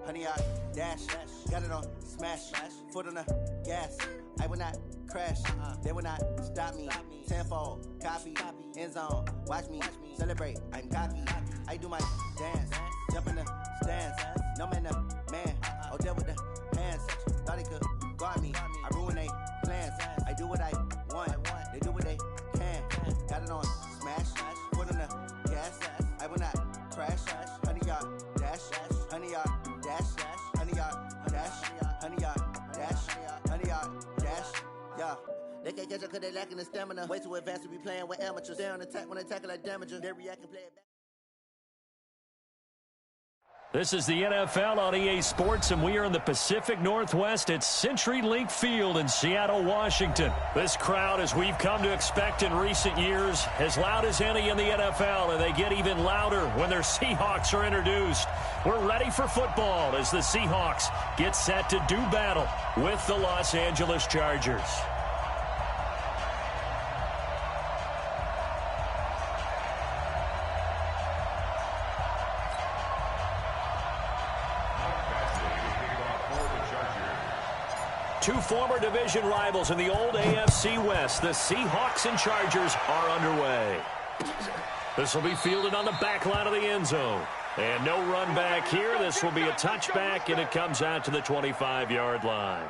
Honey, I dash, got it on smash, foot on the gas. I will not crash, they will not stop me. Tenfold, copy, end zone, watch me celebrate. I'm cocky, I do my dance, jump in the stands. No man, the man, oh deal with the hands. Thought he could guard me, I ruin they plans. I do what I want, they do what they can. Got it on smash, foot on the gas. I will not crash, honey, y'all dash, honey, y'all dash, honey, y'all dash, honey, y'all dash, honey, y'all dash, yeah. They can't catch up cause they lacking the stamina. Way too advanced to be playing with amateurs. Stay on attack when they tackle like damager. They react and play it back. This is the NFL on EA Sports, and we are in the Pacific Northwest at CenturyLink Field in Seattle, Washington. This crowd, as we've come to expect in recent years, as loud as any in the NFL, and they get even louder when their Seahawks are introduced. We're ready for football as the Seahawks get set to do battle with the Los Angeles Chargers. Two former division rivals in the old AFC West, the Seahawks and Chargers, are underway. This will be fielded on the back line of the end zone. And no run back here. This will be a touchback, and it comes out to the 25-yard line.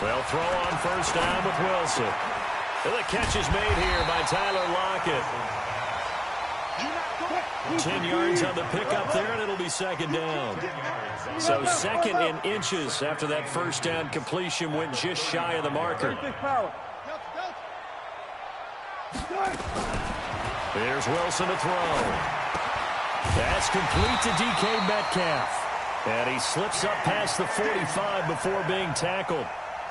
Well, throw on first down with Wilson. And the catch is made here by Tyler Lockett. 10 yards on the pickup there, and it'll be second down. So second in inches after that first down completion went just shy of the marker. There's Wilson to throw. That's complete to DK Metcalf. And he slips up past the 45 before being tackled.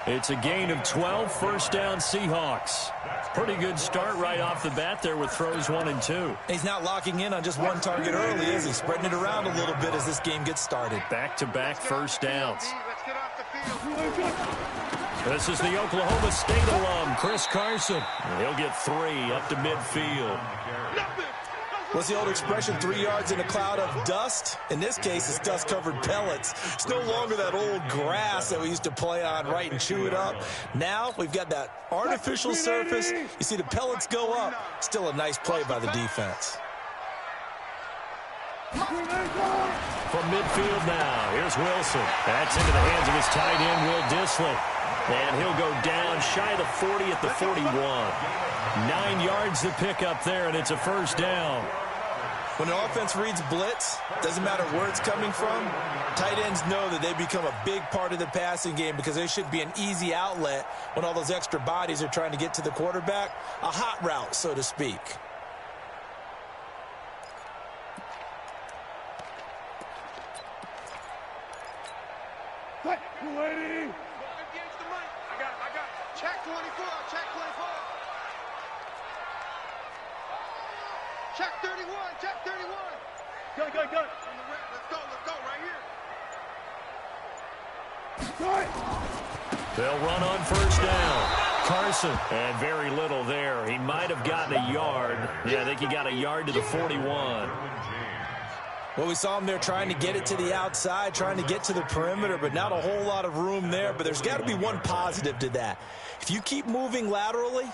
It's a gain of 12, first down Seahawks. Pretty good start right off the bat there with throws 1 and 2. He's not locking in on just one target early, is he? Spreading it around a little bit as this game gets started. Back-to-back first downs. This is the Oklahoma State alum, Chris Carson. He'll get 3 up to midfield. What's the old expression, 3 yards in a cloud of dust? In this case, it's dust-covered pellets. It's no longer that old grass that we used to play on, right, and chew it up. Now we've got that artificial surface. You see the pellets go up. Still a nice play by the defense. From midfield now, here's Wilson. That's into the hands of his tight end, Will Dissly. And he'll go down shy of the 40 at the 41. 9 yards to pick up there, and it's a first down. When an offense reads blitz, doesn't matter where it's coming from, tight ends know that they become a big part of the passing game because they should be an easy outlet when all those extra bodies are trying to get to the quarterback. A hot route, so to speak. Lady. I got it. Check 24, check 24. Check 31, check 31. Go. Let's go right here. They'll run on first down. Carson, and very little there. He might have gotten a yard. Yeah, I think he got a yard to the 41. Well, we saw him there trying to get it to the outside, trying to get to the perimeter, but not a whole lot of room there. But there's got to be one positive to that. If you keep moving laterally,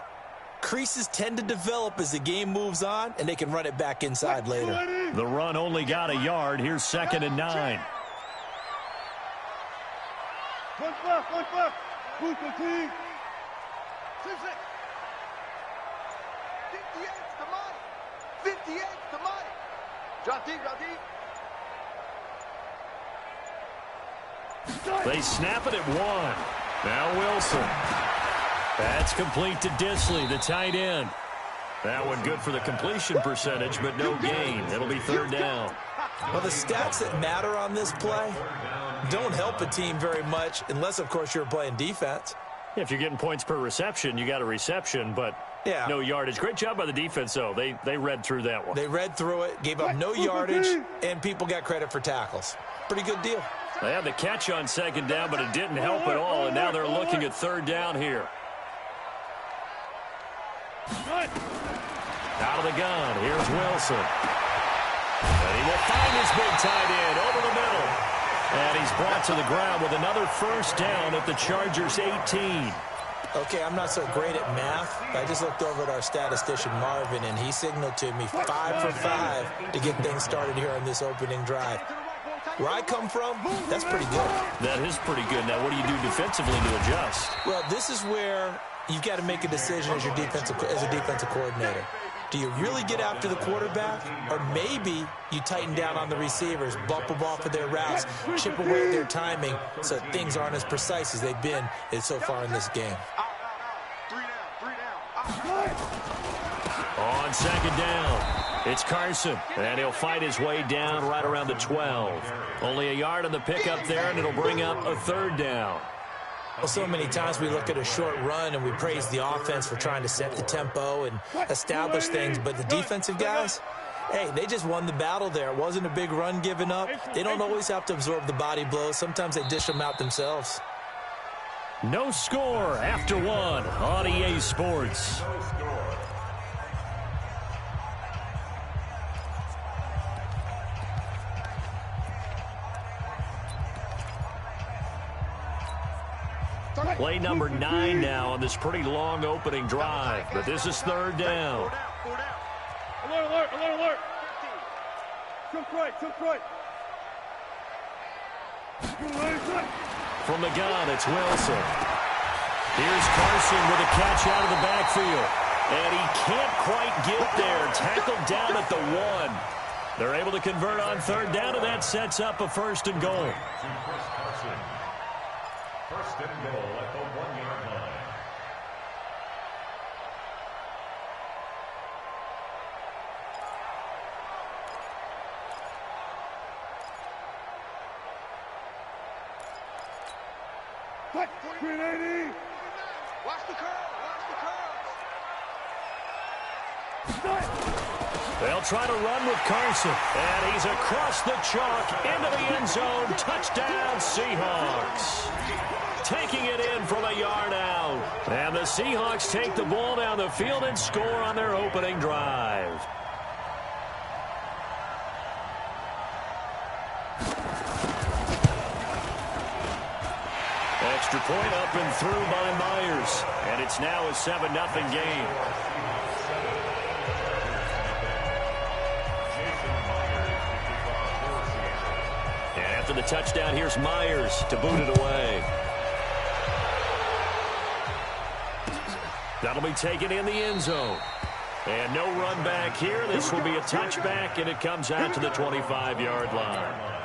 creases tend to develop as the game moves on, and they can run it back inside later. The run only got a yard. Here's 2nd and 9. One back. Who's the team? 58's the money. 58's the money. Drop deep. They snap it at 1. Now Wilson. That's complete to Disley, the tight end. That one good for the completion percentage, but no gain. It'll be 3rd down. Well, the stats that matter on this play don't help a team very much unless, of course, you're playing defense. If you're getting points per reception, you got a reception, but no yardage. Great job by the defense, though. They read through that one. They read through it, gave up no yardage, and people got credit for tackles. Pretty good deal. They had the catch on 2nd down, but it didn't help at all, and now they're looking at 3rd down here. Out of the gun, here's Wilson. And he will find his big tight end over the middle. And he's brought to the ground with another 1st down at the Chargers' 18. Okay, I'm not so great at math, but I just looked over at our statistician, Marvin, and he signaled to me 5 for 5 to get things started here on this opening drive. Where I come from, that's pretty good. That is pretty good. Now, what do you do defensively to adjust? Well, this is where you've got to make a decision as a defensive coordinator. Do you really get after the quarterback? Or maybe you tighten down on the receivers, bump them off of their routes, chip away at their timing so things aren't as precise as they've been so far in this game. On 2nd down, it's Carson. And he'll fight his way down right around the 12. Only a yard on the pickup there, and it'll bring up a 3rd down. Well, so many times we look at a short run and we praise the offense for trying to set the tempo and establish things, but the defensive guys, hey, they just won the battle there. It wasn't a big run given up. They don't always have to absorb the body blows. Sometimes they dish them out themselves. No score after 1 on EA Sports. Play number 9 now on this pretty long opening drive, but this is 3rd down. Alert, alert, alert, alert. Took right. From the gun, it's Wilson. Here's Carson with a catch out of the backfield. And he can't quite get there. Tackled down at the 1. They're able to convert on 3rd down, and that sets up a 1st and goal. 1st and goal at the 1-yard line. Cut, 380. Watch the curl. They'll try to run with Carson. And he's across the chalk into the end zone. Touchdown, Seahawks. Taking it in from a yard out. And the Seahawks take the ball down the field and score on their opening drive. Extra point up and through by Myers. And it's now a 7-0 game. And after the touchdown, here's Myers to boot it away. That'll be taken in the end zone. And no run back here. This will be a touchback, and it comes out to the 25-yard line.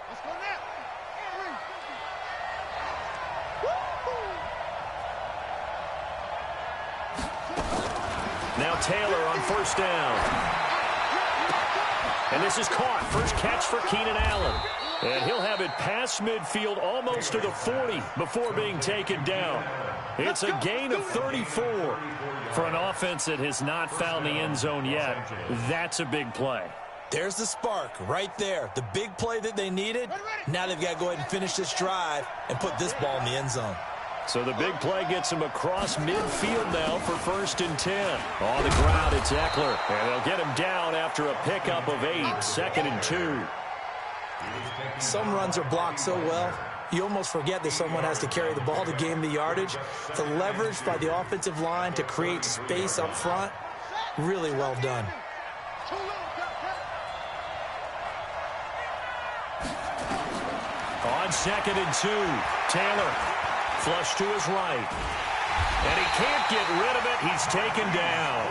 Let's go now. Now Taylor on 1st down. And this is caught. First catch for Keenan Allen. And he'll have it past midfield almost to the 40 before being taken down. It's a gain of 34 for an offense that has not found the end zone yet. That's a big play. There's the spark right there. The big play that they needed. Now they've got to go ahead and finish this drive and put this ball in the end zone. So the big play gets him across midfield now for 1st and 10. On the ground, it's Eckler. And they'll get him down after a pickup of 8, 2nd and 2. Some runs are blocked so well, you almost forget that someone has to carry the ball to gain the yardage. The leverage by the offensive line to create space up front, really well done. On 2nd and 2, Taylor flush to his right. And he can't get rid of it. He's taken down.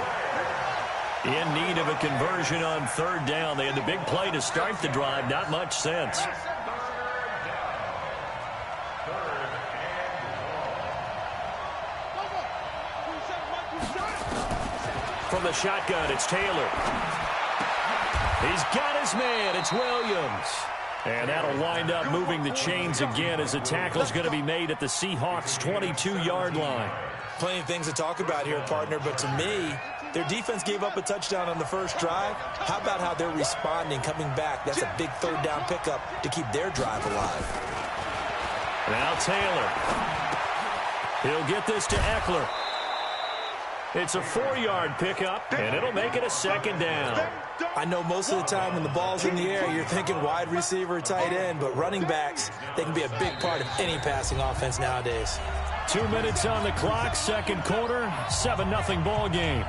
In need of a conversion on 3rd down. They had the big play to start the drive. Not much sense. From the shotgun, it's Taylor. He's got his man. It's Williams. And that'll wind up moving the chains again as the tackle's going to be made at the Seahawks' 22-yard line. Plenty of things to talk about here, partner, but to me, their defense gave up a touchdown on the first drive. How about how they're responding, coming back? That's a big 3rd down pickup to keep their drive alive. Now Taylor. He'll get this to Eckler. It's a 4-yard pickup, and it'll make it a 2nd down. I know most of the time when the ball's in the air, you're thinking wide receiver, tight end, but running backs, they can be a big part of any passing offense nowadays. 2 minutes on the clock, 2nd quarter, 7-0 ball game.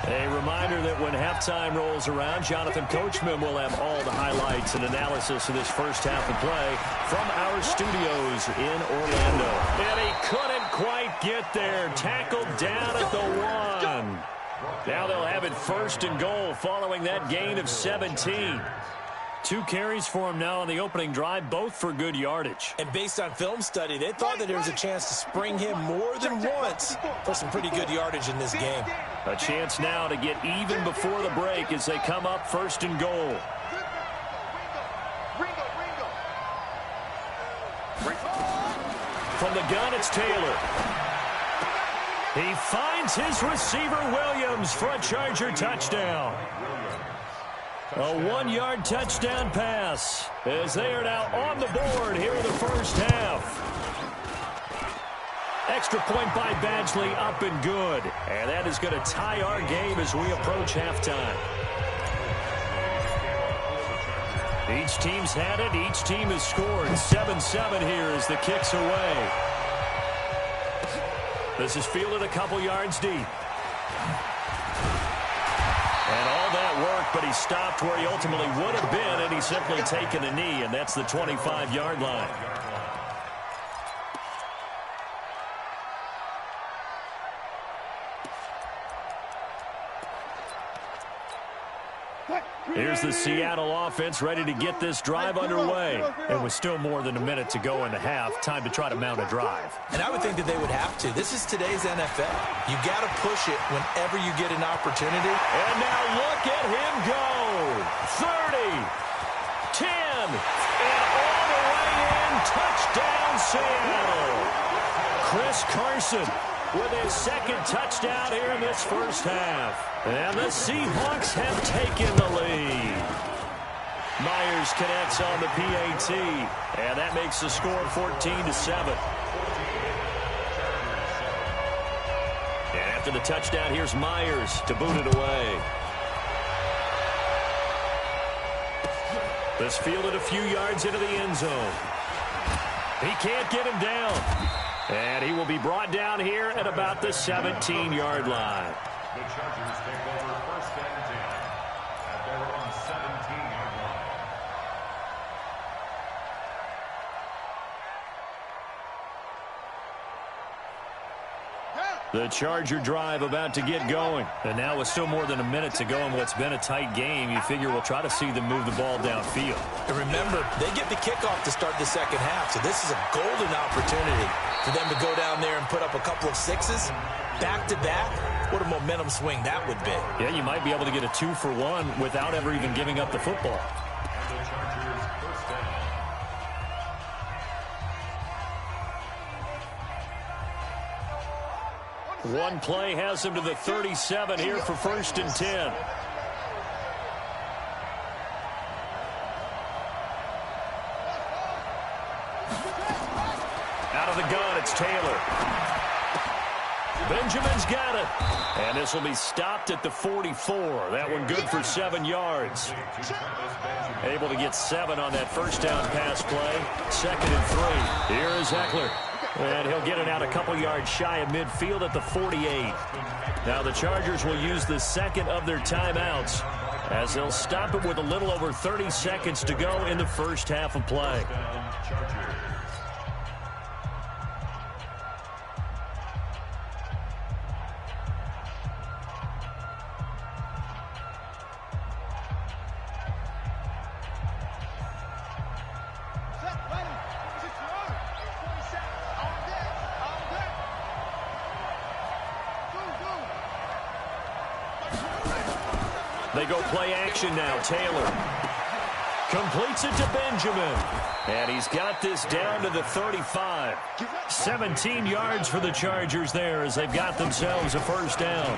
A reminder that when halftime rolls around, Jonathan Coachman will have all the highlights and analysis of this first half of play from our studios in Orlando. And he couldn't quite get there. Tackled down at the 1. Now they'll have it 1st and goal following that gain of 17. 2 carries for him now on the opening drive, both for good yardage. And based on film study, they thought that there was a chance to spring him more than once for some pretty good yardage in this game. A chance now to get even before the break as they come up 1st and goal. From the gun, it's Taylor. He finds his receiver, Williams, for a Charger touchdown. A 1-yard touchdown pass as they are now on the board here in the first half. Extra point by Badgley, up and good. And that is going to tie our game as we approach halftime. Each team's had it. Each team has scored. 7-7 here as the kick's away. This is fielded a couple yards deep. And all that work, but he stopped where he ultimately would have been, and he's simply taken a knee, and that's the 25-yard line. Here's the Seattle offense ready to get this drive underway. And with still more than a minute to go in the half, time to try to mount a drive. And I would think that they would have to. This is today's NFL. You got to push it whenever you get an opportunity. And now look at him go. 30, 10, and all the way in. Touchdown, Seattle. Chris Carson with his 2nd touchdown here in this first half. And the Seahawks have taken the lead. Myers connects on the PAT, and that makes the score 14-7. And after the touchdown, here's Myers to boot it away. This fielded a few yards into the end zone. He can't get him down. And he will be brought down here at about the 17-yard line. The Chargers take over 1st and 10 at their own 17-yard line. The Charger drive about to get going. And now with still more than a minute to go in what's been a tight game, you figure we'll try to see them move the ball downfield. And remember, they get the kickoff to start the second half, so this is a golden opportunity for them to go down there and put up a couple of 6s back-to-back what a momentum swing that would be. Yeah, you might be able to get a 2-for-1 without ever even giving up the football. And the Chargers first down. One play has him to the 37 here for 1st and 10. Out of the gun, it's Taylor. Benjamin's got it. And this will be stopped at the 44. That one good for 7 yards. Able to get 7 on that first down pass play. 2nd and 3. Here is Eckler. And he'll get it out a couple yards shy of midfield at the 48. Now the Chargers will use the second of their timeouts as they'll stop it with a little over 30 seconds to go in the first half of play. They go play action now. Taylor completes it to Benjamin. And he's got this down to the 35. 17 yards for the Chargers there as they've got themselves a first down.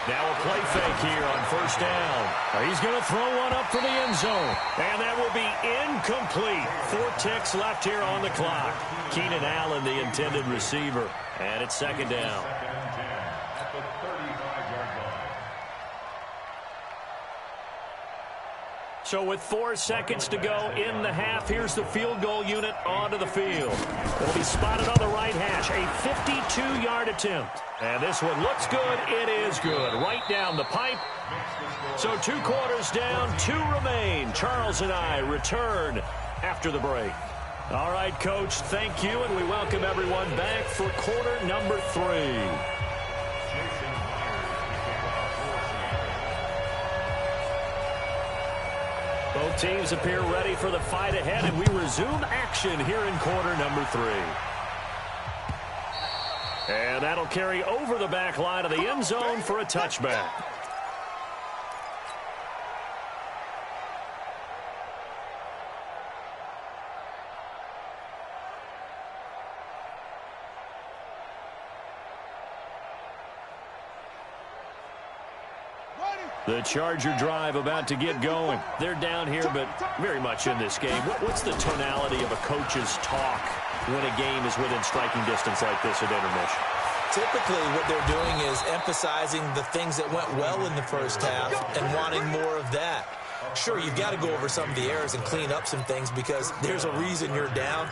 Now a play fake here on first down. He's going to throw one up for the end zone. And that will be incomplete. 4 ticks left here on the clock. Keenan Allen, the intended receiver. And it's 2nd down. At the 35-yard line. So with 4 seconds to go in the half, here's the field goal unit onto the field. It'll be spotted on the right hash, a 52-yard attempt. And this one looks good. It is good. Right down the pipe. So 2 quarters down, 2 remain. Charles and I return after the break. All right, Coach, thank you, and we welcome everyone back for quarter number 3. Both teams appear ready for the fight ahead, and we resume action here in quarter number 3. And that'll carry over the back line of the end zone for a touchback. The Charger drive about to get going. They're down here, but very much in this game. What's the tonality of a coach's talk when a game is within striking distance like this at intermission? Typically, what they're doing is emphasizing the things that went well in the first half and wanting more of that. Sure, you've got to go over some of the errors and clean up some things because there's a reason you're down.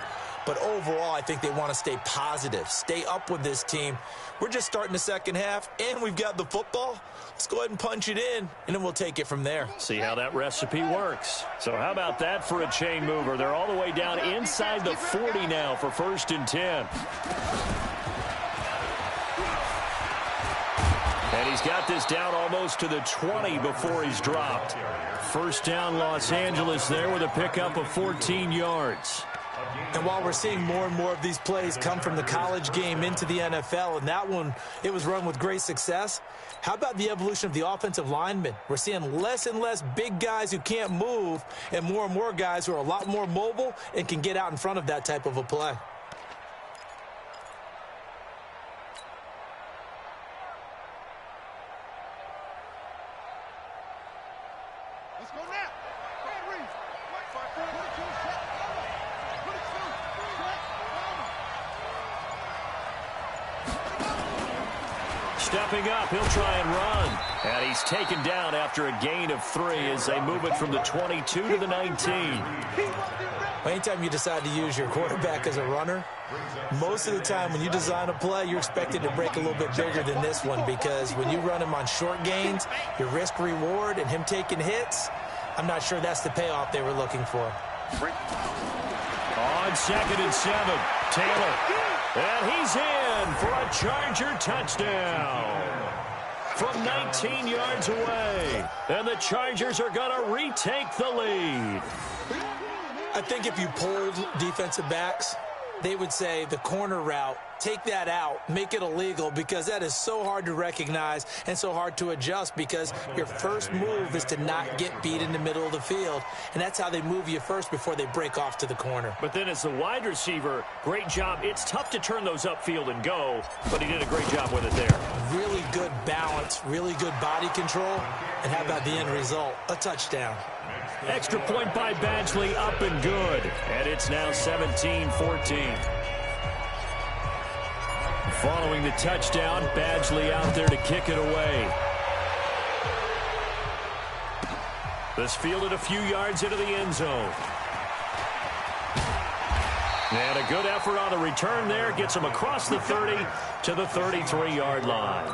But overall, I think they want to stay positive, stay up with this team. We're just starting the second half, and we've got the football. Let's go ahead and punch it in, and then we'll take it from there. See how that recipe works. So how about that for a chain mover? They're all the way down inside the 40 now for 1st and 10. And he's got this down almost to the 20 before he's dropped. First down, Los Angeles there with a pickup of 14 yards. And while we're seeing more and more of these plays come from the college game into the NFL, and that one, it was run with great success, how about the evolution of the offensive linemen? We're seeing less and less big guys who can't move and more guys who are a lot more mobile and can get out in front of that type of a play. Let's go now. Stepping up, he'll try and run. And he's taken down after a gain of 3 as they move it from the 22 to the 19. Anytime you decide to use your quarterback as a runner, most of the time when you design a play, you're expected to break a little bit bigger than this one because when you run him on short gains, your risk-reward and him taking hits, I'm not sure that's the payoff they were looking for. On 2nd and 7, Taylor. And he's in for a Charger touchdown from 19 yards away. And the Chargers are going to retake the lead. I think if you polled defensive backs they would say the corner route, take that out, make it illegal, because that is so hard to recognize and so hard to adjust, because your first move is to not get beat in the middle of the field, and that's how they move you first before they break off to the corner. But then as the wide receiver, great job. It's tough to turn those upfield and go, but he did a great job with it there. Really good balance, really good body control, and how about the end result? A touchdown. Extra point by Badgley, up and good. And it's now 17-14. Following the touchdown, Badgley out there to kick it away. This fielded a few yards into the end zone. And a good effort on the return there. Gets him across the 30 to the 33-yard line.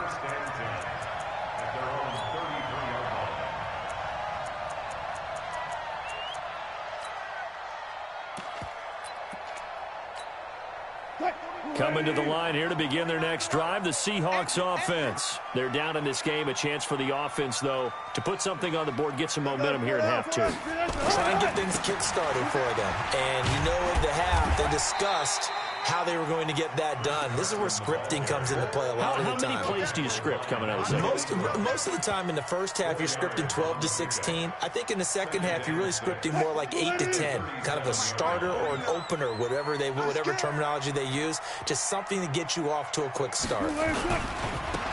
Coming to the line here to begin their next drive, the Seahawks offense. They're down in this game. A chance for the offense, though, to put something on the board, get some momentum here at half two. Try and get things kick-started for them. And you know at the half, they discussed how they were going to get that done. This is where scripting comes into play a lot of the time. How many plays do you script coming out of the second? Most of the time in the first half, you're scripting 12 to 16. I think in the second half, you're really scripting more like 8 to 10, kind of a starter or an opener, whatever terminology they use, just something to get you off to a quick start.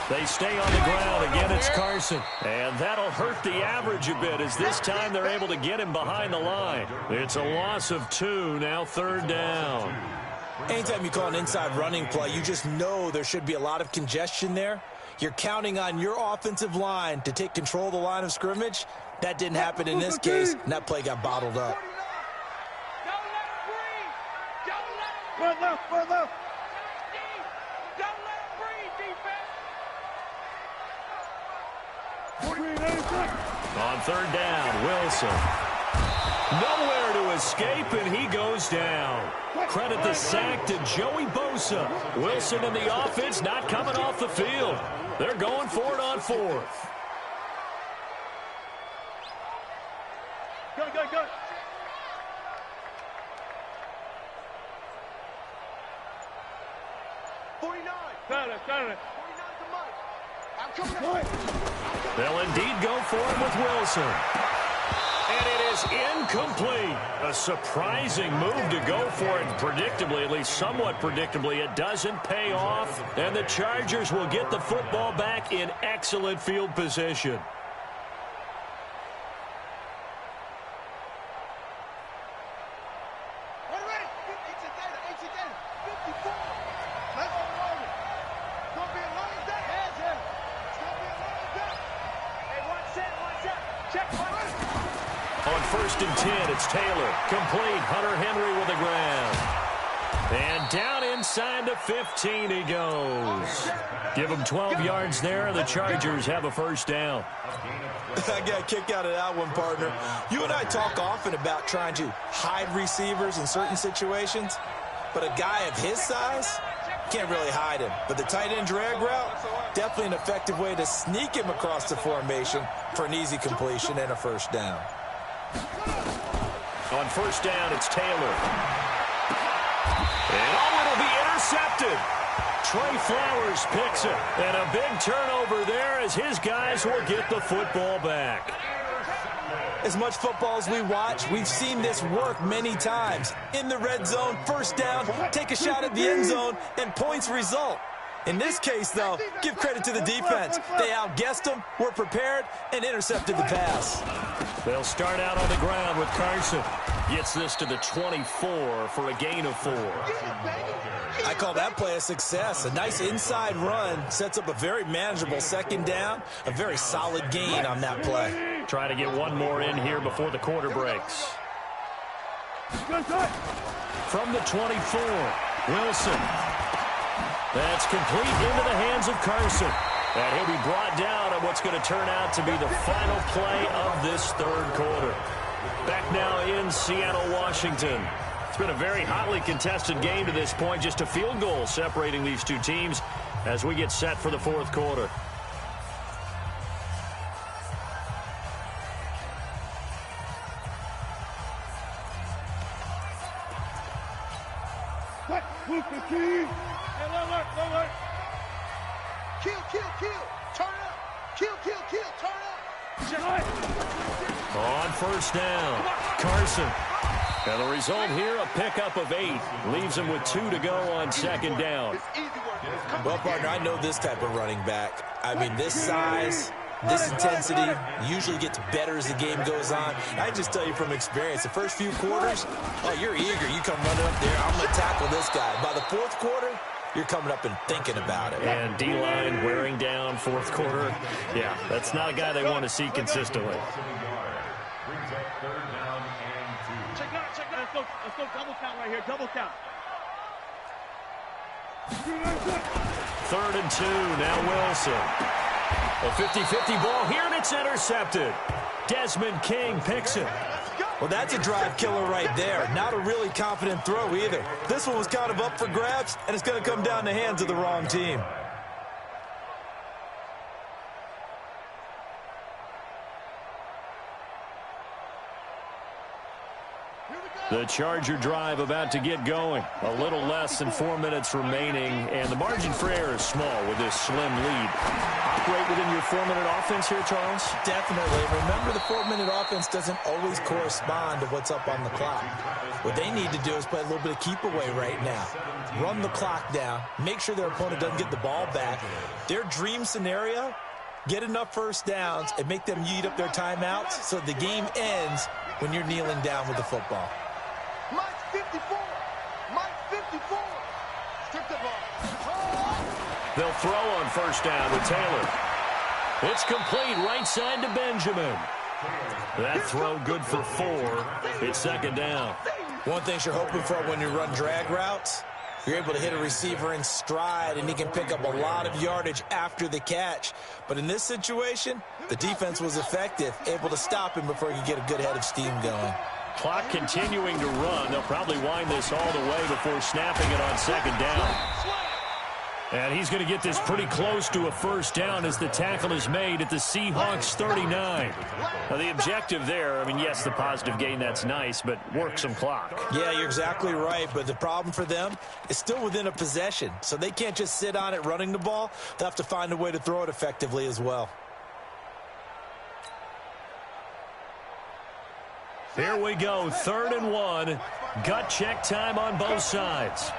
They stay on the ground. Again, it's Carson. And that'll hurt the average a bit, as this time they're able to get him behind the line. It's a loss of 2, now third down. Anytime you call an inside running play, you just know there should be a lot of congestion there. You're counting on your offensive line to take control of the line of scrimmage. That didn't happen in this case, and that play got bottled up. Don't let him On third down, Wilson. Nowhere to escape, and he goes down. Credit the sack to Joey Bosa. Wilson and the offense not coming off the field. They're going for it on fourth. Go. 49. Got it. 49 to Mike. I'm coming up. They'll indeed go for it with Wilson. And it is incomplete. A surprising move to go for it. Predictably, at least somewhat predictably, it doesn't pay off. And the Chargers will get the football back in excellent field position. On 1st and 10, it's Taylor. Complete. Hunter Henry with the ground. And down inside the 15 he goes. Give him 12 yards there. The Chargers have a first down. I got a kick out of that one, partner. You and I talk often about trying to hide receivers in certain situations, but a guy of his size, can't really hide him. But the tight end drag route, definitely an effective way to sneak him across the formation for an easy completion and a first down. On 1st down, it's Taylor. And it'll be intercepted. Trey Flowers picks it. And a big turnover there as his guys will get the football back. As much football as we watch, we've seen this work many times. In the red zone, first down, take a shot at the end zone, and points result. In this case, though, give credit to the defense. They outguessed them, were prepared, and intercepted the pass. They'll start out on the ground with Carson. Gets this to the 24 for a gain of 4. I call that play a success. A nice inside run sets up a very manageable second down. A very solid gain on that play. Trying to get one more in here before the quarter breaks. From the 24, Wilson. That's complete into the hands of Carson. And he'll be brought down on what's going to turn out to be the final play of this third quarter. Back now in Seattle, Washington. It's been a very hotly contested game to this point. Just a field goal separating these two teams as we get set for the fourth quarter. first down. Carson. And the result here, a pickup of 8. Leaves him with 2 to go on second down. Well, partner, I know this type of running back. I mean, this size, this intensity usually gets better as the game goes on. I just tell you from experience, the first few quarters, oh, you're eager. You come running up there, I'm going to tackle this guy. By the fourth quarter, you're coming up and thinking about it. And D-line wearing down fourth quarter. Yeah, that's not a guy they want to see consistently. Let's go double count right here, double count. 3rd and 2, now Wilson. A 50-50 ball here, and it's intercepted. Desmond King picks it. Well, that's a drive killer right there. Not a really confident throw either. This one was kind of up for grabs, and it's going to come down the hands of the wrong team. The Charger drive about to get going. A little less than 4 minutes remaining, and the margin for error is small with this slim lead. Operate within your 4-minute offense here, Charles? Definitely. Remember, the 4-minute offense doesn't always correspond to what's up on the clock. What they need to do is play a little bit of keep away right now. Run the clock down. Make sure their opponent doesn't get the ball back. Their dream scenario, get enough first downs and make them eat up their timeouts so the game ends when you're kneeling down with the football. Mike 54. Mike 54. Strip the ball. They'll throw on first down with Taylor. It's complete right side to Benjamin. That throw good for 4. It's second down. One thing you're hoping for when you run drag routes, you're able to hit a receiver in stride, and he can pick up a lot of yardage after the catch. But in this situation, the defense was effective, able to stop him before he could get a good head of steam going. Clock continuing to run. They'll probably wind this all the way before snapping it on second down. And he's going to get this pretty close to a first down as the tackle is made at the Seahawks 39. Now, the objective there, I mean, yes, the positive gain, that's nice, but work some clock. Yeah, you're exactly right, but the problem for them is still within a possession, so they can't just sit on it running the ball. They'll have to find a way to throw it effectively as well. Here we go, 3rd and 1. Gut check time on both sides.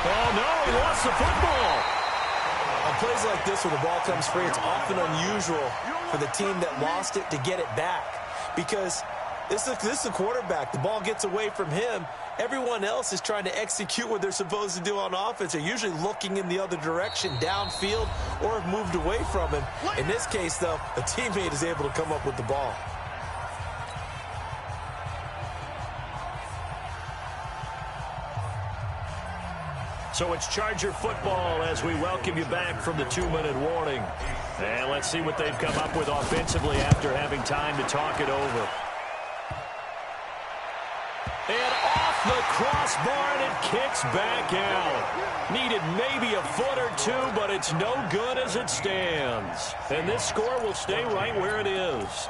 Oh, no, he lost the football. On plays like this where the ball comes free, it's often unusual for the team that lost it to get it back because this is the quarterback. The ball gets away from him. Everyone else is trying to execute what they're supposed to do on offense. They're usually looking in the other direction, downfield, or have moved away from him. In this case, though, a teammate is able to come up with the ball. So it's Charger football as we welcome you back from the 2-minute warning. And let's see what they've come up with offensively after having time to talk it over. And off the crossbar, and it kicks back out. Needed maybe a foot or two, but it's no good as it stands. And this score will stay right where it is.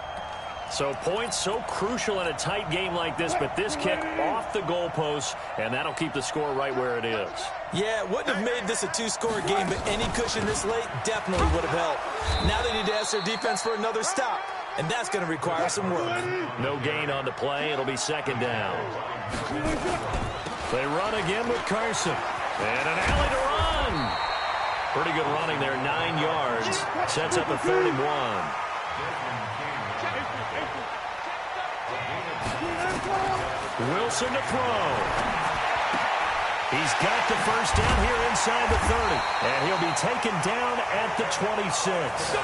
So points so crucial in a tight game like this, but this kick off the goalpost, and that'll keep the score right where it is. Yeah, it wouldn't have made this a 2-score game, but any cushion this late definitely would have helped. Now they need to ask their defense for another stop, and that's going to require some work. No gain on the play. It'll be second down. They run again with Carson. And an alley to run. Pretty good running there, 9 yards. Sets up a 3rd and 1. Wilson to throw. He's got the first down here inside the 30. And he'll be taken down at the 26.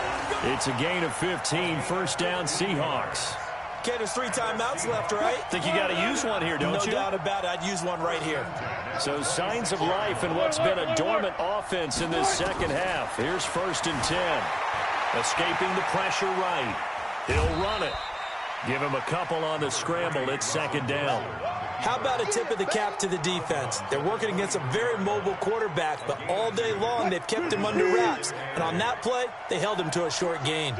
It's a gain of 15. First down, Seahawks. Okay, there's 3 timeouts left, right? Think you got to use one here, don't you? No doubt about it. I'd use one right here. So signs of life in what's been a dormant offense in this second half. Here's 1st and 10. Escaping the pressure right. He'll run it. Give him a couple on the scramble. It's second down. How about a tip of the cap to the defense? They're working against a very mobile quarterback, but all day long they've kept him under wraps. And on that play, they held him to a short gain.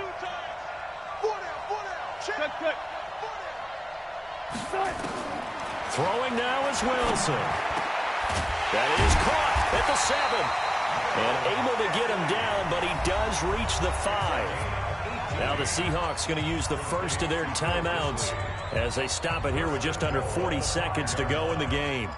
Throwing now is Wilson. That is caught. at the 7. And able to get him down, but he does reach the 5. Now the Seahawks going to use the first of their timeouts as they stop it here with just under 40 seconds to go in the game.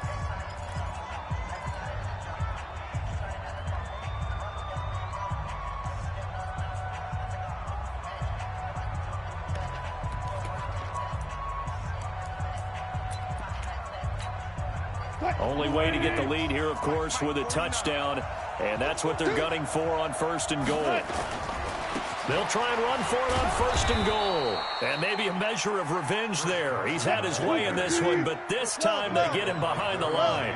Only way to get the lead here, of course, with a touchdown. And that's what they're gunning for on 1st and goal. They'll try and run for it on 1st and goal. And maybe a measure of revenge there. He's had his way in this one, but this time they get him behind the line.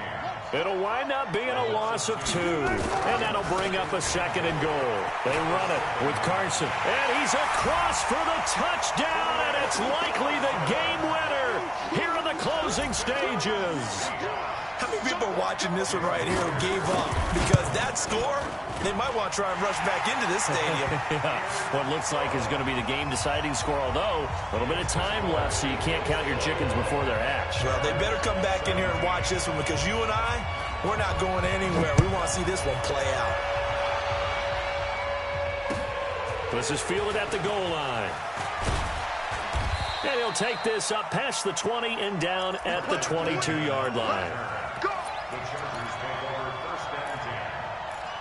It'll wind up being a loss of 2. And that'll bring up a 2nd and goal. They run it with Carson. And he's across for the touchdown, and it's likely the game winner here in the closing stages. How many people are watching this one right here who gave up? Because that score, they might want to try and rush back into this stadium. Yeah, what looks like is going to be the game-deciding score, although a little bit of time left, so you can't count your chickens before they're hatched. Well, they better come back in here and watch this one, because you and I, we're not going anywhere. We want to see this one play out. This is fielded at the goal line. And he'll take this up past the 20 and down at the 22-yard line. The Chargers take over 1st and 10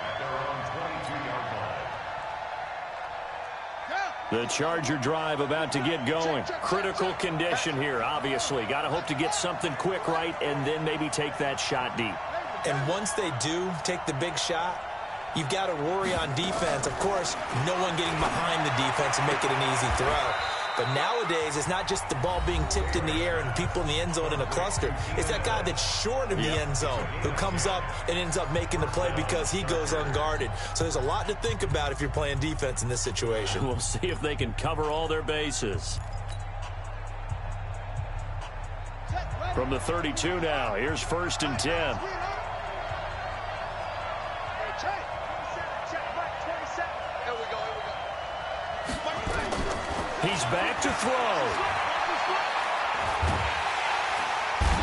at their own 22-yard line. The Charger drive about to get going. Critical condition here, obviously. Got to hope to get something quick right and then maybe take that shot deep. And once they do take the big shot, you've got to worry on defense. Of course, no one getting behind the defense and make it an easy throw. But nowadays, it's not just the ball being tipped in the air and people in the end zone in a cluster. It's that guy that's short of the end zone who comes up and ends up making the play because he goes unguarded. So there's a lot to think about if you're playing defense in this situation. We'll see if they can cover all their bases. From the 32 now, here's 1st and 10. He's back to throw.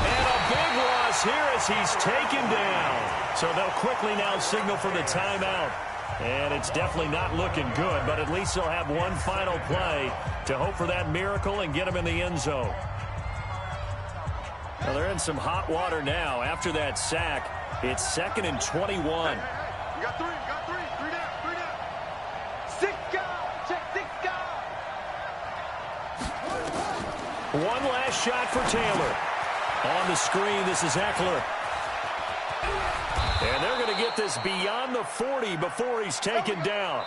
And a big loss here as he's taken down. So they'll quickly now signal for the timeout. And it's definitely not looking good, but at least they'll have one final play to hope for that miracle and get him in the end zone. Now they're in some hot water now. After that sack, it's 2nd and 21. You got 3, you got 3. 3 down, 3 down. One last shot for Taylor. On the screen, this is Eckler. And they're going to get this beyond the 40 before he's taken down.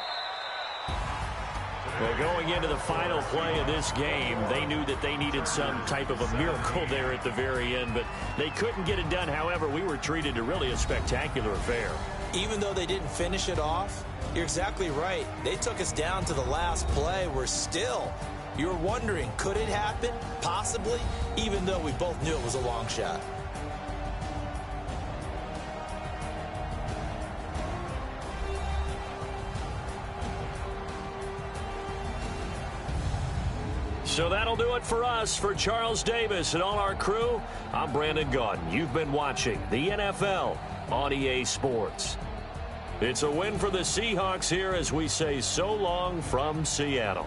Well, going into the final play of this game, they knew that they needed some type of a miracle there at the very end, but they couldn't get it done. However, we were treated to really a spectacular affair. Even though they didn't finish it off, you're exactly right. They took us down to the last play. We're still, you were wondering, could it happen? Possibly, even though we both knew it was a long shot. So that'll do it for us. For Charles Davis and all our crew, I'm Brandon Gaudin. You've been watching the NFL on EA Sports. It's a win for the Seahawks here as we say so long from Seattle.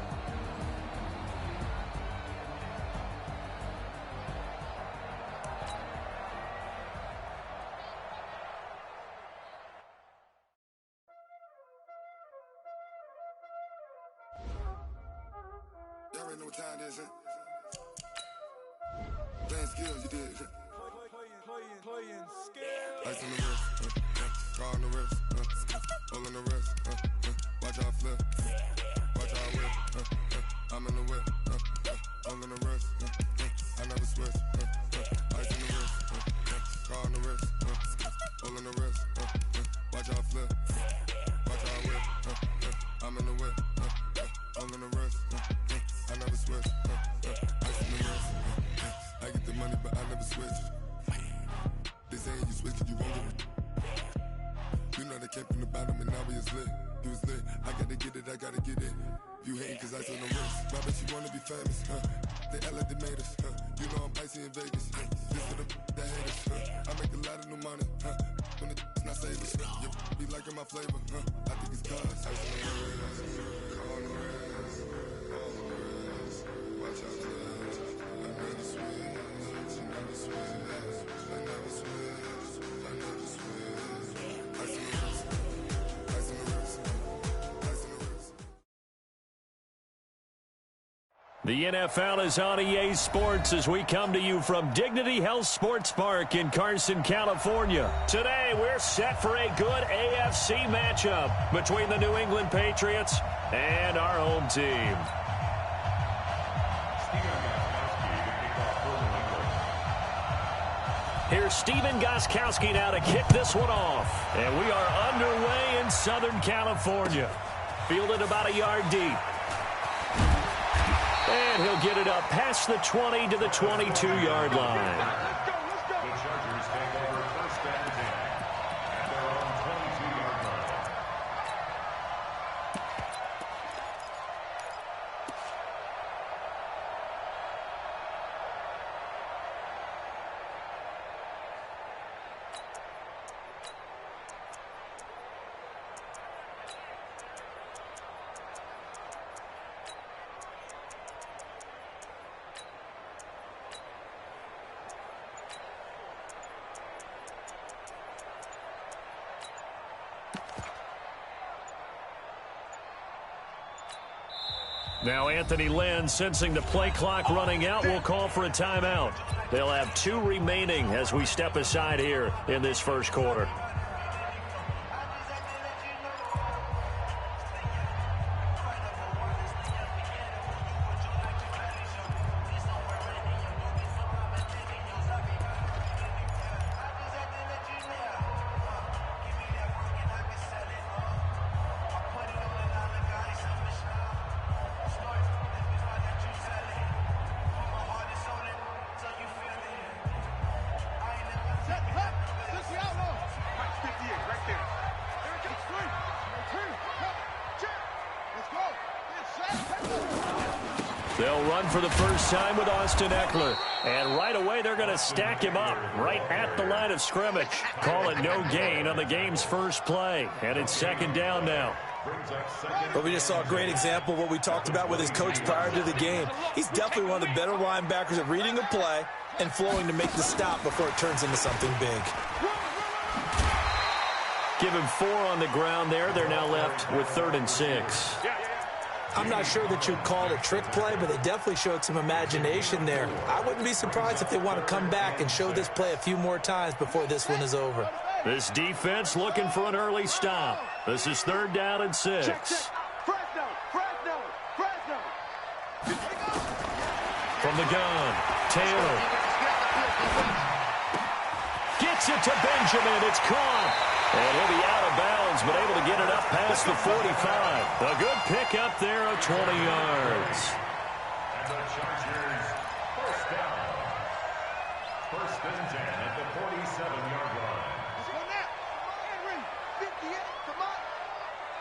Y'all already know what time it is, huh? Playing skills, you did, huh? Playing skills. Ice on the wrist, car on the wrist, hole on the wrist, watch out flip, watch out whip, I'm in the whip, hole on the wrist, I never switch, ice on the wrist, car on the wrist, hole on the wrist, watch out flip, watch out whip, I'm in the whip, hole on the wrist, I never switch, ice on the wrist, I get the money but I never switch. They saying you switch and you won't get it. You know they came from the bottom and now we is lit. You was lit, I gotta get it, I gotta get it. You hating cause ice on the wrist. Why bet you wanna be famous, They act like they made us, You know I'm icy in Vegas, This for the that hate us, I make a lot of new money, When the not saving. You be liking my flavor, I think it's cause. Ice on the wrist, watch out for this. I never switch, never switch. I never switch, I never switch. Ice on the wrist, ice on the wrist, ice on the wrist. The NFL is on EA Sports as we come to you from Dignity Health Sports Park in Carson, California. Today, we're set for a good AFC matchup between the New England Patriots and our home team. Here's Steven Gostkowski now to kick this one off. And we are underway in Southern California. Fielded about a yard deep. And he'll get it up past the 20 to the 22-yard line. The Chargers take over first and 10 at their own 22-yard line. Now Anthony Lynn, sensing the play clock running out, will call for a timeout. They'll have 2 remaining as we step aside here in this first quarter. They'll run for the first time with Austin Eckler. And right away, they're going to stack him up right at the line of scrimmage. Call it no gain on the game's first play. And it's second down now. But we just saw a great example of what we talked about with his coach prior to the game. He's definitely one of the better linebackers at reading a play and flowing to make the stop before it turns into something big. Give him 4 on the ground there. They're now left with 3rd and 6. I'm not sure that you'd call it a trick play, but they definitely showed some imagination there. I wouldn't be surprised if they want to come back and show this play a few more times before this one is over. This defense looking for an early stop. This is 3rd down and 6. From the gun, Taylor. Gets it to Benjamin. It's caught. And he'll be out of bounds, but able to get it up past the 45. A good pickup there of 20 yards. And the Chargers first down. First and 10 at the 47-yard line. Let's go now. Henry, 58, come on.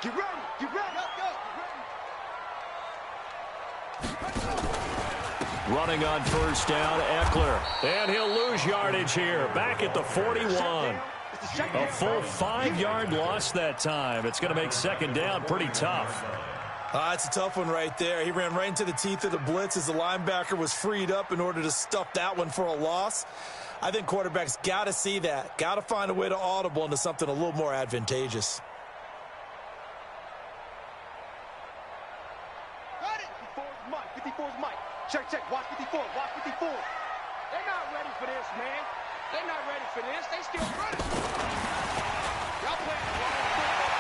Get ready, get ready. Running on first down, Eckler. And he'll lose yardage here, back at the 41. A full 5-yard loss that time. It's going to make second down pretty tough. It's a tough one right there. He ran right into the teeth of the blitz as the linebacker was freed up in order to stuff that one for a loss. I think quarterbacks got to see that. Got to find a way to audible into something a little more advantageous. Got it. 54's Mike. 54's Mike. Check, check. Watch 54. Watch 54. They're not ready for this, man. They're not ready for this. They still running. Y'all playing the wrong football.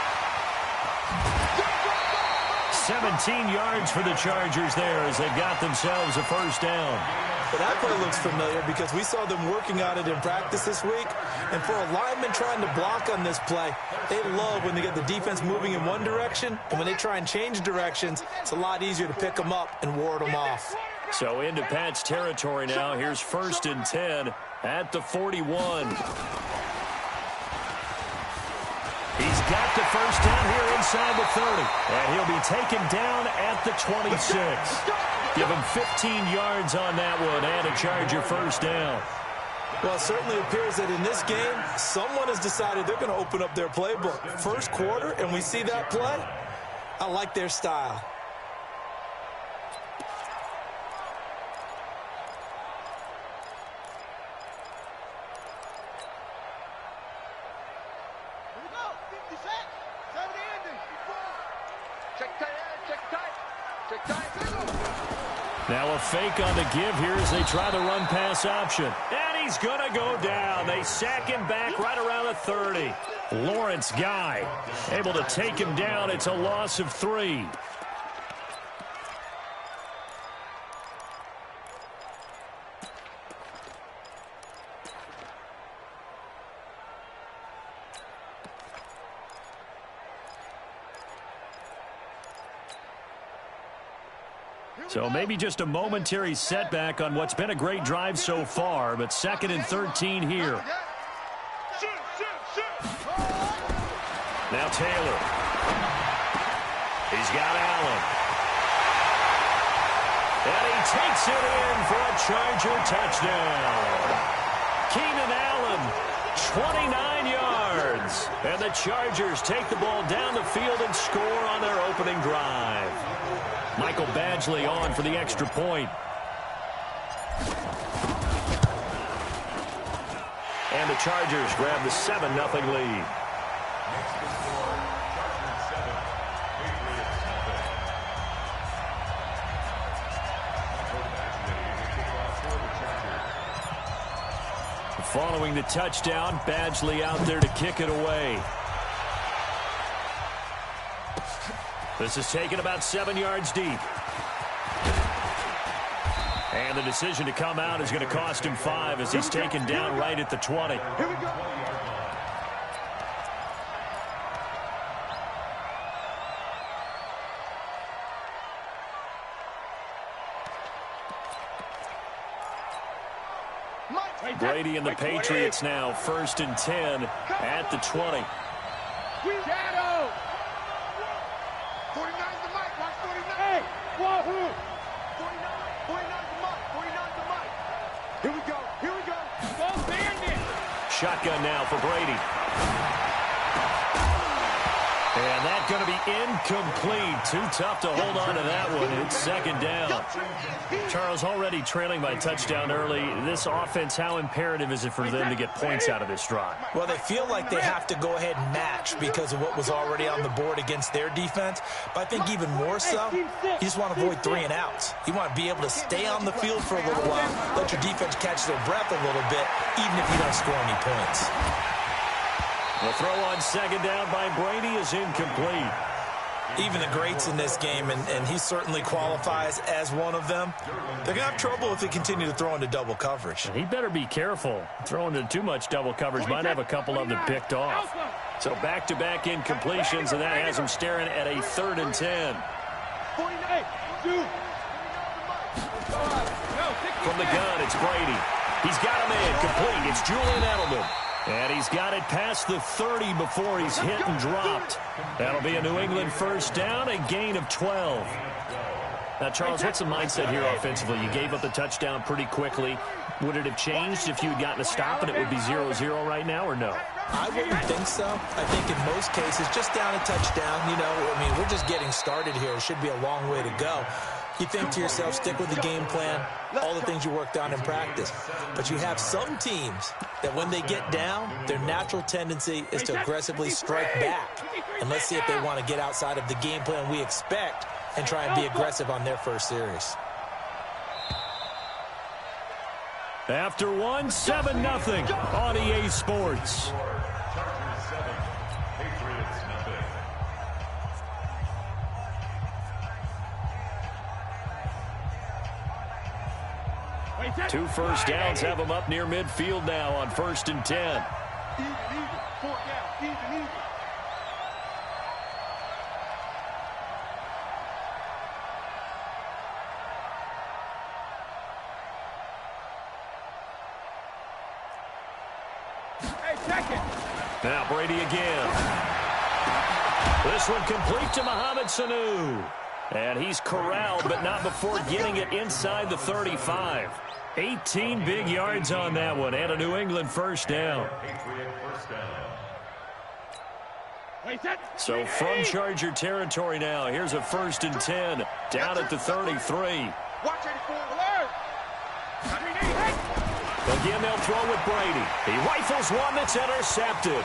17 yards for the Chargers there as they've got themselves a first down. Well, that play looks familiar because we saw them working on it in practice this week. And for a lineman trying to block on this play, they love when they get the defense moving in one direction. And when they try and change directions, it's a lot easier to pick them up and ward them off. So into Pat's territory now. Here's first and 10 at the 41. He's got the first down here inside the 30. And he'll be taken down at the 26. Give him 15 yards on that one and a Charger first down. Well, it certainly appears that in this game, someone has decided they're going to open up their playbook. First quarter, and we see that play. I like their style. Now a fake on the give here as they try the run-pass option. And he's going to go down. They sack him back right around the 30. Lawrence Guy able to take him down. It's a loss of 3. So maybe just a momentary setback on what's been a great drive so far, but 2nd and 13 here. Now Taylor. He's got Allen. And he takes it in for a Charger touchdown. Keenan Allen, 29 yards. And the Chargers take the ball down the field and score on their opening drive. Michael Badgley on for the extra point. And the Chargers grab the 7-0 lead. Following the touchdown, Badgley out there to kick it away. This is taken about 7 yards deep. And the decision to come out is going to cost him 5 as he's taken down right at the 20. Here we go. Brady and the Patriots now 1st and 10 at the 20. Shadow. 49 to Mike. Watch 49. Hey, wahoo. 49 to Mike. 49 to Mike. Here we go. Here we go. Go Bandit. Shotgun now for Brady. And that's going to be incomplete. Too tough to hold on to that one. It's 2nd down. Charles, already trailing by touchdown early. This offense, how imperative is it for them to get points out of this drive? Well, they feel like they have to go ahead and match because of what was already on the board against their defense. But I think even more so, you just want to avoid 3 and outs. You want to be able to stay on the field for a little while, let your defense catch their breath a little bit, even if you don't score any points. The throw on 2nd down by Brady is incomplete. Even the greats in this game, and he certainly qualifies as one of them, they're going to have trouble if they continue to throw into double coverage. He better be careful. Throwing into too much double coverage might have a couple of them picked off. So back-to-back incompletions, and that has him staring at a 3rd and 10. From the gun, it's Brady. He's got him in, complete. It's Julian Edelman. And he's got it past the 30 before he's hit and dropped. That'll be a New England 1st down, a gain of 12. Now, Charles, what's the mindset here offensively? You gave up the touchdown pretty quickly. Would it have changed if you had gotten a stop and it would be 0-0 right now, or no? I wouldn't think so. I think in most cases, just down a touchdown, we're just getting started here. It should be a long way to go. You think to yourself, stick with the game plan, all the things you worked on in practice. But you have some teams that when they get down, their natural tendency is to aggressively strike back. And let's see if they want to get outside of the game plan we expect and try and be aggressive on their first series. After 7-0 on EA Sports. Chargers 7, Patriots nothing. Two first downs have them up near midfield now on 1st and 10. Easy. 4 down. Easy. Hey, check it. Now Brady again. This one complete to Mohamed Sanu. And he's corralled, but not before getting it inside the 35. 18 big yards on that one, and a New England first down. So from Charger territory now, here's a 1st and 10, down at the 33. Again, they'll throw with Brady. He rifles one that's intercepted.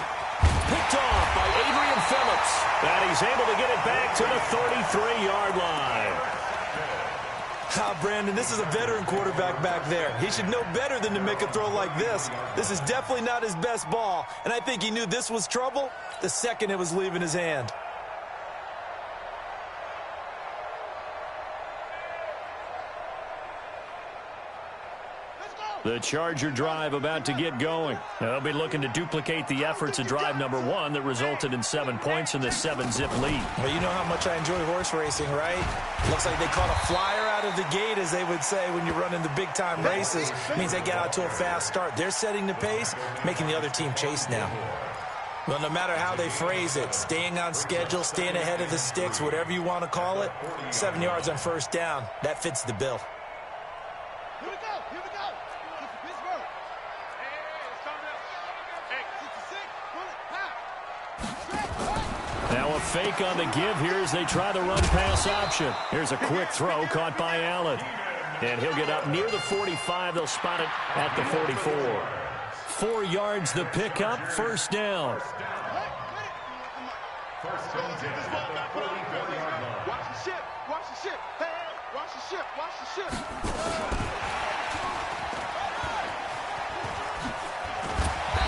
Picked off by Adrian Phillips. And he's able to get it back to the 33-yard line. Brandon, this is a veteran quarterback back there. He should know better than to make a throw like this. This is definitely not his best ball, and I think he knew this was trouble the second it was leaving his hand. The Charger drive about to get going. They'll be looking to duplicate the efforts of drive number 1 that resulted in 7 points in the 7-zip lead. Well, you know how much I enjoy horse racing, right? Looks like they caught a flyer out of the gate, as they would say when you're running the big-time races. It means they get out to a fast start. They're setting the pace, making the other team chase now. Well, no matter how they phrase it, staying on schedule, staying ahead of the sticks, whatever you want to call it, 7 yards on first down, that fits the bill. Now a fake on the give here as they try the run-pass option. Here's a quick throw caught by Allen. And he'll get up near the 45. They'll spot it at the 44. 4 yards the pickup, first down. Watch the ship. Watch the ship. Hey, watch the ship. Watch the ship.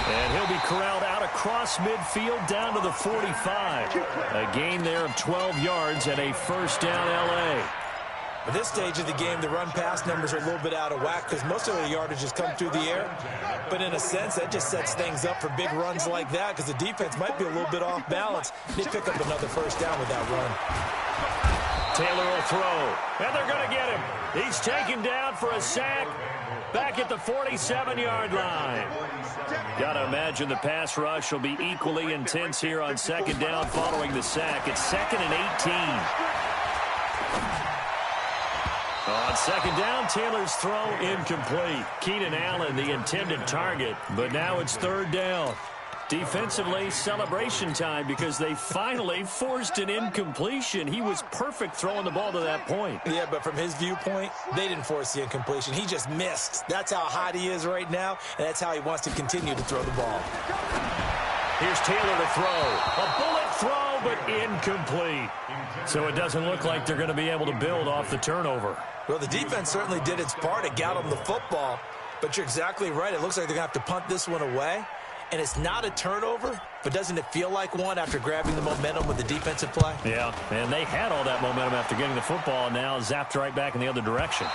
And he'll be corralled out across midfield down to the 45. A gain there of 12 yards and a first down L.A. At this stage of the game, the run-pass numbers are a little bit out of whack because most of the yardage has come through the air. But in a sense, that just sets things up for big runs like that because the defense might be a little bit off balance. They pick up another first down with that run. Taylor will throw, and they're going to get him. He's taken down for a sack back at the 47-yard line. Got to imagine the pass rush will be equally intense here on second down following the sack. It's 2nd and 18. On second down, Taylor's throw incomplete. Keenan Allen, the intended target, but now it's 3rd down. Defensively, celebration time because they finally forced an incompletion. He was perfect throwing the ball to that point. Yeah, but from his viewpoint, they didn't force the incompletion. He just missed. That's how hot he is right now, and that's how he wants to continue to throw the ball. Here's Taylor to throw. A bullet throw, but incomplete. So it doesn't look like they're going to be able to build off the turnover. Well, the defense certainly did its part to get them the football, but you're exactly right. It looks like they're going to have to punt this one away. And it's not a turnover, but doesn't it feel like one after grabbing the momentum with the defensive play? Yeah, and they had all that momentum after getting the football, and now zapped right back in the other direction.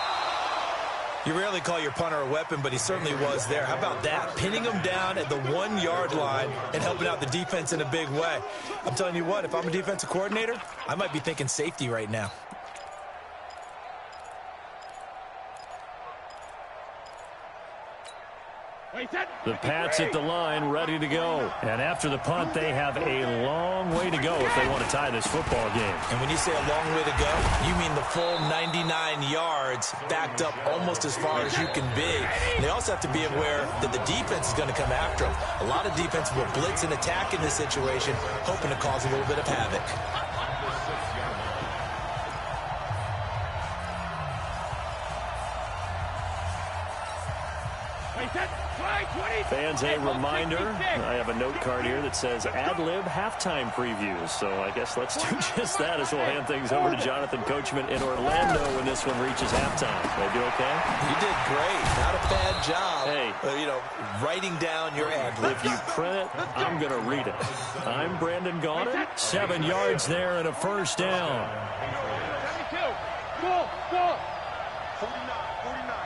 You rarely call your punter a weapon, but he certainly was there. How about that? Pinning him down at the 1-yard line and helping out the defense in a big way. I'm telling you what, if I'm a defensive coordinator, I might be thinking safety right now. The Pats at the line, ready to go. And after the punt, they have a long way to go if they want to tie this football game. And when you say a long way to go, you mean the full 99 yards backed up almost as far as you can be. And they also have to be aware that the defense is going to come after them. A lot of defense will blitz and attack in this situation, hoping to cause a little bit of havoc. Fans, a reminder, I have a note card here that says ad-lib halftime previews. So I guess let's do just that as we'll hand things over to Jonathan Coachman in Orlando when this one reaches halftime. Did I do okay? You did great. Not a bad job. Hey. Writing down your ad-lib. If you print it, I'm going to read it. I'm Brandon Gaudin. 7 yards there and a first down. 49,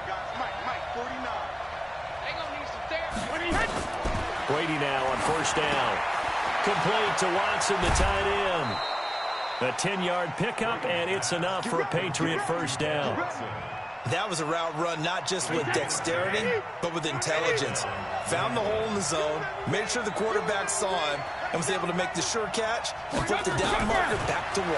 guys. Mike, 49. Brady now on first down. Complete to Watson, the tight end. A 10-yard pickup, and it's enough for a Patriot first down. That was a route run not just with dexterity, but with intelligence. Found the hole in the zone, made sure the quarterback saw him, and was able to make the sure catch and flip the down marker back to 1.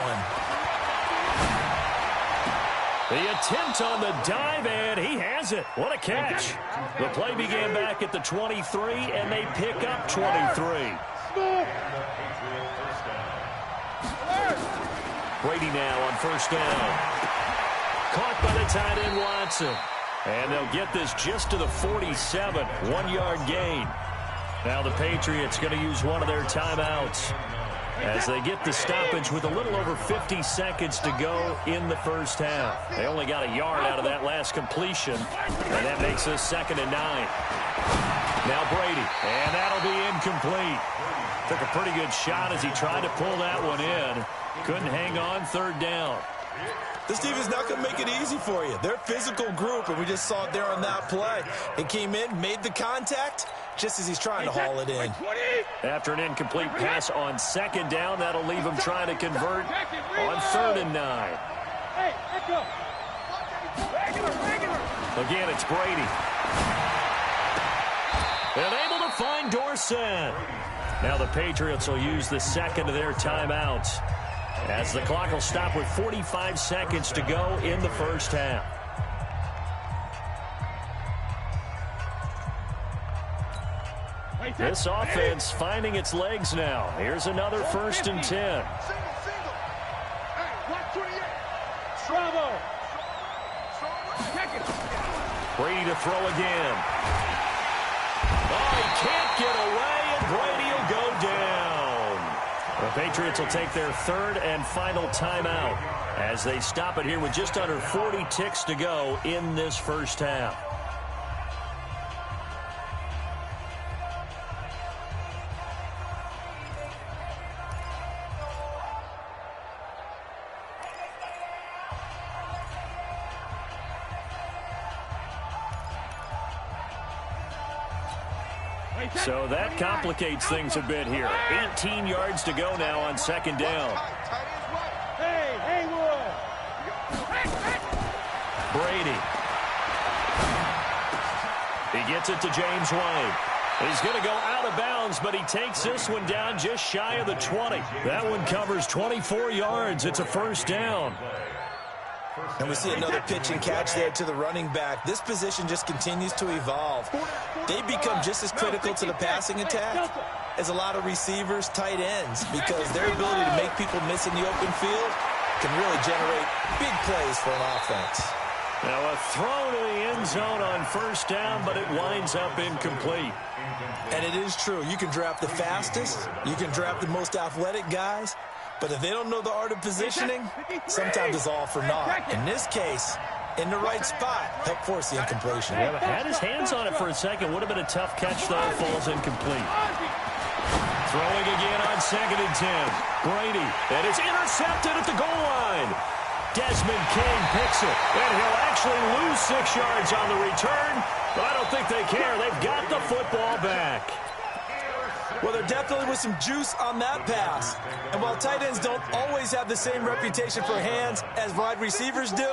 The attempt on the dive, and he has it. What a catch. The play began back at the 23, and they pick up 23. Brady now on first down. Caught by the tight end, Watson. And they'll get this just to the 47, 1-yard gain. Now the Patriots going to use one of their timeouts as they get the stoppage with a little over 50 seconds to go in the first half. They only got a yard out of that last completion, and that makes us 2nd and 9. Now Brady, and that'll be incomplete. Took a pretty good shot as he tried to pull that one in. Couldn't hang on, 3rd down. This team is not going to make it easy for you. They're a physical group, and we just saw it there on that play. It came in, made the contact, just as he's trying to haul it in. After an incomplete pass on 2nd down, that'll leave him trying to convert on 3rd and 9. Again, it's Brady. And able to find Dorsett. Now the Patriots will use the 2nd of their timeouts, as the clock will stop with 45 seconds to go in the first half. This offense finding its legs now. Here's another 1st and 10. Brady to throw again. Oh, he can't get away, and Brady will go down. The Patriots will take their 3rd and final timeout as they stop it here with just under 40 ticks to go in this first half. So that complicates things a bit here. 18 yards to go now on 2nd down. Brady. He gets it to James White. He's going to go out of bounds, but he takes this one down just shy of the 20. That one covers 24 yards. It's a 1st down. And we see another pitch and catch there to the running back. This position just continues to evolve. They become just as critical to the passing attack as a lot of receivers, tight ends, because their ability to make people miss in the open field can really generate big plays for an offense. Now a throw to the end zone on 1st down, but it winds up incomplete. And it is true. You can draft the fastest. You can draft the most athletic guys. But if they don't know the art of positioning, sometimes it's all for naught. In this case, in the right spot, helped force the incompletion. Yeah, had his hands on it for a second. Would have been a tough catch, though. Falls incomplete. Throwing again on 2nd and 10. Brady, and it's intercepted at the goal line. Desmond King picks it, and he'll actually lose 6 yards on the return, but I don't think they care. They've got the football back. Well, there definitely was some juice on that pass. And while tight ends don't always have the same reputation for hands as wide receivers do,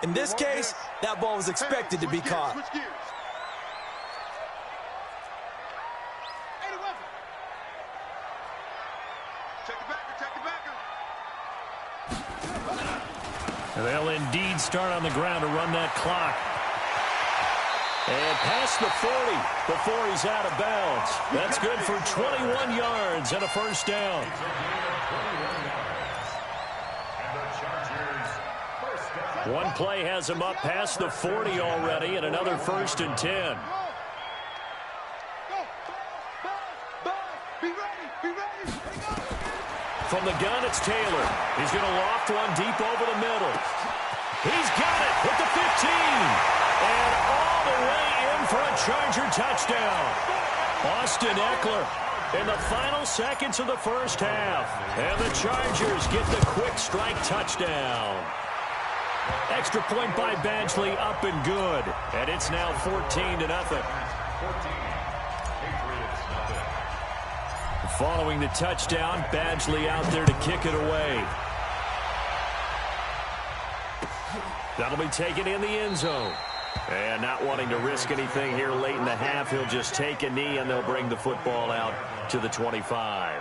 in this case, that ball was expected to be caught. They'll indeed start on the ground to run that clock. And past the 40 before he's out of bounds. That's good for 21 yards and a 1st down. One play has him up past the 40 already, and another 1st and 10. From the gun, it's Taylor. He's going to loft one deep over the middle. He's got it at the 15. And all the way in for a Charger touchdown. Austin Eckler in the final seconds of the first half. And the Chargers get the quick strike touchdown. Extra point by Badgley, up and good. And it's now 14-0. Following the touchdown, Badgley out there to kick it away. That'll be taken in the end zone. And not wanting to risk anything here late in the half, he'll just take a knee and they'll bring the football out to the 25.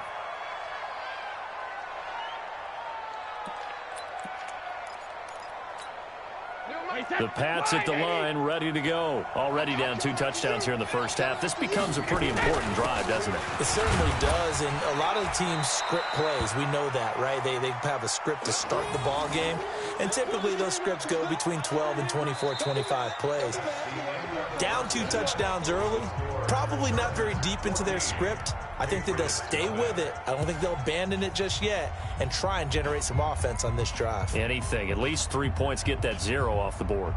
The Pats at the line, ready to go. Already down 2 touchdowns here in the first half. This becomes a pretty important drive, doesn't it? It certainly does, and a lot of the teams script plays. We know that, right? They have a script to start the ball game, and typically those scripts go between 12 and 24, 25 plays. Down 2 touchdowns early, probably not very deep into their script. I think that they'll stay with it. I don't think they'll abandon it just yet and try and generate some offense on this drive. Anything. At least 3 points, get that 0 off the board.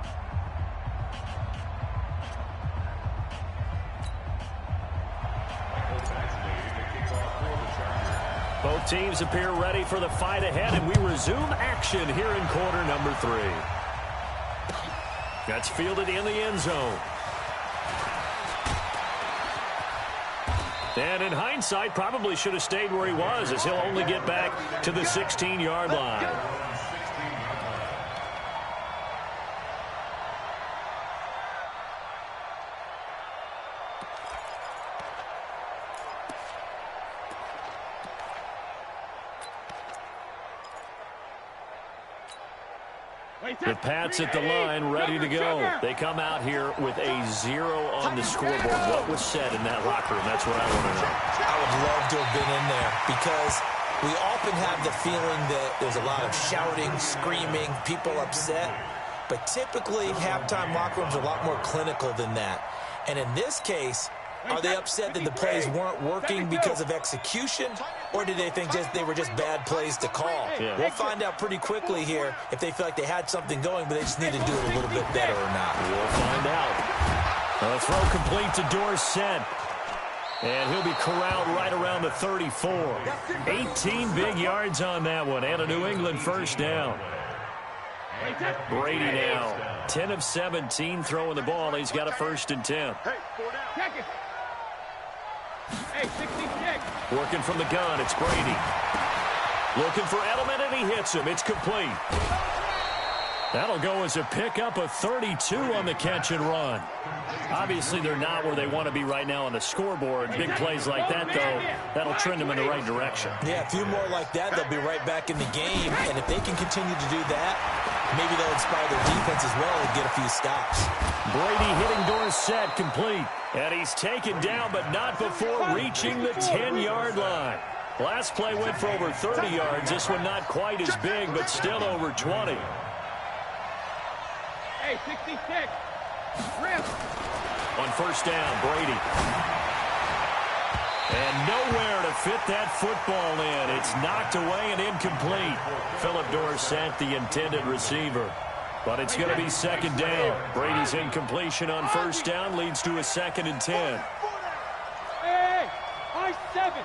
Both teams appear ready for the fight ahead, and we resume action here in quarter number 3. That's fielded in the end zone. And in hindsight, probably should have stayed where he was, as he'll only get back to the 16-yard line. The Pats at the line, ready to go. They come out here with a 0 on the scoreboard. What was said in that locker room? That's what I want to know. I would love to have been in there because we often have the feeling that there's a lot of shouting, screaming, people upset. But typically, halftime locker rooms are a lot more clinical than that. And in this case, are they upset that the plays weren't working because of execution, or did they think they were just bad plays to call? Yeah. We'll find out pretty quickly here if they feel like they had something going, but they just need to do it a little bit better or not. We'll find out. A throw complete to Dorsett. And he'll be corralled right around the 34. 18 big yards on that one, and a New England first down. Brady now, 10 of 17 throwing the ball. He's got a 1st and 10. Working from the gun, it's Brady. Looking for Edelman, and he hits him. It's complete. That'll go as a pickup of 32 on the catch and run. Obviously, they're not where they want to be right now on the scoreboard. Big plays like that, though, that'll trend them in the right direction. Yeah, a few more like that, they'll be right back in the game. And if they can continue to do that, maybe they'll inspire their defense as well and get a few stops. Brady hitting Dorsett complete. And he's taken down, but not before reaching the 10-yard line. Last play went for over 30 yards. This one not quite as big, but still over 20. Hey, 66. Rip. On first down, Brady. And nowhere to fit that football in. It's knocked away and incomplete. Philip Dorsett, the intended receiver. But it's going to be 2nd down. Brady's incompletion on first down leads to a 2nd and 10. Hey, I-7.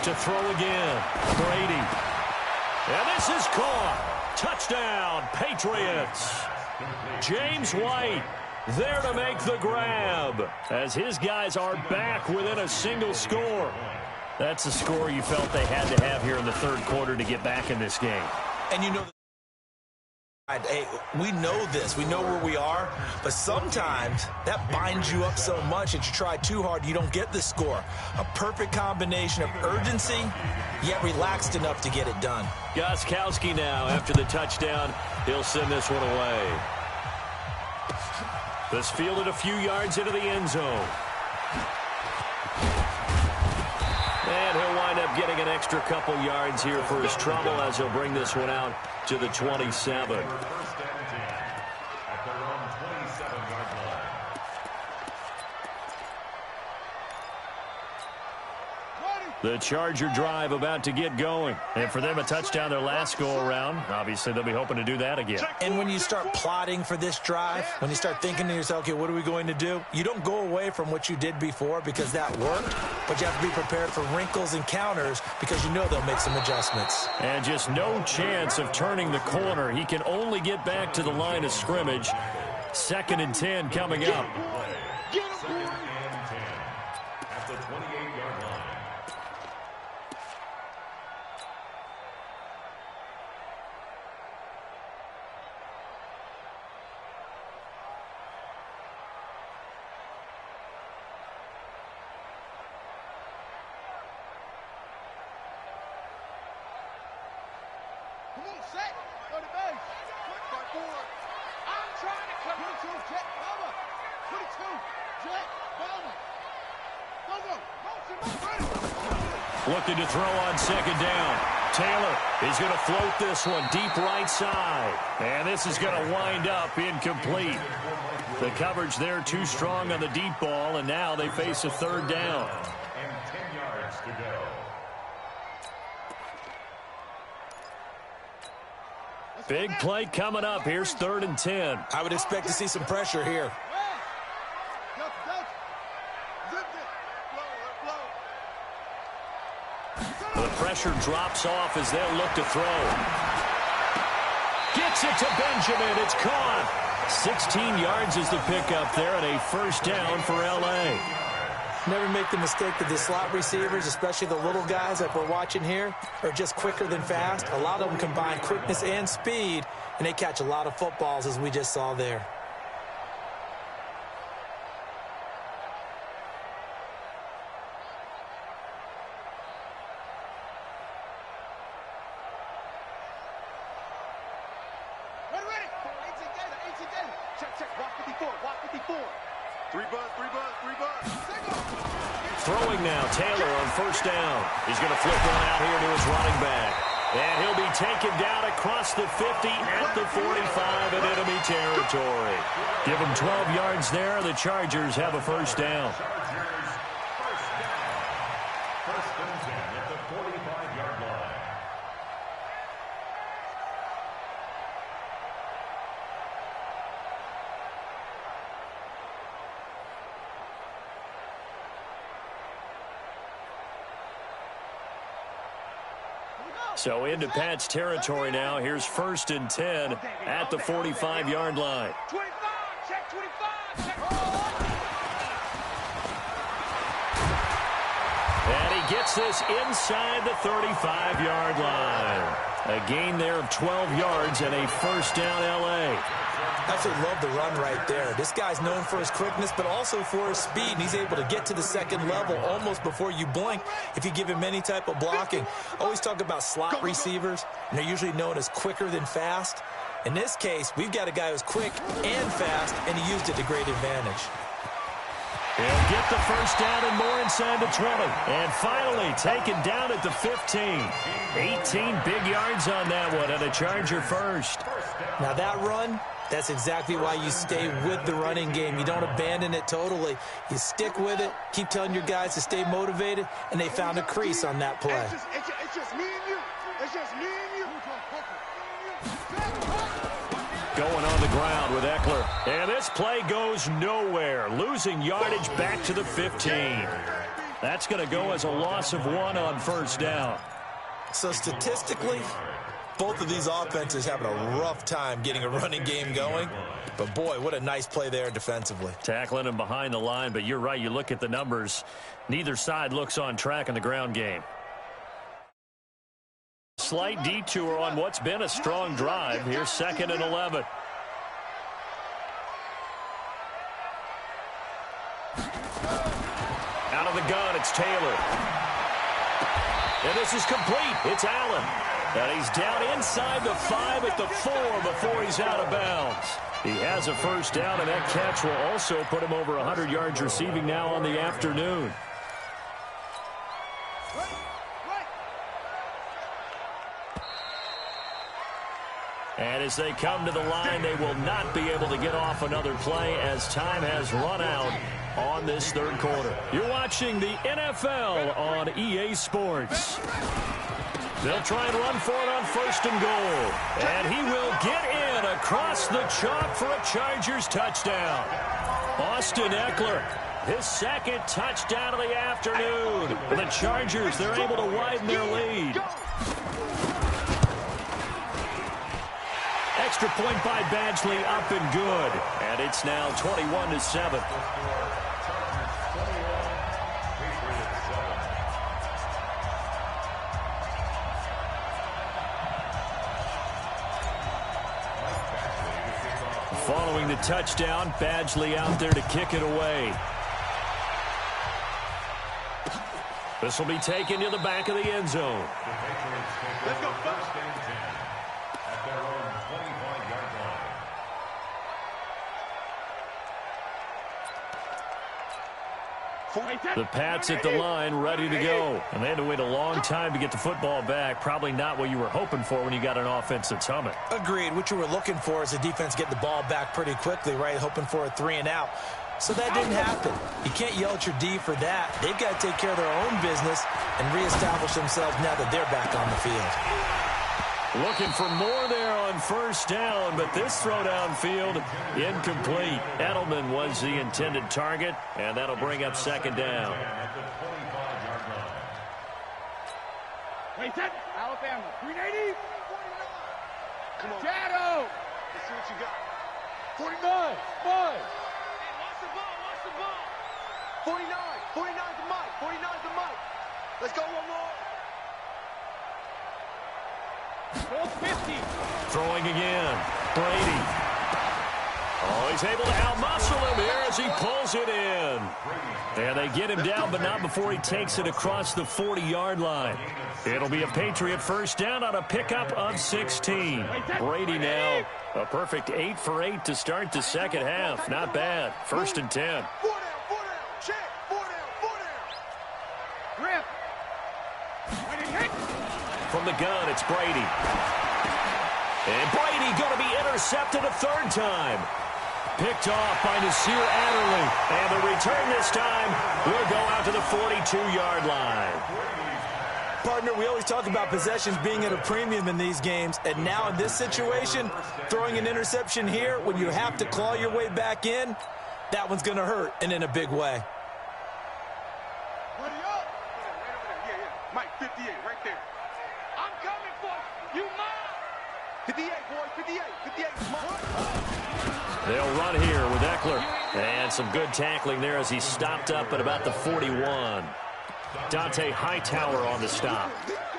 To throw again, Brady. And this is caught. Touchdown, Patriots. James White there to make the grab as his guys are back within a single score. That's the score you felt they had to have here in the 3rd quarter to get back in this game. And you know, hey, we know this. We know where we are. But sometimes that binds you up so much that you try too hard, you don't get the score. A perfect combination of urgency, yet relaxed enough to get it done. Gostkowski now, after the touchdown, he'll send this one away. This fielded a few yards into the end zone. And he'll wind up getting an extra couple yards here for his trouble as he'll bring this one out to the 27. The Charger drive about to get going. And for them, a touchdown their last go-around. Obviously, they'll be hoping to do that again. And when you start plotting for this drive, when you start thinking to yourself, okay, what are we going to do? You don't go away from what you did before because that worked, but you have to be prepared for wrinkles and counters because you know they'll make some adjustments. And just no chance of turning the corner. He can only get back to the line of scrimmage. 2nd and 10 coming up. Set. Go to base. Start forward. I'm trying to come. 22, jet, bomber. 22, jet, bomber. Go. Looking to throw on second down. Taylor is going to float this one deep right side. And this is going to wind up incomplete. The coverage there too strong on the deep ball, and now they face a third down. And 10 yards to go. Big play coming up. Here's 3rd and 10. I would expect to see some pressure here. The pressure drops off as they'll look to throw. Gets it to Benjamin. It's caught. 16 yards is the pickup there, and a first down for L.A. Never make the mistake that the slot receivers, especially the little guys that we're watching here, are just quicker than fast. A lot of them combine quickness and speed, and they catch a lot of footballs, as we just saw there. Throwing now, Taylor on first down. He's going to flip one out here to his running back. And he'll be taken down across the 50 at the 45 in enemy territory. Give him 12 yards there. The Chargers have a first down. First and 10 at the 45-yard line. So into Pat's territory now. Here's 1st and 10 at the 45-yard line. 25, check 25, check. And he gets this inside the 35-yard line. A gain there of 12 yards and a first down L.A. Absolutely love the run right there. This guy's known for his quickness, but also for his speed. And he's able to get to the second level almost before you blink if you give him any type of blocking. Always talk about slot receivers, and they're usually known as quicker than fast. In this case, we've got a guy who's quick and fast, and he used it to great advantage. He'll get the first down and more inside the 20. And finally taken down at the 15. 18 big yards on that one, and a Charger first. Now that run, that's exactly why you stay with the running game. You don't abandon it totally. You stick with it, keep telling your guys to stay motivated, and they found a crease on that play. It's just me and you. It's just me and you. Going on the ground with Eckler. And this play goes nowhere. Losing yardage back to the 15. That's going to go as a loss of 1 on first down. So statistically, both of these offenses having a rough time getting a running game going. But, boy, what a nice play there defensively. Tackling him behind the line, but you're right. You look at the numbers. Neither side looks on track in the ground game. Slight detour on what's been a strong drive. Here's 2nd and 11. Out of the gun, it's Taylor. And this is complete. It's Allen. And he's down inside the 5 at the 4 before he's out of bounds. He has a first down, and that catch will also put him over 100 yards receiving now on the afternoon. And as they come to the line, they will not be able to get off another play as time has run out on this third quarter. You're watching the NFL on EA Sports. They'll try and run for it on 1st and goal. And he will get in across the chalk for a Chargers touchdown. Austin Eckler, his 2nd touchdown of the afternoon. The Chargers, they're able to widen their lead. Extra point by Badgley, up and good. And it's now 21-7. Following the touchdown, Badgley out there to kick it away. This will be taken to the back of the end zone. Let's go, The Pats at the line, ready to go. And they had to wait a long time to get the football back. Probably not what you were hoping for when you got an offense that's humming. Agreed. What you were looking for is the defense getting the ball back pretty quickly, right? Hoping for a 3 and out. So that didn't happen. You can't yell at your D for that. They've got to take care of their own business and reestablish themselves now that they're back on the field. Looking for more there on first down, but this throw downfield incomplete. Edelman was the intended target, and that'll bring up second down. Wait, set. Alabama, 380. Come on. Shadow. Let's see what you got. 49. 5. Watch the ball. Watch the ball. 49. 49's the mic. 49's the mic. Let's go one more. 50. Throwing again. Brady. Oh, he's able to outmuscle him here as he pulls it in. And they get him down, but not before he takes it across the 40-yard line. It'll be a Patriot first down on a pickup of 16. Brady now a perfect 8 for 8 to start the second half. Not bad. First and 10. 4 down. Check. 4 down. Grip. When it hits. From the gun, it's Brady. And Brady going to be intercepted a third time. Picked off by Nasir Adderley. And the return this time will go out to the 42-yard line. Partner, we always talk about possessions being at a premium in these games. And now in this situation, throwing an interception here when you have to claw your way back in, that one's going to hurt, and in a big way. Buddy up. Right over there. Yeah. Mike, 58, right there. I'm coming for you, Mike. 58, boys. 58. 58, Mike. They'll run here with Eckler. And some good tackling there as he stopped up at about the 41. Dante Hightower on the stop.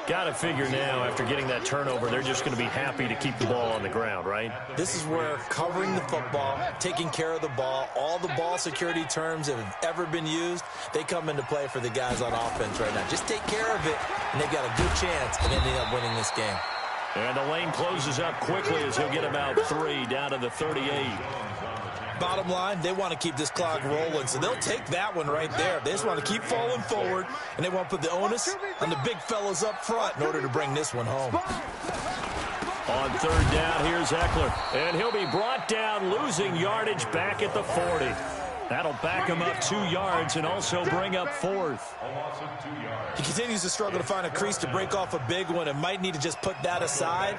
Got to figure now, after getting that turnover, they're just going to be happy to keep the ball on the ground, right? This is where covering the football, taking care of the ball, all the ball security terms that have ever been used, they come into play for the guys on offense right now. Just take care of it, and they've got a good chance at ending up winning this game. And the lane closes up quickly as he'll get about 3 down to the 38. Bottom line, they want to keep this clock rolling, so they'll take that one right there. They just want to keep falling forward, and they want to put the onus on the big fellas up front in order to bring this one home. On third down, here's Eckler. And he'll be brought down, losing yardage back at the 40. That'll back him up 2 yards and also bring up fourth. He continues to struggle to find a crease to break off a big one and might need to just put that aside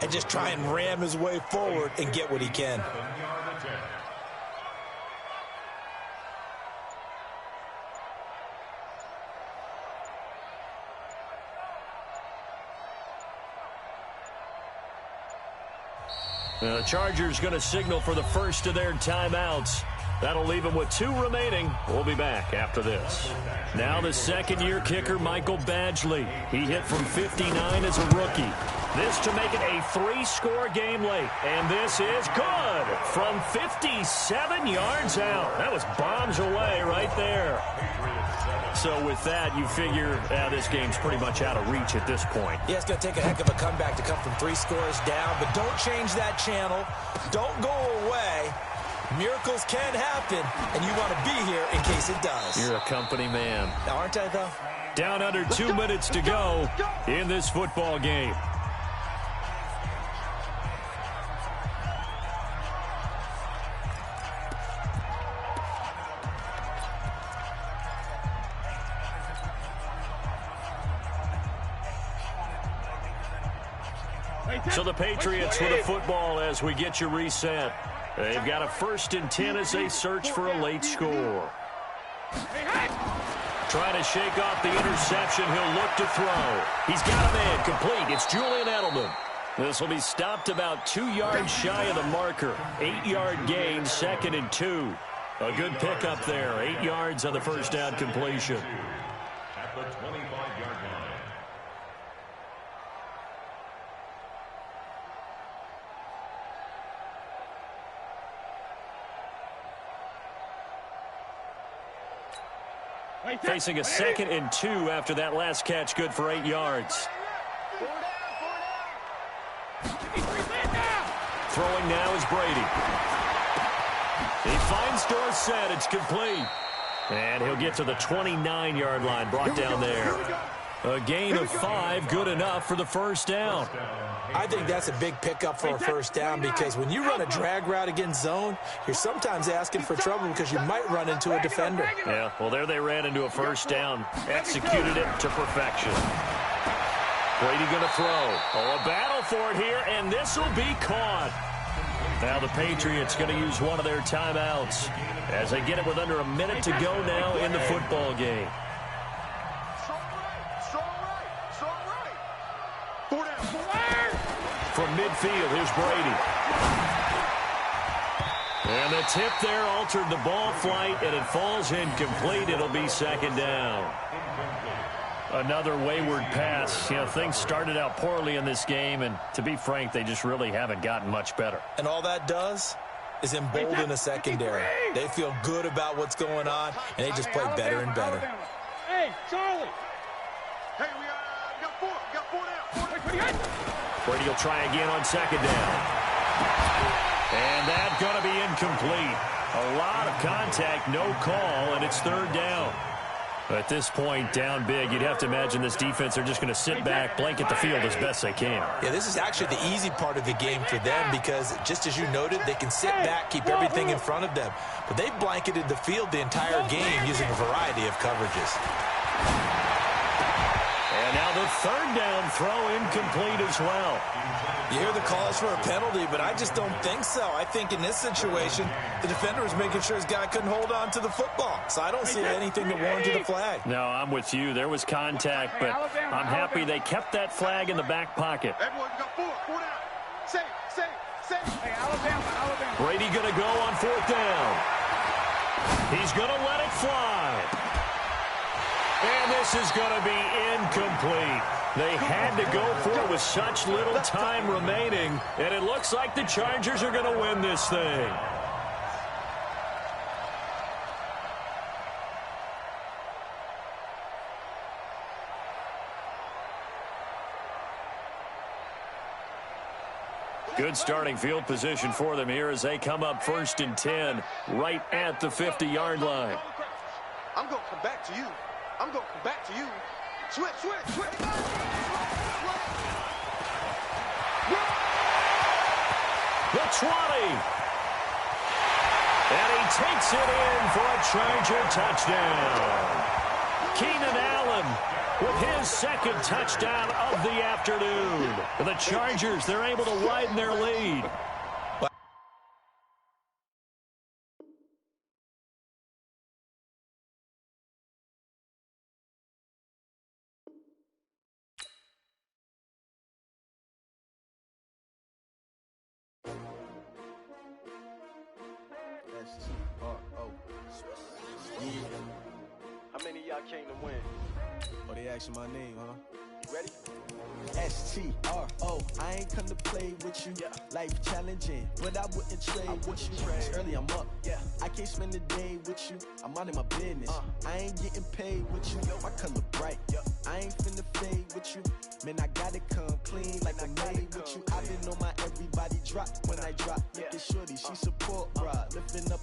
and just try and ram his way forward and get what he can. The Chargers going to signal for the first of their timeouts. That'll leave them with 2 remaining. We'll be back after this. Now the second-year kicker, Michael Badgley. He hit from 59 as a rookie. This to make it a 3-score game late. And this is good from 57 yards out. That was bombs away right there. So with that, you figure this game's pretty much out of reach at this point. Yeah, it's going to take a heck of a comeback to come from 3 scores down, but don't change that channel. Don't go away. Miracles can happen, and you want to be here in case it does. You're a company man. Aren't I, though? Down under 2 minutes to go in this football game. So the Patriots with a football as we get you reset. They've got a 1st and 10 as they search for a late score. Trying to shake off the interception. He'll look to throw. He's got a man complete. It's Julian Edelman. This will be stopped about 2 yards shy of the marker. 8-yard gain, 2nd and 2. A good pickup there. 8 yards on the first down completion. At the 25-yard line. Facing a 2nd and 2 after that last catch, good for 8 yards. Throwing now is Brady. He finds Dorsett. It's complete. And he'll get to the 29-yard line, brought down there. A gain of 5, good enough for the first down. I think that's a big pickup for a first down because when you run a drag route against zone, you're sometimes asking for trouble because you might run into a defender. Yeah, well, there they ran into a first down. Executed it to perfection. Brady going to throw. Oh, a battle for it here, and this will be caught. Now the Patriots going to use one of their timeouts as they get it with under a minute to go now in the football game. From midfield, here's Brady. And the tip there altered the ball flight, and it falls incomplete. It'll be second down. Another wayward pass. You know, things started out poorly in this game, and to be frank, they just really haven't gotten much better. And all that does is embolden a secondary. They feel good about what's going on, and they just play better and better. Hey, Charlie. Hey, we got four. We got 4 down. Brady will try again on second down. And that's going to be incomplete. A lot of contact, no call, and it's third down. At this point, down big, you'd have to imagine this defense are just going to sit back, blanket the field as best they can. Yeah, this is actually the easy part of the game for them because, just as you noted, they can sit back, keep everything in front of them. But they've blanketed the field the entire game using a variety of coverages. And now the third down throw incomplete as well. You hear the calls for a penalty, but I just don't think so. I think in this situation, the defender was making sure his guy couldn't hold on to the football. So I don't see anything that warranted a flag. No, I'm with you. There was contact, but I'm happy they kept that flag in the back pocket. Everyone got 4 down. Safe. Hey, Alabama. Brady going to go on fourth down. He's going to let it fly. And this is going to be incomplete. They had to go for it with such little time remaining, and it looks like the Chargers are going to win this thing. Good starting field position for them here as they come up 1st and 10 right at the 50-yard line. I'm going to come back to you. Switch. The 20. And he takes it in for a Charger touchdown. Keenan Allen with his second touchdown of the afternoon. For the Chargers, they're able to widen their lead. How many of y'all came to win? Oh, they asking my name, huh? You ready? S-T-R-O, I ain't come to play with you. Life challenging, but I wouldn't trade with you. It's early, I'm up. I can't spend the day with you. I'm out in my business. I ain't getting paid with you. My color bright. I ain't finna fade with you. Man, I gotta come clean like I made with you. I been on my everybody drop when I drop. Look at shorty, she support, bruh. Lifting up.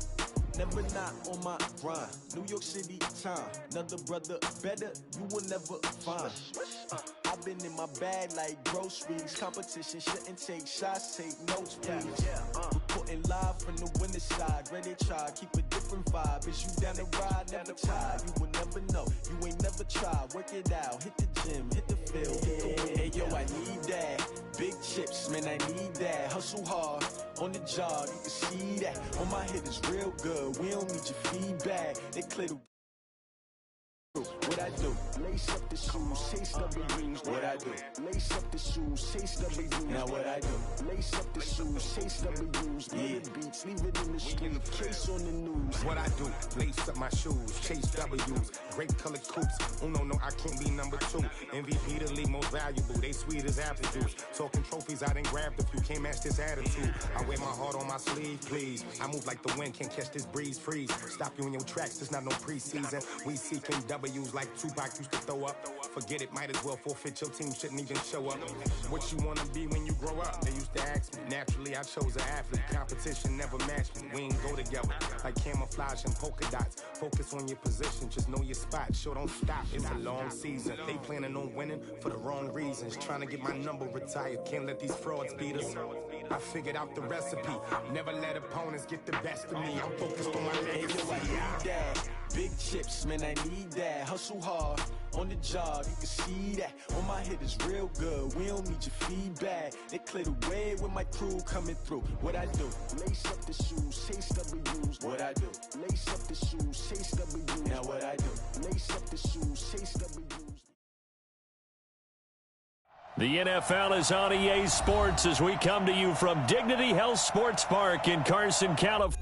Never not on my grind. New York City time. Another brother better, you will never find. I've been in my bag like groceries. Competition shouldn't take shots, take notes, please. Reporting live from the winter side. Ready to try, keep a different vibe. Is you down the ride, never tired. You will never know, you ain't never tried. Work it out, hit the gym, hit the field, hit the win. Hey yo, I need that. Big chips, man, I need that. Hustle hard, on the job, you can see that. On my hit is real good, we don't need your feedback. They clear the what I do, lace up the shoes, chase W's. What I do, lace up the shoes, chase W's. Now what I do, lace up the shoes, chase W's. Big beats, leave it in the street, case on the news. What I do, lace up my shoes, chase W's. Great colored coops, no, I can't be number 2. MVP the league most valuable, they sweet as apple juice. Talking trophies, I done grabbed a few, can't match this attitude. I wear my heart on my sleeve, please. I move like the wind, can't catch this breeze, freeze. Stop you in your tracks, there's not no preseason. We seeking W's like like Tupac used to throw up. Forget it, might as well forfeit, your team shouldn't even show up. What you wanna be when you grow up? They used to ask me. Naturally, I chose an athlete. Competition never matched me. We ain't go together like camouflage and polka dots. Focus on your position, just know your spot. Sure, don't stop, it's a long season. They planning on winning for the wrong reasons. Trying to get my number retired, can't let these frauds beat us. I figured out the recipe. Never let opponents get the best of me. I'm focused on my legacy. Big chips, man, I need that. Hustle hard on the job, you can see that. On my head is real good. We don't need your feedback. They clear the way with my crew coming through. What I do? Lace up the shoes, chase W's. What I do? Lace up the shoes, chase W's. Now what I do? Lace up the shoes, chase W's. The NFL is on EA Sports as we come to you from Dignity Health Sports Park in Carson, California.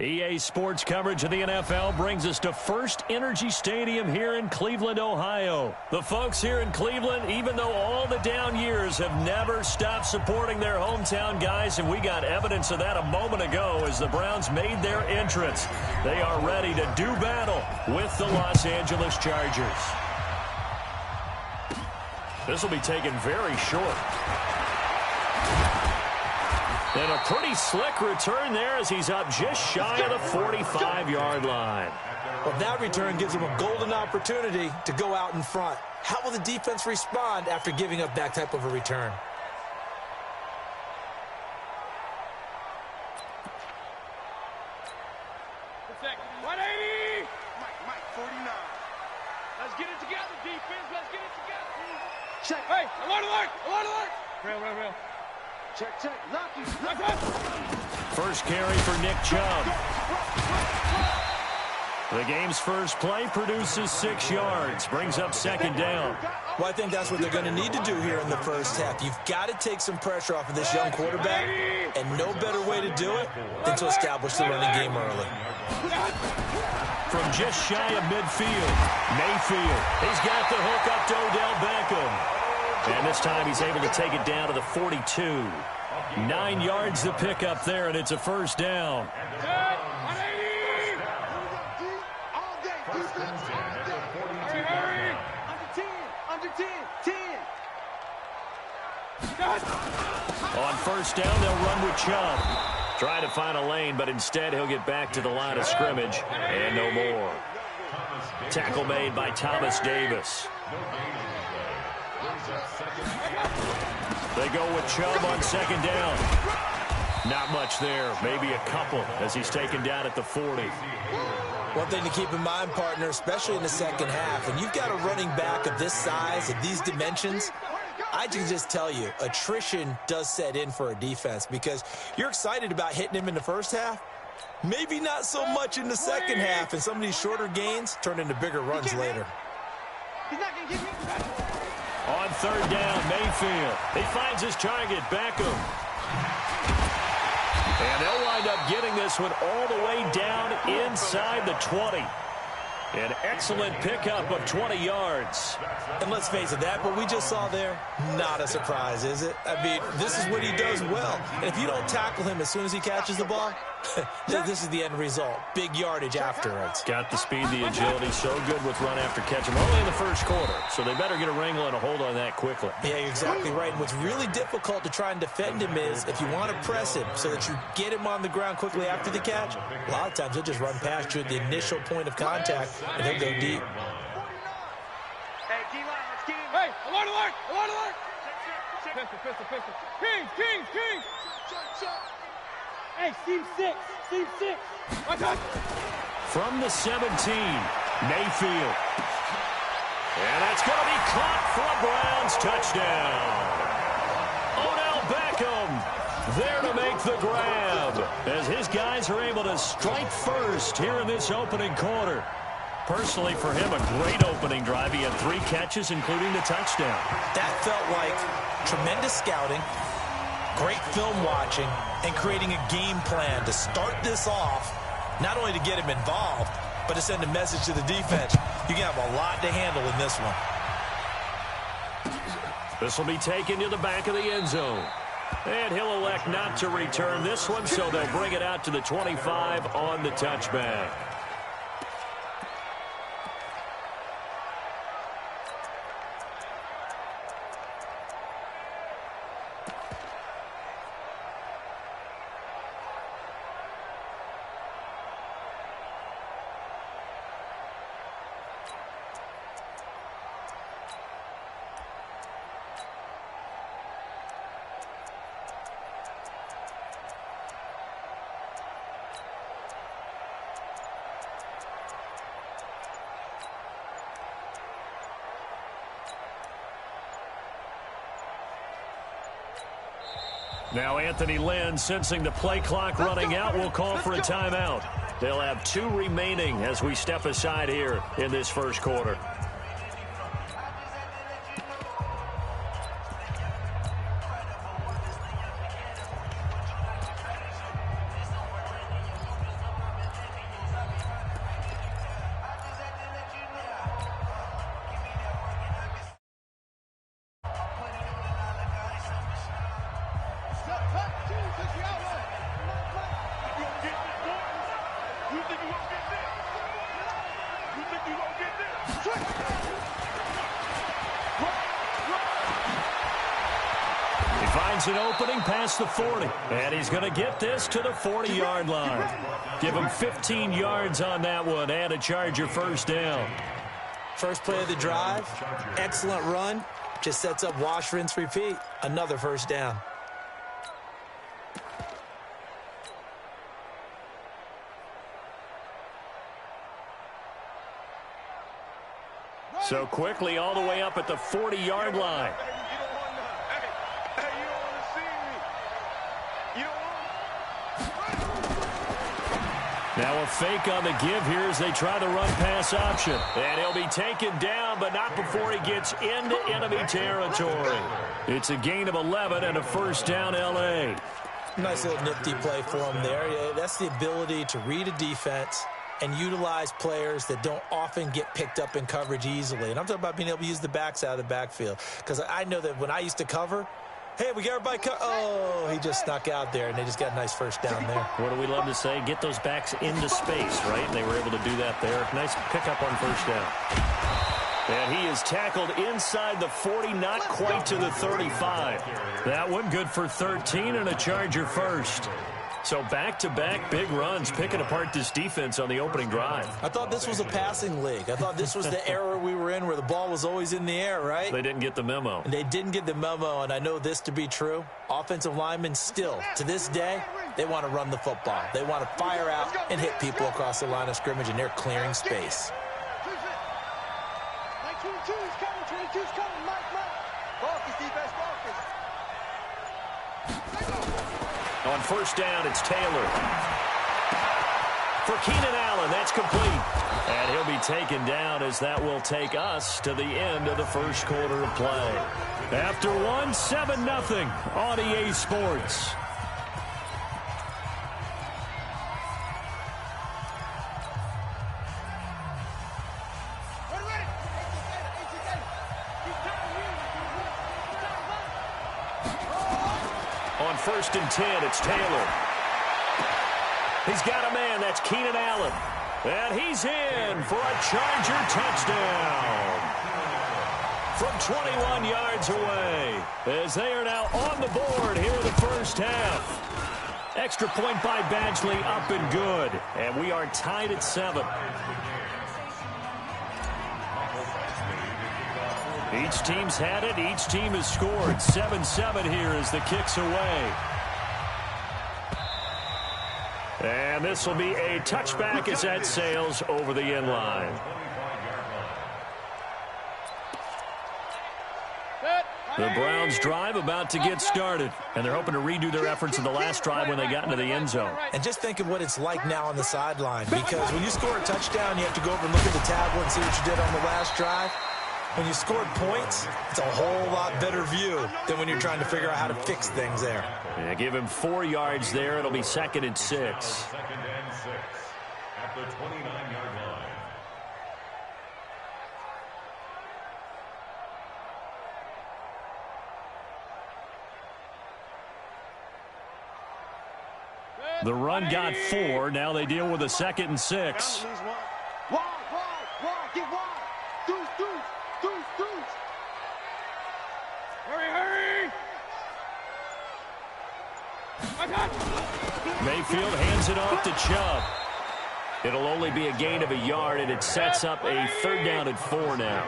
EA Sports coverage of the NFL brings us to First Energy Stadium here in Cleveland, Ohio. The folks here in Cleveland, even though all the down years, have never stopped supporting their hometown guys, and we got evidence of that a moment ago as the Browns made their entrance. They are ready to do battle with the Los Angeles Chargers. This will be taken very short. And a pretty slick return there as he's up just shy of the 45-yard line. Well, that return gives him a golden opportunity to go out in front. How will the defense respond after giving up that type of a return? Mike, 49. Let's get it together, defense. Let's get it together. Check. Hey, alert. Rail. Check. Lucky. First carry for Nick Chubb. The game's first play produces 6 yards, brings up second down. Well, I think that's what they're going to need to do here in the first half. You've got to take some pressure off of this young quarterback, and no better way to do it than to establish the running game early. From just shy of midfield, Mayfield. He's got the hook up to Odell Beckham. And this time he's able to take it down to the 42. 9 yards to pick up there, and it's a first down. On first down, they'll run with Chubb. Trying to find a lane, but instead he'll get back to the line of scrimmage. And no more. Tackle made by Thomas Davis. They go with Chubb on second down. Not much there. Maybe a couple as he's taken down at the 40. One thing to keep in mind, partner, especially in the second half, when you've got a running back of this size, of these dimensions, I can just tell you, attrition does set in for a defense because you're excited about hitting him in the first half. Maybe not so much in the second half, and some of these shorter gains turn into bigger runs later. He's not going to get me. On third down, Mayfield. He finds his target, Beckham. And they'll wind up getting this one all the way down inside the 20. An excellent pickup of 20 yards. And let's face it, that what we just saw there, not a surprise, is it? I mean, this is what he does well. And if you don't tackle him as soon as he catches the ball, this is the end result. Big yardage afterwards. Got the speed, the agility, so good with run after catch. I'm only in the first quarter, so they better get a wrangle and a hold on that quickly. Yeah, you're exactly right. And what's really difficult to try and defend him is if you want to press him so that you get him on the ground quickly after the catch, a lot of times he'll just run past you at the initial point of contact, and he'll go deep. Hey, D-line, let's get in. Hey, alert, alert, alert, alert. Pistol. Kings. Hey, seam six. From the 17, Mayfield. And that's going to be caught for a Browns touchdown. Odell Beckham there to make the grab as his guys are able to strike first here in this opening quarter. Personally, for him, a great opening drive. He had 3 catches, including the touchdown. That felt like tremendous scouting, great film watching, and creating a game plan to start this off, not only to get him involved, but to send a message to the defense. You can have a lot to handle in this one. This will be taken to the back of the end zone. And he'll elect not to return this one, so they'll bring it out to the 25 on the touchback. Now Anthony Lynn, sensing the play clock running out, will call for a timeout. They'll have 2 remaining as we step aside here in this first quarter. An opening past the 40, and he's going to get this to the 40-yard line. Give him 15 yards on that one and a Charger first down. First play of the drive, excellent run, just sets up wash, rinse, repeat. Another first down. So quickly all the way up at the 40-yard line. Now a fake on the give here as they try the run-pass option. And he'll be taken down, but not before he gets into enemy territory. It's a gain of 11 and a first down, L.A. Nice little nifty play for him there. Yeah, that's the ability to read a defense and utilize players that don't often get picked up in coverage easily. And I'm talking about being able to use the backs out of the backfield. Because I know that when I used to cover, hey, we got everybody oh, he just snuck out there, and they just got a nice first down there. What do we love to say? Get those backs into space, right? And they were able to do that there. Nice pickup on first down. And he is tackled inside the 40, not quite to the 35. That one good for 13 and a Charger first. So back-to-back big runs, picking apart this defense on the opening drive. I thought this was a passing league. I thought this was the era we were in where the ball was always in the air, right? They didn't get the memo. And they didn't get the memo, and I know this to be true. Offensive linemen still, to this day, they want to run the football. They want to fire out and hit people across the line of scrimmage, and they're clearing space. 22's coming, 22's coming, Mike. Focus, defense, focus. On first down, it's Taylor. For Keenan Allen, that's complete. And he'll be taken down as that will take us to the end of the first quarter of play. After one, 7-0 on EA Sports. first and 10. It's Taylor. He's got a man. That's Keenan Allen. And he's in for a Charger touchdown from 21 yards away, as they are now on the board here in the first half. Extra point by Badgley, up and good. And we are tied at 7. Each team's had it. Each team has scored. 7-7 here as the kick's away. And this will be a touchback as that sails over the end line. The Browns drive about to get started, and they're hoping to redo their efforts in the last drive when they got into the end zone. And just think of what it's like now on the sideline, because when you score a touchdown, you have to go over and look at the tablet and see what you did on the last drive. When you scored points, it's a whole lot better view than when you're trying to figure out how to fix things there. Yeah, give him 4 yards there. It'll be 2nd and 6. 2nd and 6 at the 29-yard line. The run got 4. Now they deal with a 2nd and 6. Hurry! Mayfield hands it off to Chubb. It'll only be a gain of a yard, and it sets up a 3rd down and 4 now.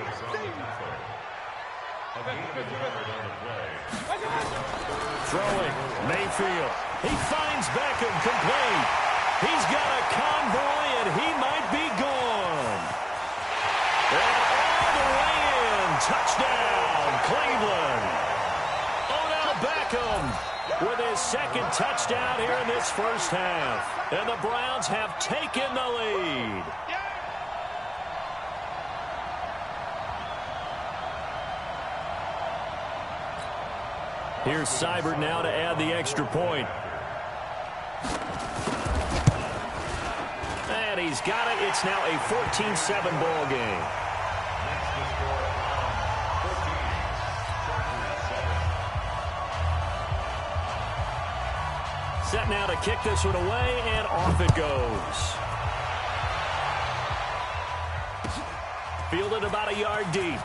Throwing, Mayfield. He finds Beckham complete. He's got a convoy, and he might be gone. And all the way in. Touchdown, Cleveland. Odell Beckham with his 2nd touchdown here in this first half. And the Browns have taken the lead. Here's Seibert now to add the extra point. And he's got it. It's now a 14-7 ball game. Set now to kick this one away, and off it goes. Fielded about a yard deep.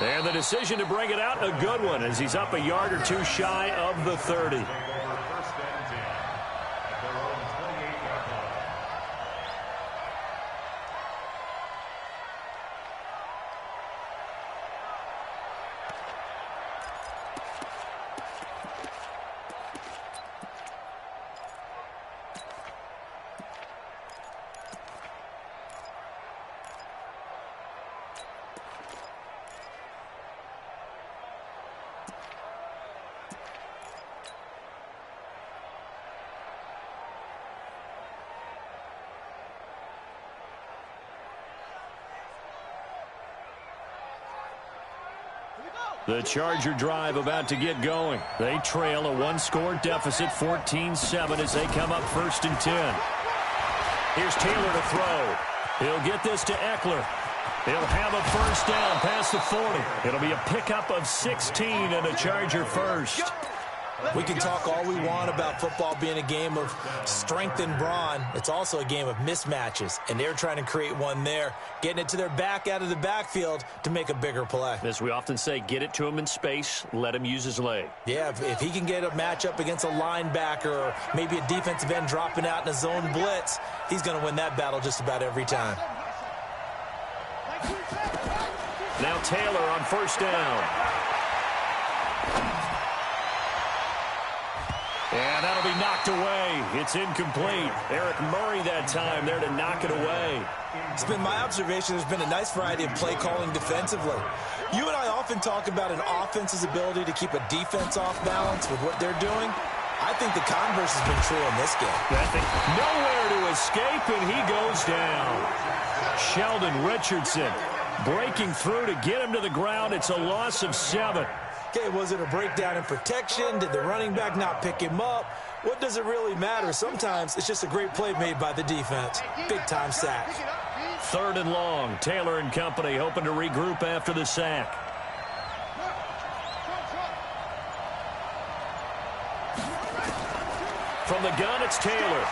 And the decision to bring it out, a good one, as he's up a yard or 2 shy of the 30. The Charger drive about to get going. They trail a 1-score deficit, 14-7, as they come up 1st and 10. Here's Taylor to throw. He'll get this to Eckler. He'll have a 1st down past the 40. It'll be a pickup of 16 and a Charger first. We can talk all we want about football being a game of strength and brawn. It's also a game of mismatches, and they're trying to create one there, getting it to their back out of the backfield to make a bigger play. As we often say, get it to him in space, let him use his leg. Yeah, if he can get a matchup against a linebacker or maybe a defensive end dropping out in a zone blitz, he's going to win that battle just about every time. Now Taylor on 1st down. And that'll be knocked away. It's incomplete. Eric Murray that time there to knock it away. It's been my observation there's been a nice variety of play calling defensively. You and I often talk about an offense's ability to keep a defense off balance with what they're doing. I think the converse has been true in this game. Nowhere to escape, and he goes down. Sheldon Richardson breaking through to get him to the ground. It's a loss of 7. Okay, was it a breakdown in protection? Did the running back not pick him up? What does it really matter? Sometimes it's just a great play made by the defense. Big-time sack. 3rd and long. Taylor and company hoping to regroup after the sack. From the gun, it's Taylor.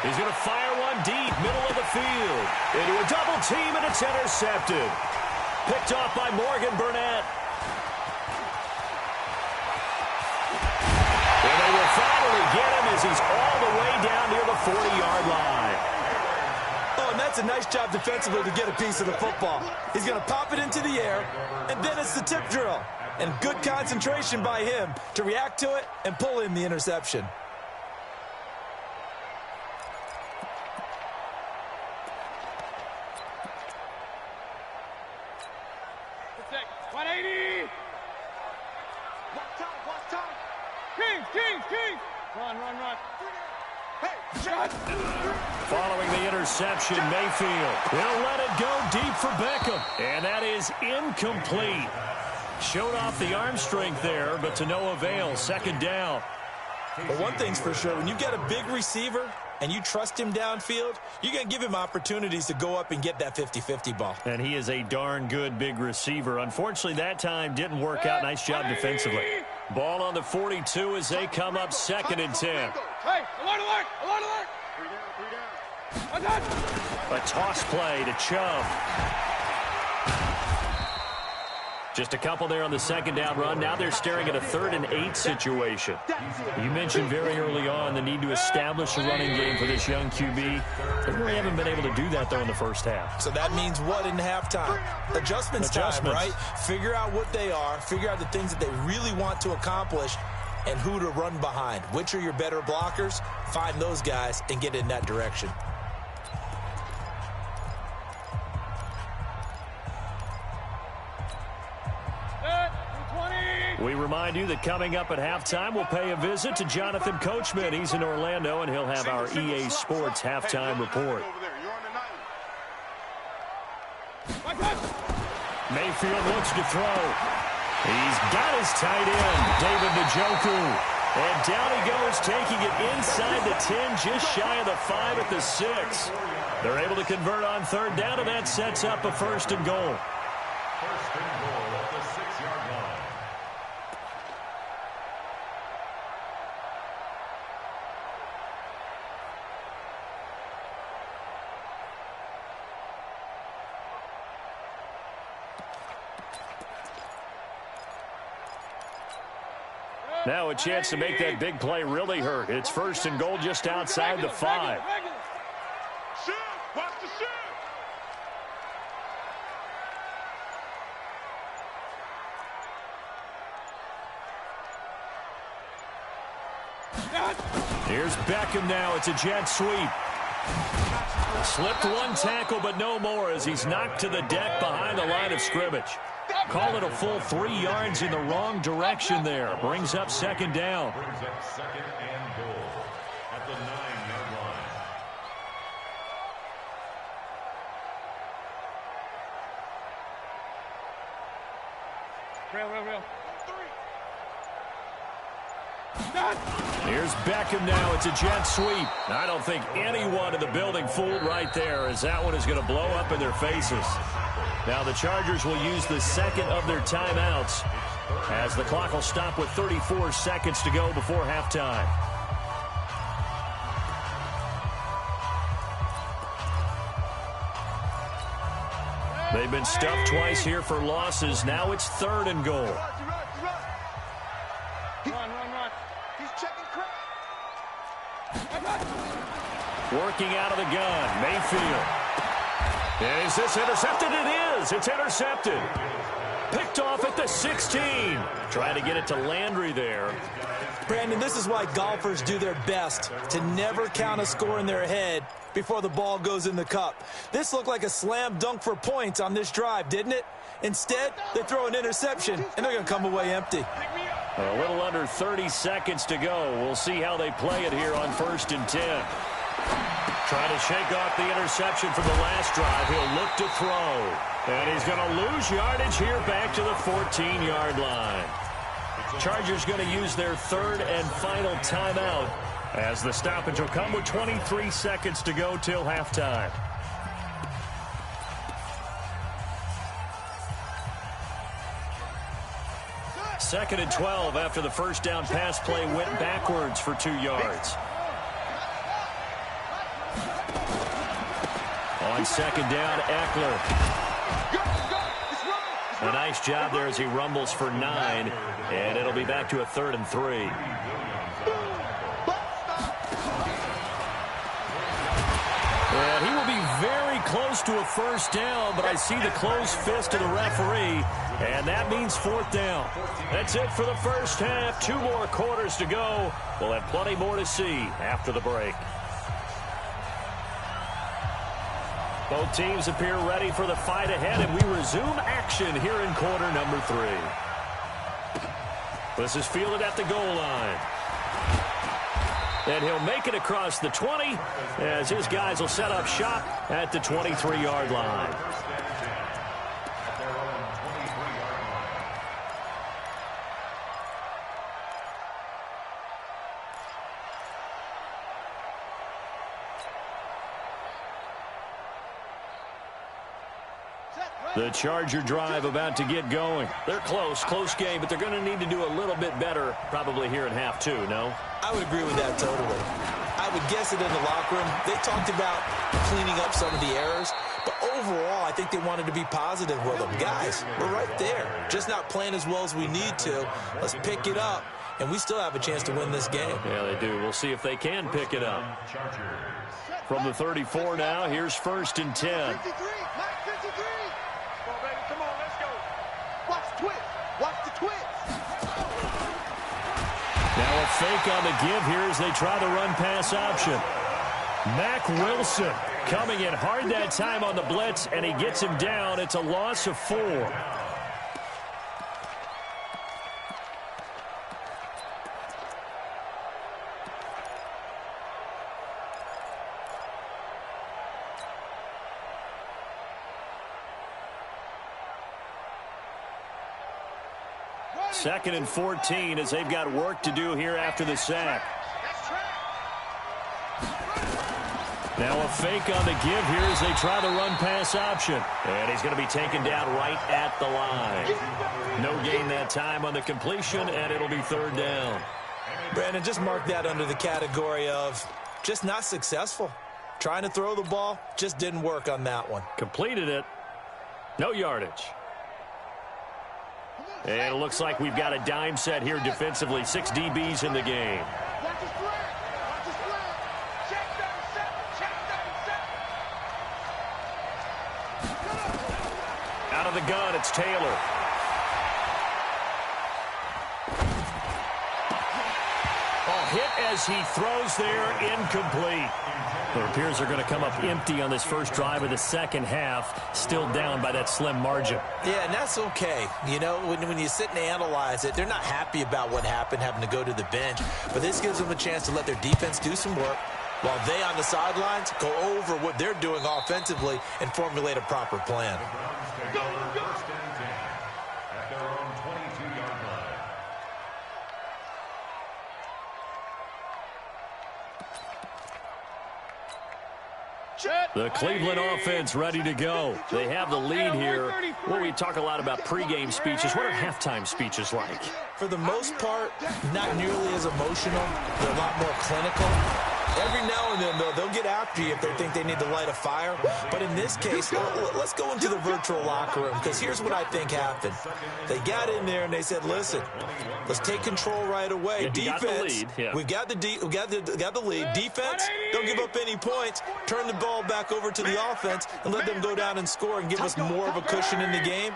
He's going to fire one deep, middle of the field. Into a double team, and it's intercepted. Picked off by Morgan Burnett. And they will finally get him as he's all the way down near the 40-yard line. Oh, and that's a nice job defensively to get a piece of the football. He's going to pop it into the air, and then it's the tip drill. And good concentration by him to react to it and pull in the interception. Run. Hey, shot! Following the interception, Mayfield will let it go deep for Beckham. And that is incomplete. Showed off the arm strength there, but to no avail. Second down. Well, one thing's for sure, when you get a big receiver and you trust him downfield, you're going to give him opportunities to go up and get that 50-50 ball. And he is a darn good big receiver. Unfortunately, that time didn't work out. Nice job defensively. Ball on the 42 as they come up 2nd and 10. Hey, alert! Three down. A toss play to Chubb. Just a couple there on the second down run. Now they're staring at a 3rd and 8 situation. You mentioned very early on the need to establish a running game for this young QB. They really haven't been able to do that, though, in the first half. So that means what in halftime? Adjustments time, right? Figure out what they are. Figure out the things that they really want to accomplish and who to run behind. Which are your better blockers? Find those guys and get in that direction. We remind you that coming up at halftime, we'll pay a visit to Jonathan Coachman. He's in Orlando, and he'll have our EA Sports halftime report. Mayfield looks to throw. He's got his tight end, David Njoku. And down he goes, taking it inside the 10, just shy of the 5 at the 6. They're able to convert on 3rd down, and that sets up a 1st and goal. 1st and goal at the 6-yard line. Now a chance to make that big play really hurt. It's 1st and goal just outside the 5. Shoot! Watch the shoot! Here's Beckham now. It's a jet sweep. Slipped one tackle, but no more as he's knocked to the deck behind the line of scrimmage. Call it a full 3 yards in the wrong direction there. Brings up 2nd down. Brings up 2nd and goal at the 9-yard line. Real. Here's Beckham now. It's a jet sweep. I don't think anyone in the building fooled right there, as that one is going to blow up in their faces. Now the Chargers will use the 2nd of their timeouts as the clock will stop with 34 seconds to go before halftime. They've been stuffed twice here for losses. Now it's 3rd and goal. Run. He's checking crack. Working out of the gun, Mayfield. Is this intercepted? It is. It's intercepted. Picked off at the 16. Trying to get it to Landry there. Brandon, this is why golfers do their best to never count a score in their head before the ball goes in the cup. This looked like a slam dunk for points on this drive, didn't it? Instead, they throw an interception, and they're going to come away empty. A little under 30 seconds to go. We'll see how they play it here on 1st and 10. Trying to shake off the interception from the last drive. He'll look to throw. And he's going to lose yardage here back to the 14-yard line. Chargers going to use their 3rd and final timeout as the stoppage will come with 23 seconds to go till halftime. 2nd and 12 after the first down pass play went backwards for 2 yards. On 2nd down, Eckler. A nice job there as he rumbles for 9, and it'll be back to a 3rd and 3. And he will be very close to a first down, but I see the closed fist of the referee, and that means 4th down. That's it for the first half. 2 more quarters to go. We'll have plenty more to see after the break. Both teams appear ready for the fight ahead, and we resume action here in quarter number 3. This is fielded at the goal line. And he'll make it across the 20 as his guys will set up shop at the 23-yard line. The Charger drive about to get going. They're close game, but they're going to need to do a little bit better probably here in half 2, no? I would agree with that totally. I would guess it in the locker room. They talked about cleaning up some of the errors, but overall, I think they wanted to be positive with them. Guys, we're right there. Just not playing as well as we need to. Let's pick it up, and we still have a chance to win this game. Yeah, they do. We'll see if they can pick it up. From the 34 now, here's 1st and 10. 53, Mike 53. Come on, baby, come on, let's go. Watch the twist. Watch the twist. Now a fake on the give here as they try the run-pass option. Mack Wilson coming in hard that time on the blitz, and he gets him down. It's a loss of 4. Second and 14 as they've got work to do here after the sack. Now a fake on the give here as they try the run-pass option. And he's going to be taken down right at the line. No gain that time on the completion, and it'll be 3rd down. Brandon, just mark that under the category of just not successful. Trying to throw the ball, just didn't work on that one. Completed it. No yardage. And it looks like we've got a dime set here defensively. 6 DBs in the game. Watch the spread. Watch the spread. Check 37. Out of the gun, it's Taylor. Hit as he throws there, incomplete. It appears they're going to come up empty on this first drive of the second half, still down by that slim margin. Yeah, and that's okay. You know, when you sit and analyze it, they're not happy about what happened, having to go to the bench. But this gives them a chance to let their defense do some work while they on the sidelines go over what they're doing offensively and formulate a proper plan. Go, go. At their own 22-yard line. The Cleveland offense ready to go. They have the lead here. Well, we talk a lot about pregame speeches. What are halftime speeches like? For the most part, not nearly as emotional. They're a lot more clinical. Every now and then, though, they'll get after you if they think they need to light a fire. But in this case, let's go into the virtual locker room, because here's what I think happened. They got in there and they said, listen, let's take control right away. Defense, we've got the lead. Defense, don't give up any points. Turn the ball back over to the offense and let them go down and score and give us more of a cushion in the game.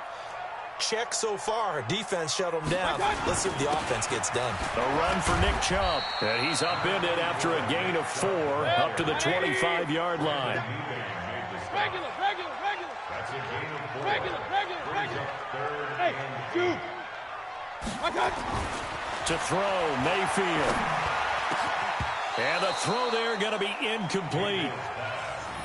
Check so far. Defense shut them down. Let's see if the offense gets done. A run for Nick Chubb. And he's upended after a gain of 4 up to the 25-yard line. Regular. That's a gain of 4. Regular. Hey, shoot. I got you. To throw, Mayfield. And the throw there going to be incomplete.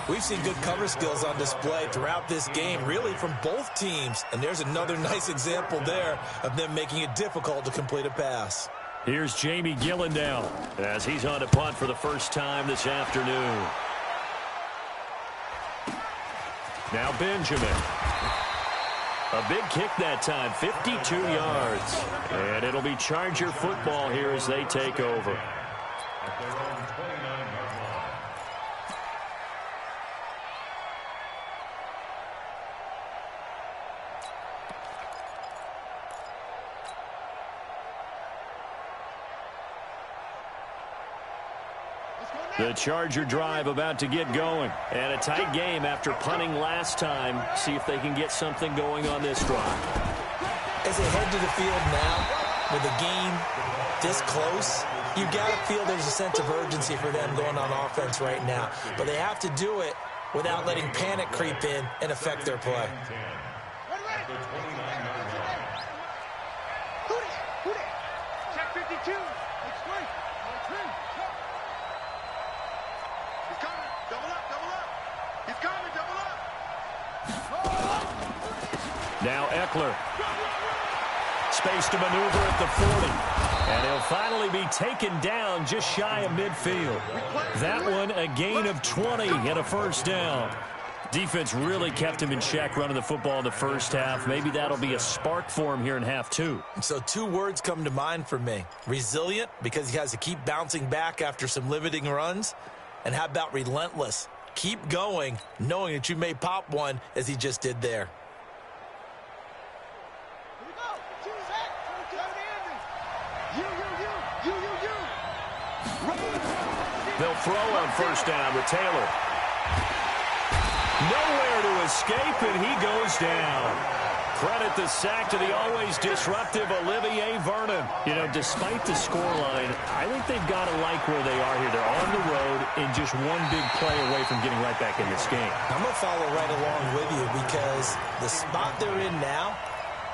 We've seen good cover skills on display throughout this game, really from both teams. And there's another nice example there of them making it difficult to complete a pass. Here's Jamie Gillendow as he's on to punt for the first time this afternoon. Now Benjamin. A big kick that time, 52 yards. And it'll be Charger football here as they take over. At their own 29-yard line. The Charger drive about to get going. And a tight game after punting last time. See if they can get something going on this drive. As they head to the field now, with the game this close, you've got to feel there's a sense of urgency for them going on offense right now. But they have to do it without letting panic creep in and affect their play. Check 52. It's great. He's coming. Double up, double up. He's coming, double up. Now Eckler. Space to maneuver at the 40. And he'll finally be taken down just shy of midfield. That one a gain of 20 and a first down. Defense really kept him in check running the football in the first half. Maybe that'll be a spark for him here in half two. So two words come to mind for me. Resilient, because he has to keep bouncing back after some limiting runs. And how about relentless? Keep going, knowing that you may pop one as he just did there. They'll throw on first down with Taylor. Nowhere to escape, and he goes down. Credit the sack to the always disruptive Olivier Vernon. You know, despite the scoreline, I think they've got to like where they are here. They're on the road and just one big play away from getting right back in this game. I'm going to follow right along with you because the spot they're in now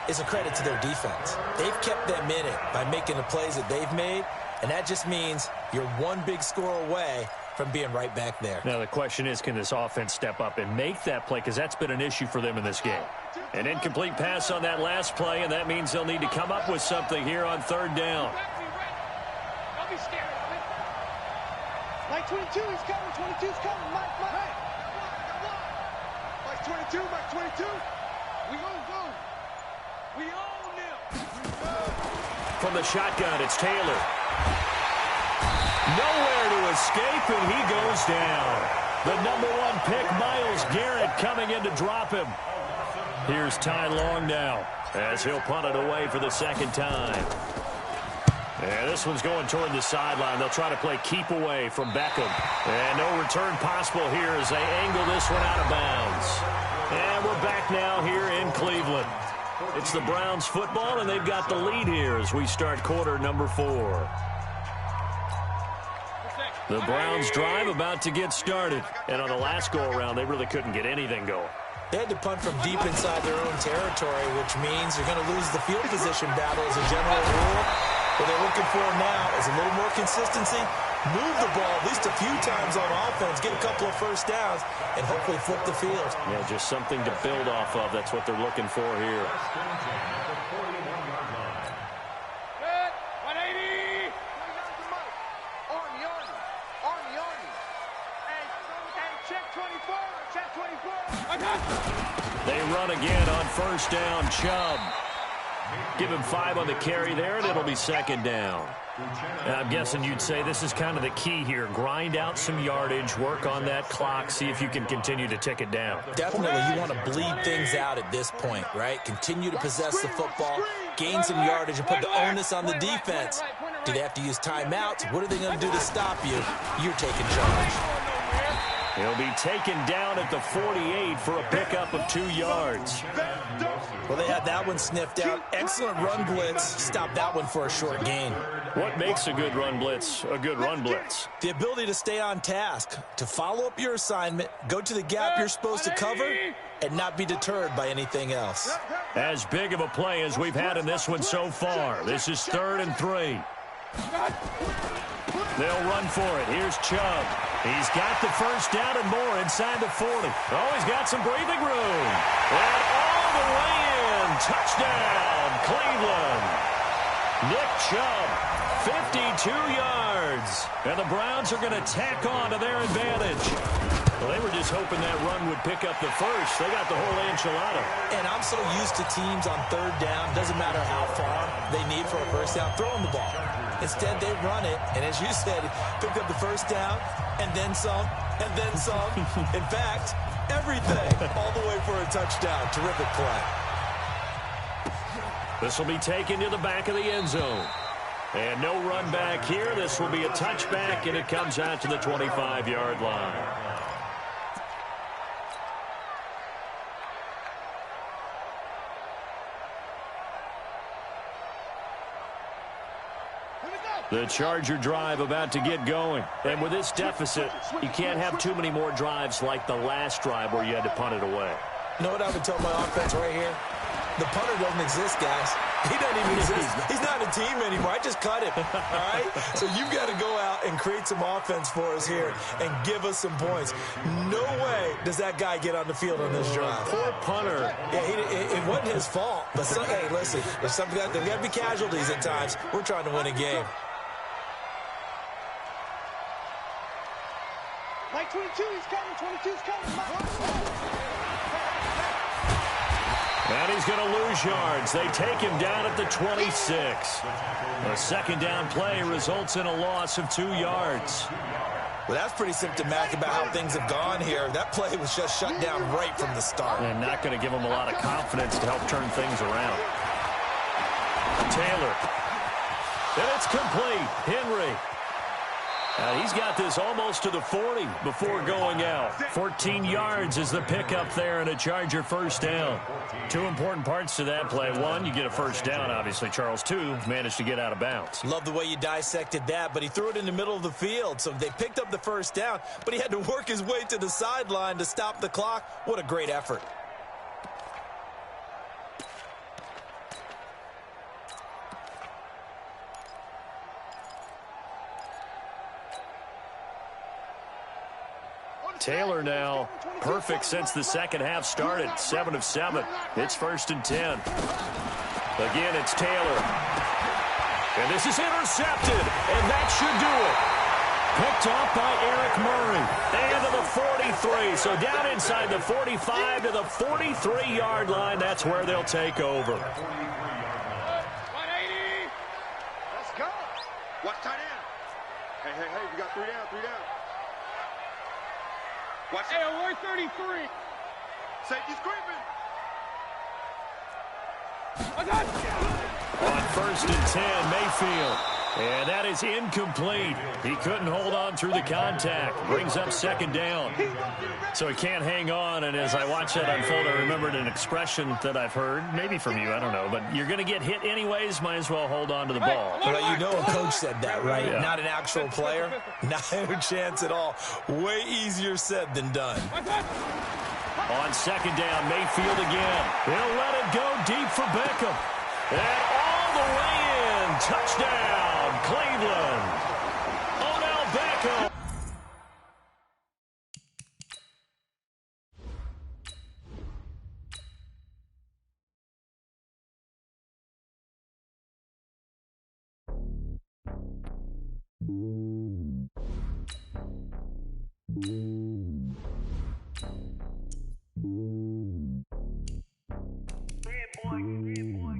is a credit to their defense. They've kept them in it by making the plays that they've made, and that just means you're one big score away from being right back there. Now the question is, can this offense step up and make that play? Because that's been an issue for them in this game. An incomplete pass on that last play, and that means they'll need to come up with something here on third down. Don't be scared of it. Mike 22, he's coming. 22's coming. Mike. Mike 22, Mike 22. We own them. We own them. From the shotgun, it's Taylor. Nowhere to escape, and he goes down. The number one pick, Myles Garrett, coming in to drop him. Here's Ty Long now as he'll punt it away for the second time. And this one's going toward the sideline. They'll try to play keep away from Beckham. And no return possible here as they angle this one out of bounds. And we're back now here in Cleveland. It's the Browns football, and they've got the lead here as we start quarter number 4. The Browns drive about to get started. And on the last go-around, they really couldn't get anything going. They had to punt from deep inside their own territory, which means they're going to lose the field position battle as a general rule. What they're looking for now is a little more consistency, move the ball at least a few times on offense, get a couple of first downs, and hopefully flip the field. Yeah, just something to build off of. That's what they're looking for here. Good. 180. Army. Hey, check 24. Check 24. They run again on first down. Chubb. Give him 5 on the carry there, and it'll be second down. And I'm guessing you'd say this is kind of the key here. Grind out some yardage, work on that clock, see if you can continue to tick it down. Definitely, you want to bleed things out at this point, right? Continue to possess the football, gain some yardage, and put the onus on the defense. Do they have to use timeouts? What are they going to do to stop you? You're taking charge. He'll be taken down at the 48 for a pickup of 2 yards. Well, they had that one sniffed out. Excellent run blitz. Stop that one for a short gain. What makes a good run blitz a good run blitz? The ability to stay on task, to follow up your assignment, go to the gap you're supposed to cover, and not be deterred by anything else. As big of a play as we've had in this one so far. This is 3rd and 3. They'll run for it. Here's Chubb. He's got the first down and more inside the 40. Oh, he's got some breathing room. And all the way in. Touchdown, Cleveland. Nick Chubb, 52 yards. And the Browns are going to tack on to their advantage. Well, they were just hoping that run would pick up the first. They got the whole enchilada. And I'm so used to teams on third down, doesn't matter how far they need for a first down, throwing the ball. Instead, they run it, and as you said, pick up the first down, and then some, and then some. In fact, everything, all the way for a touchdown. Terrific play. This will be taken to the back of the end zone. And no run back here. This will be a touchback, and it comes out to the 25-yard line. The Charger drive about to get going. And with this deficit, you can't have too many more drives like the last drive where you had to punt it away. You know what I would tell my offense right here? The punter doesn't exist, guys. He doesn't even exist. He's not a team anymore. I just cut him, all right? So you've got to go out and create some offense for us here and give us some points. No way does that guy get on the field on this drive. Poor punter. Yeah, it wasn't his fault. But, hey, listen, there's got to be casualties at times. We're trying to win a game. Like 22, he's coming. 22's coming. And he's going to lose yards. They take him down at the 26. A second down play results in a loss of 2 yards. Well, that's pretty symptomatic about how things have gone here. That play was just shut down right from the start. And not going to give him a lot of confidence to help turn things around. Taylor. And it's complete. Henry. He's got this almost to the 40 before going out. 14 yards is the pickup there and a Charger first down. 2 important parts to that play. 1, you get a first down, obviously. Charles, 2, managed to get out of bounds. Love the way you dissected that, but he threw it in the middle of the field. So they picked up the first down, but he had to work his way to the sideline to stop the clock. What a great effort. Taylor now perfect since the second half started. 7 of 7. It's 1st and 10. Again, it's Taylor. And this is intercepted. And that should do it. Picked off by Eric Murray. And to the 43. So down inside the 45 to the 43-yard line. That's where they'll take over. 180. Let's go. Watch tight end. Hey, we got 3 down, 3 down. Watch. Hey, alert 33. Safety's creeping. On 1st and 10, Mayfield. And that is incomplete. He couldn't hold on through the contact. Brings up 2nd down. So he can't hang on. And as I watch that unfold, I remembered an expression that I've heard, maybe from you, I don't know. But you're going to get hit anyways, might as well hold on to the ball. Well, you know a coach said that, right? Yeah. Not an actual player. Not a chance at all. Way easier said than done. On 2nd down, Mayfield again. He'll let it go deep for Beckham. And all the way in. Touchdown, Cleveland. Odell Beckham.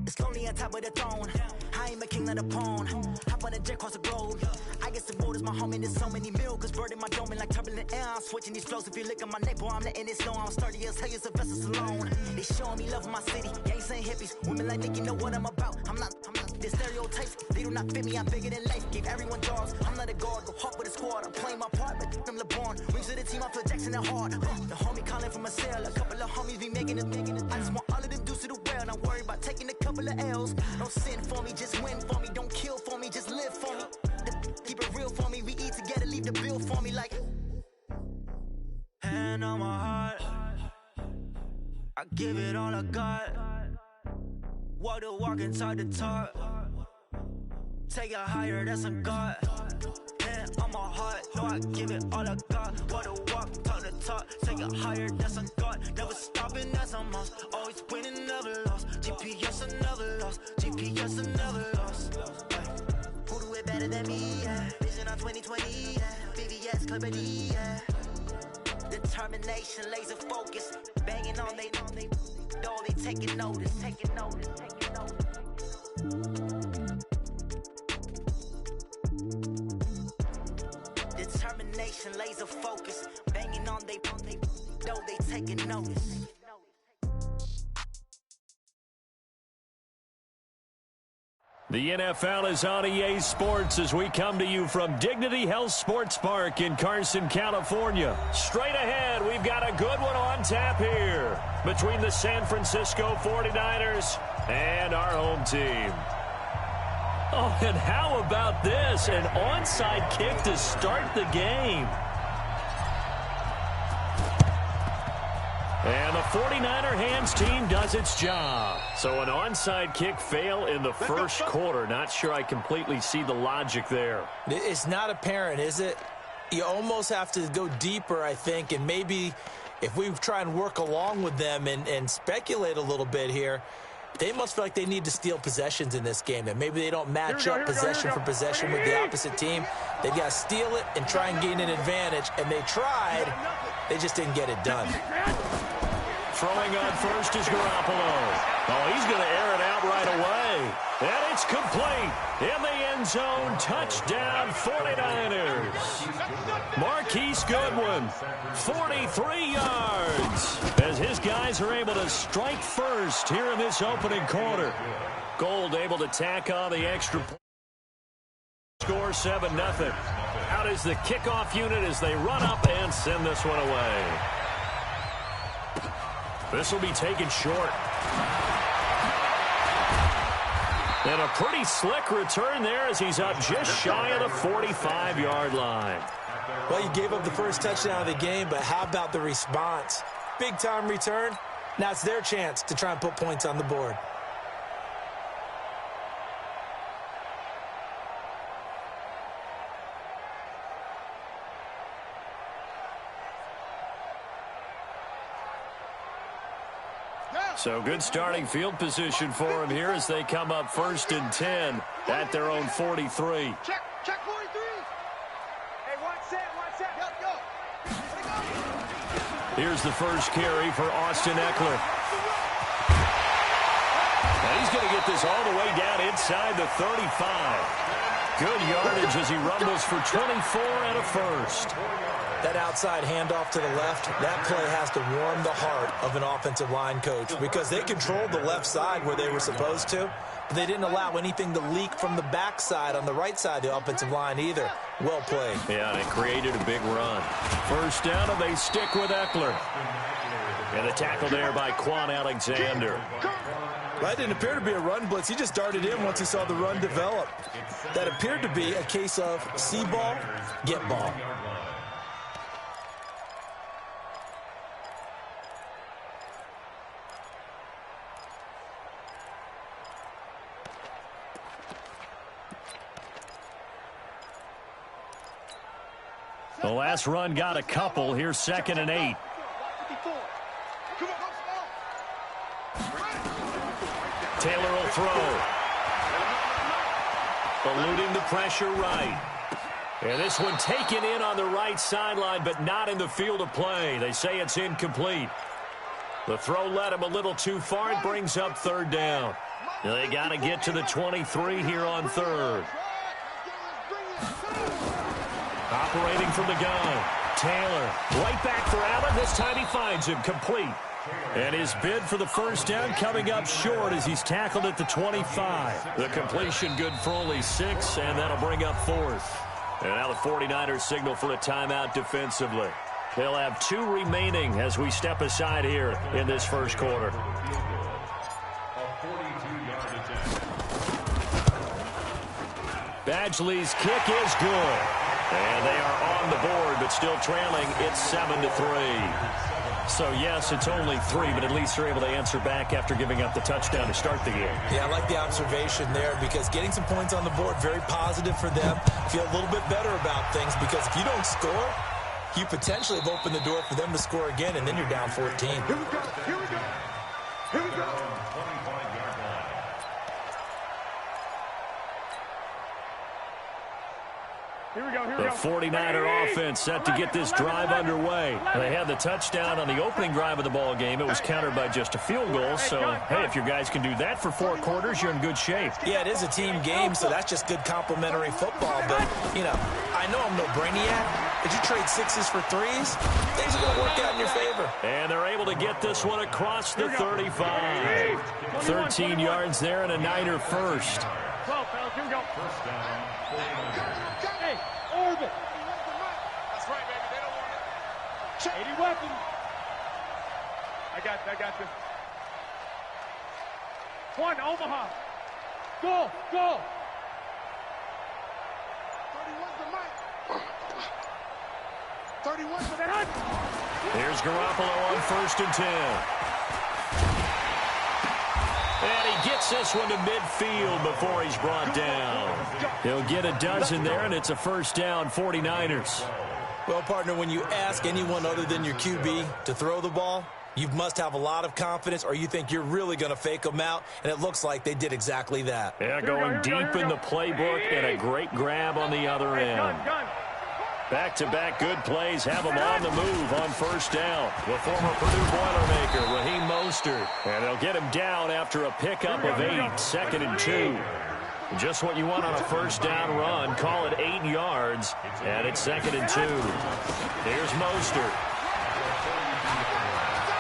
It's lonely on top of the throne. I am a king of the pawn. Hop on a jet across the globe. I guess the road is my home and there's so many milk. Bird in my dome and like turbulent air. I'm switching these flows. If you look at my neck, boy, I'm letting it slow. I'm sturdy as hell as Sylvester Stallone. They showing me love in my city. Gangs and hippies. Women like Nick, you know what I'm about. I'm not the stereotypes. They do not fit me. I'm bigger than life. Gave everyone jobs. I'm not a guard. Go hard with a squad. I'm playing my part, but I'm LeBron. Rings to the team. I feel Jackson and hard. The homie calling from a cell. A couple of homies be making it. I just want all of them dudes to the well. Not worry about taking a couple of L's. Don't sin for me, just win for me. Don't kill for me, just live for me. Keep it real for me. We eat together, leave the bill for me like. Hand on my heart, I give it all I got. Walk the walk and talk the talk. Take it higher, that's a God. Hand on my heart, no, I give it all I got. Walk the walk, talk the talk. Take it higher, that's a God. Never stopping, that's a must. Always winning, never lost. GPS, I never lost. GPS, I never lost. Who do it better better than me, yeah. Vision on 2020, yeah. VVS, clarity, yeah. Determination, laser focus. Banging on they door, they taking notice, taking notice, taking notice. Determination, laser focus. Banging on they door, they taking notice. The NFL is on EA Sports as we come to you from Dignity Health Sports Park in Carson, California. Straight ahead, we've got a good one on tap here between the San Francisco 49ers and our home team. Oh, and how about this? An onside kick to start the game. And the 49er hands team does its job. So an onside kick fail in the first quarter. Not sure I completely see the logic there. It's not apparent, is it? You almost have to go deeper, I think, and maybe if we try and work along with them and speculate a little bit here, they must feel like they need to steal possessions in this game, and maybe they don't match up possession for possession with the opposite team. They've got to steal it and try and gain an advantage, and they tried. They just didn't get it done. Throwing on first is Garoppolo. Oh, he's going to air it out right away. And it's complete. In the end zone, touchdown 49ers. Marquise Goodwin, 43 yards. As his guys are able to strike first here in this opening quarter. Gold able to tack on the extra point. Score 7-0. Out is the kickoff unit as they run up and send this one away. This will be taken short. And a pretty slick return there as he's up just shy of the 45-yard line. Well, you gave up the first touchdown of the game, but how about the response? Big-time return. Now it's their chance to try and put points on the board. So good starting field position for them here as they come up 1st and 10 at their own 43. Check 43. Hey, one set. Go. Here's the first carry for Austin Eckler. And he's going to get this all the way down inside the 35. Good yardage as he rumbles for 24 and a first. That outside handoff to the left, that play has to warm the heart of an offensive line coach because they controlled the left side where they were supposed to, but they didn't allow anything to leak from the backside on the right side of the offensive line either. Well played. Yeah, and it created a big run. First down, and they stick with Eckler. And the tackle there by Quan Alexander. That didn't appear to be a run blitz. He just darted in once he saw the run develop. That appeared to be a case of see ball, get ball. The last run got a couple. Here's 2nd and 8. Taylor will throw. Eluding the pressure right. And this one taken in on the right sideline, but not in the field of play. They say it's incomplete. The throw led him a little too far. It brings up 3rd down. They got to get to the 23 here on 3rd. Operating from the gun. Taylor, right back for Allen. This time he finds him complete. And his bid for the first down coming up short as he's tackled at the 25. The completion good for only 6, and that'll bring up 4th. And now the 49ers signal for a timeout defensively. They'll have 2 remaining as we step aside here in this first quarter. Badgley's kick is good. And they are on the board, but still trailing. It's 7-3. So, yes, it's only 3, but at least they're able to answer back after giving up the touchdown to start the game. Yeah, I like the observation there because getting some points on the board, very positive for them. Feel a little bit better about things because if you don't score, you potentially have opened the door for them to score again, and then you're down 14. Here we go. The 49er offense set to get this drive underway. They had the touchdown on the opening drive of the ball game. It was countered by just a field goal. So, hey, if your guys can do that for 4 quarters, you're in good shape. Yeah, it is a team game, so that's just good complimentary football. But, you know, I know I'm no brainiac, but you trade 6s for 3s, things are going to work out in your favor. And they're able to get this one across the 35. 13 yards there and a Niner first. 12, fellas, here we go. First down, 49ers. Hey, orbit. That's right, baby. They don't want it. 80 weapons. I got this. 1, Omaha. Go. 31's the mic. 31's the hunt. Here's Garoppolo on 1st and 10. And he gets this one to midfield before he's brought down. He'll get a dozen there, and it's a first down, 49ers. Well, partner, when you ask anyone other than your QB to throw the ball, you must have a lot of confidence, or you think you're really going to fake them out, and it looks like they did exactly that. Yeah, going deep in the playbook, and a great grab on the other end. Back-to-back good plays have them on the move on first down. The former Purdue Boilermaker, Raheem Mostert. And they'll get him down after a pickup of 8, 2nd and 2. Just what you want on a first down run. Call it 8 yards, and it's 2nd and 2. Here's Mostert.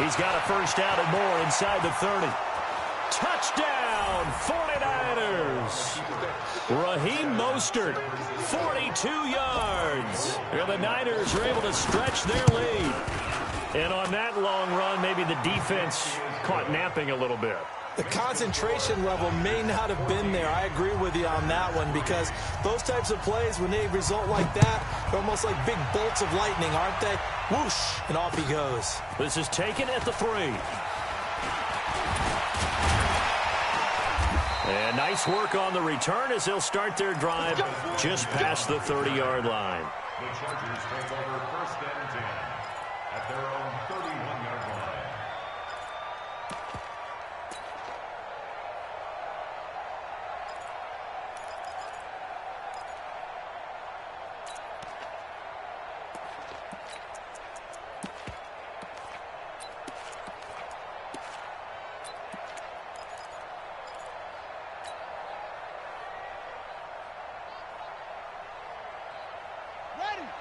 He's got a first down and more inside the 30. Touchdown, 49ers. Raheem Mostert, 42 yards. And the Niners are able to stretch their lead. And on that long run, maybe the defense caught napping a little bit. The concentration level may not have been there. I agree with you on that one, because those types of plays, when they result like that, they're almost like big bolts of lightning, aren't they? Whoosh, and off he goes. This is taken at the 3. And nice work on the return as they'll start their drive just past the 30-yard line. The Chargers take over 1st and 10 at their own 31-yard line.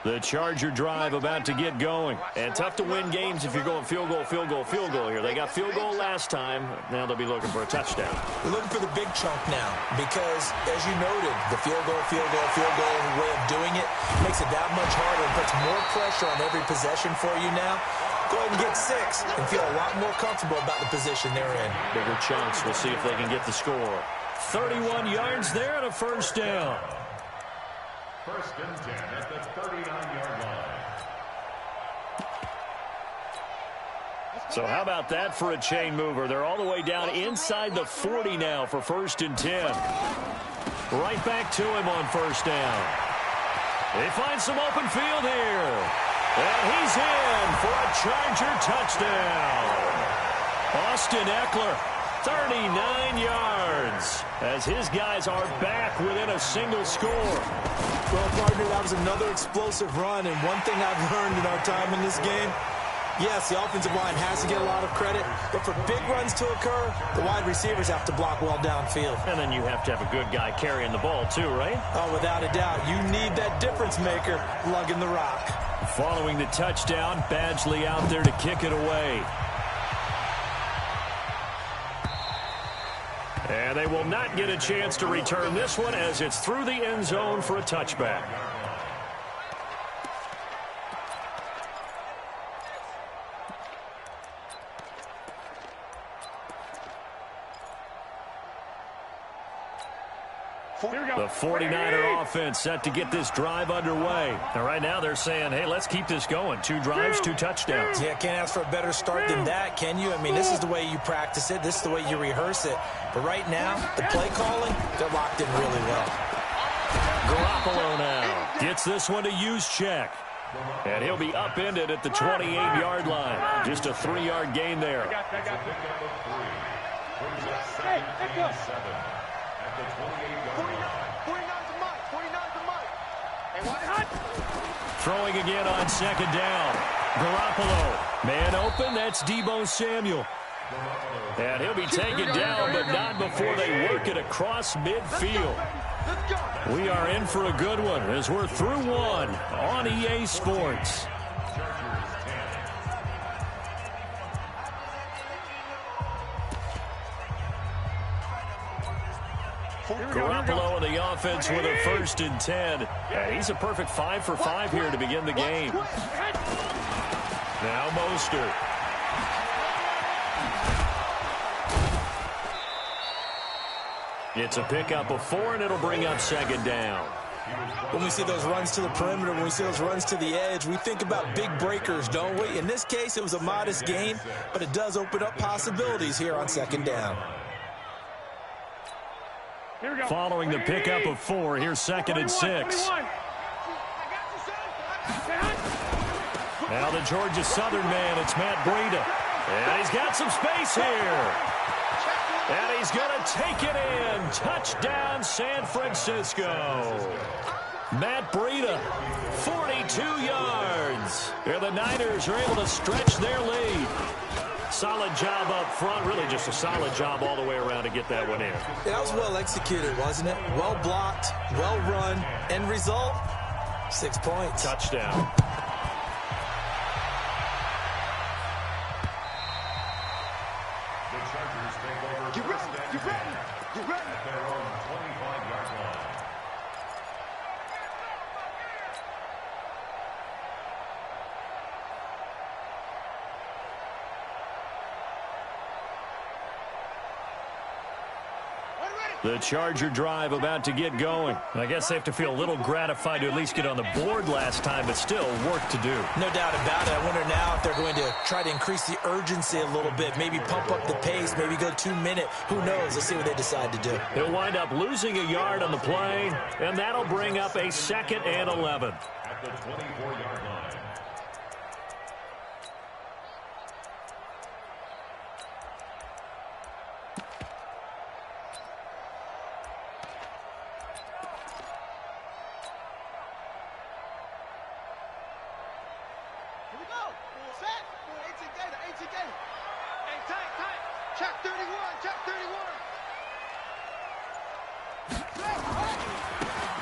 The Charger drive about to get going. And tough to win games if you're going field goal here. They got field goal last time. Now they'll be looking for a touchdown. We're looking for the big chunk now, because, as you noted, the field goal way of doing it makes it that much harder and puts more pressure on every possession for you now. Go ahead and get 6 and feel a lot more comfortable about the position they're in. Bigger chunks. We'll see if they can get the score. 31 yards there and a first down. 1st and 10 at the 39-yard line. So how about that for a chain mover? They're all the way down inside the 40 now for 1st and 10. Right back to him on first down. They find some open field here. And he's in for a Charger touchdown. Austin Eckler, 39 yards, as his guys are back within a single score. Well, partner, that was another explosive run, and one thing I've learned in our time in this game, yes, the offensive line has to get a lot of credit, but for big runs to occur, the wide receivers have to block well downfield. And then you have to have a good guy carrying the ball too, right? Oh, without a doubt. You need that difference maker lugging the rock. Following the touchdown, Badgley out there to kick it away. And they will not get a chance to return this one as it's through the end zone for a touchback. The 49er offense set to get this drive underway. And right now they're saying, hey, let's keep this going. 2 drives, 2 touchdowns. Yeah, can't ask for a better start than that, can you? I mean, this is the way you practice it. This is the way you rehearse it. But right now, the play calling, they're locked in really well. Garoppolo now gets this one to Juszczyk. And he'll be upended at the 28-yard line. Just a 3-yard gain there. Throwing again on second down. Garoppolo. Man open, that's Deebo Samuel. And he'll be taken down, but not before they work it across midfield. We are in for a good one as we're through one on EA Sports. Garoppolo in the offense with a 1st and 10. And he's a perfect 5 for 5 here to begin the game. Now Mostert. It's a pickup of 4, and it'll bring up second down. When we see those runs to the perimeter, when we see those runs to the edge, we think about big breakers, don't we? In this case, it was a modest gain, but it does open up possibilities here on second down. Following the pickup of 4, here's 2nd and 6. Now the Georgia Southern man, it's Matt Breida. And he's got some space here. And he's going to take it in. Touchdown, San Francisco. Matt Breida, 42 yards. And the Niners are able to stretch their lead. Solid job up front. Really just a solid job all the way around to get that one in. Yeah, that was well executed, wasn't it? Well blocked, well run. End result, 6 points. Touchdown. The Charger drive about to get going. I guess they have to feel a little gratified to at least get on the board last time, but still work to do. No doubt about it. I wonder now if they're going to try to increase the urgency a little bit, maybe pump up the pace, maybe go 2-minute. Who knows? Let's see what they decide to do. He'll wind up losing a yard on the play, and that'll bring up a 2nd and 11. At the 24-yard line.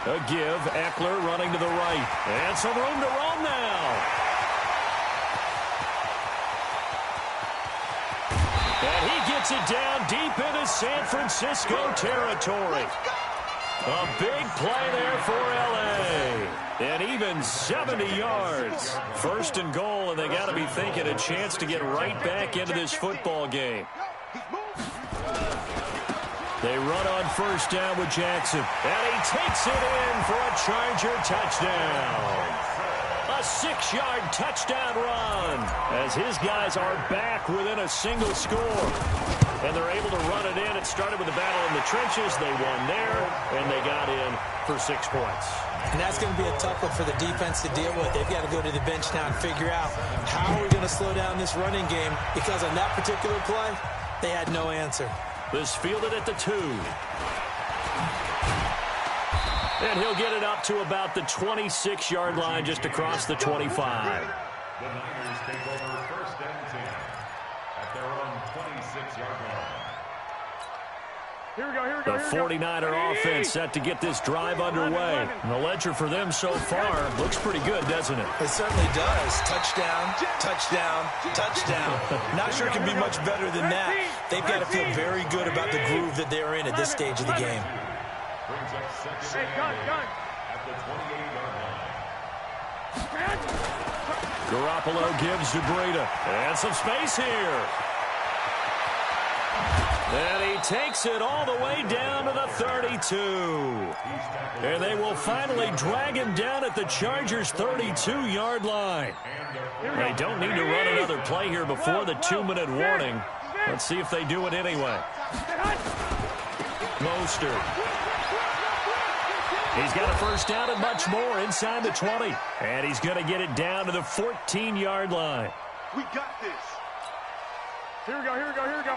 A give, Eckler running to the right. And some room to roam now. And he gets it down deep into San Francisco territory. A big play there for L.A. And even 70 yards. 1st and goal, and they got to be thinking a chance to get right back into this football game. They run on 1st down with Jackson. And he takes it in for a Charger touchdown. A 6-yard touchdown run as his guys are back within a single score. And they're able to run it in. It started with a battle in the trenches. They won there, and they got in for 6 points. And that's going to be a tough one for the defense to deal with. They've got to go to the bench now and figure out how are we going to slow down this running game, because on that particular play, they had no answer. This fielded at the 2. And he'll get it up to about the 26-yard line, just across the 25. The Niners take over 1st and 10 at their own 26-yard line. The 49er offense set to get this drive underway. And the ledger for them so far looks pretty good, doesn't it? It certainly does. Touchdown, touchdown, touchdown. Not sure it can be much better than that. They've got to feel very good about the groove that they're in at this stage of the game. Brings up 2nd at the 28-yard line. Garoppolo gives to Breida. And some space here. And he takes it all the way down to the 32. And they will finally drag him down at the Chargers' 32-yard line. They don't need to run another play here before the 2-minute warning. Let's see if they do it anyway. Mostert. He's got a 1st down and much more inside the 20. And he's going to get it down to the 14-yard line. We got this. Here we go, here we go, here we go.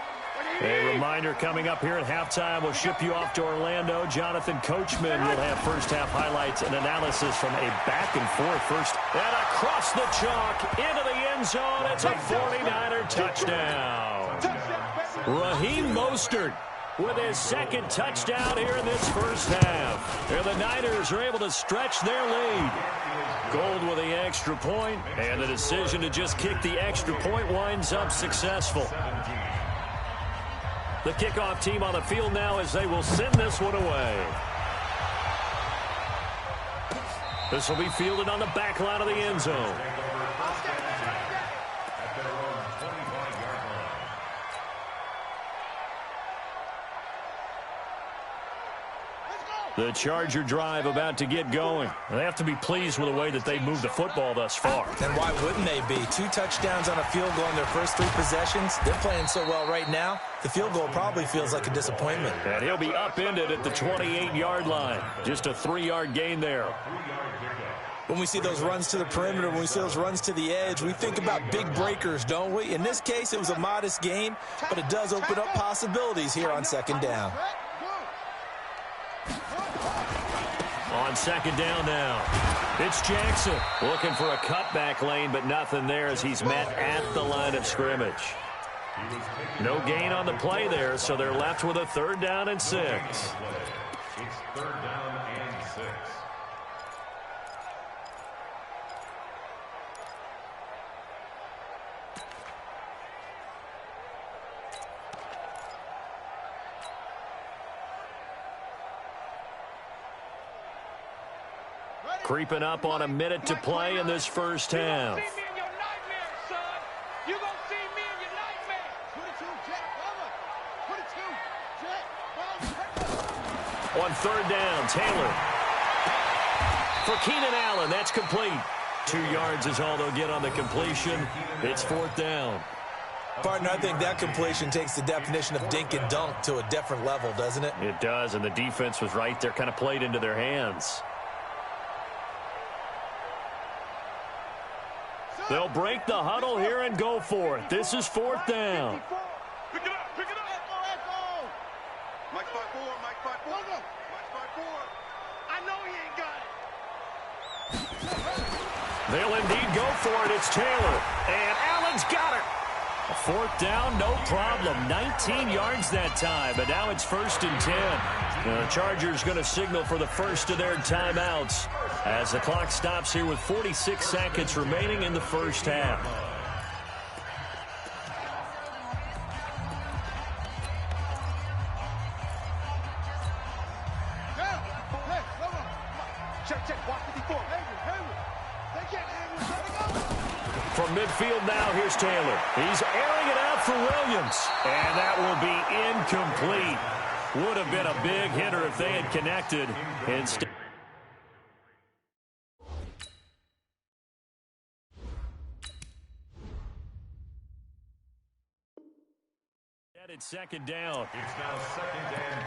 A reminder coming up here at halftime, we'll ship you off to Orlando. Jonathan Coachman will have first-half highlights and analysis from a back-and-forth first. And across the chalk, into the end zone. It's a 49er touchdown. Raheem Mostert with his second touchdown here in this first half. And the Niners are able to stretch their lead. Gold with the extra point, and the decision to just kick the extra point winds up successful. The kickoff team on the field now as they will send this one away. This will be fielded on the back line of the end zone. The Charger drive about to get going. They have to be pleased with the way that they've moved the football thus far. And why wouldn't they be? 2 touchdowns on a field goal in their first 3 possessions. They're playing so well right now, the field goal probably feels like a disappointment. And he'll be upended at the 28-yard line. Just a 3-yard gain there. When we see those runs to the perimeter, when we see those runs to the edge, we think about big breakers, don't we? In this case, it was a modest gain, but it does open up possibilities here on second down. On second down now, it's Jackson looking for a cutback lane, but nothing there as he's met at the line of scrimmage. No gain on the play there, so they're left with a 3rd down and 6. It's 3rd down and 6. Creeping up on a minute to play in this first half. On 3rd down, Taylor. For Keenan Allen, that's complete. 2 yards is all they'll get on the completion. It's 4th down. Partner, I think that completion takes the definition of dink and dunk to a different level, doesn't it? It does, and the defense was right there, kind of played into their hands. They'll break the huddle here and go for it. This is 4th down. Pick it up, pick it up. Echo. Mike 5-4, Mike 5-4. Mike 5-4. I know he ain't got it. They'll indeed go for it. It's Taylor. And Allen's got it. A 4th down, no problem. 19 yards that time, but now it's 1st and 10. The Chargers going to signal for the first of their timeouts as the clock stops here with 46 seconds remaining in the first half. From midfield now, here's Taylor. He's airing it out for Williams. And that will be incomplete. Would have been a big hitter if they had connected. Instead, it's 2nd down. It's now 2nd and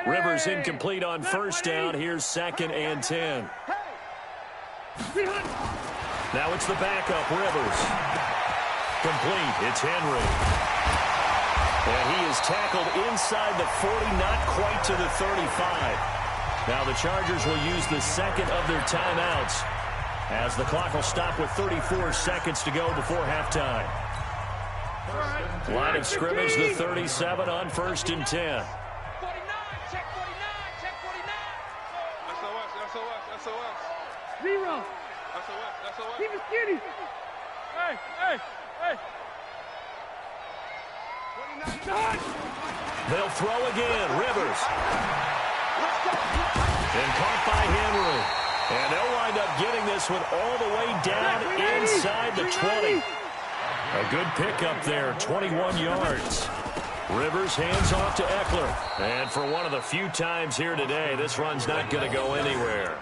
10. Rivers incomplete on 1st down. Here's 2nd and 10. Now it's the backup, Rivers. Complete. It's Henry. And he is tackled inside the 40, not quite to the 35. Now the Chargers will use the 2nd of their timeouts as the clock will stop with 34 seconds to go before halftime. Line of scrimmage, the 37 on 1st and 10. Zero. SOS. Keep it skinny. Hey. They'll throw again. Rivers. And caught by Henry. And they'll wind up getting this one all the way down inside the 20. A good pickup there, 21 yards. Rivers hands off to Eckler. And for one of the few times here today, this run's not going to go anywhere.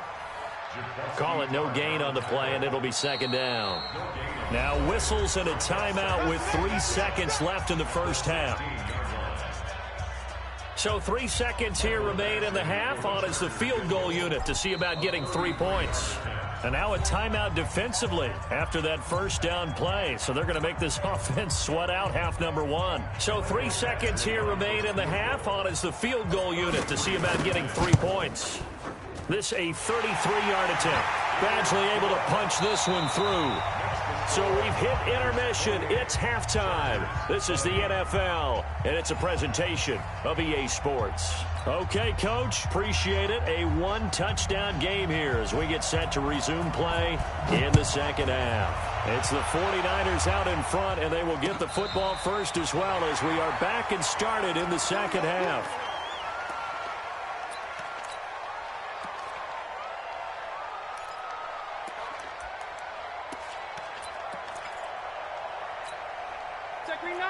Call it no gain on the play, and it'll be 2nd down. Now whistles and a timeout with 3 seconds left in the first half. So 3 seconds here remain in the half. On is the field goal unit to see about getting 3 points. And now a timeout defensively after that first down play. So they're going to make this offense sweat out half number one. So 3 seconds here remain in the half. On is the field goal unit to see about getting 3 points. This a 33-yard attempt. Badgley able to punch this one through. So we've hit intermission. It's halftime. This is the NFL, and it's a presentation of EA Sports. Okay, Coach, appreciate it. A 1-touchdown game here as we get set to resume play in the second half. It's the 49ers out in front, and they will get the football first as well as we are back and started in the second half.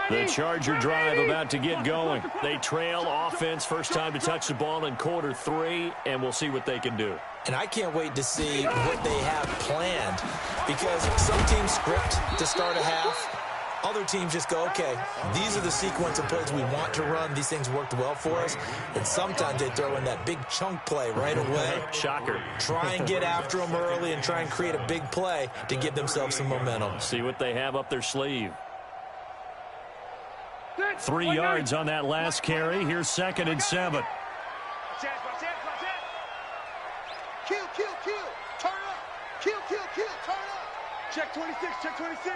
The Charger drive about to get going. They trail offense first time to touch the ball in quarter 3, and we'll see what they can do. And I can't wait to see what they have planned, because some teams script to start a half. Other teams just go, okay, these are the sequence of plays we want to run. These things worked well for us. And sometimes they throw in that big chunk play right away. Shocker. Try and get after them early and try and create a big play to give themselves some momentum. See what they have up their sleeve. 3 yards on that last carry. Here's 2nd and 7. Kill, kill, kill. Turn up. Kill, kill, kill. Turn up. Check 26, check 26.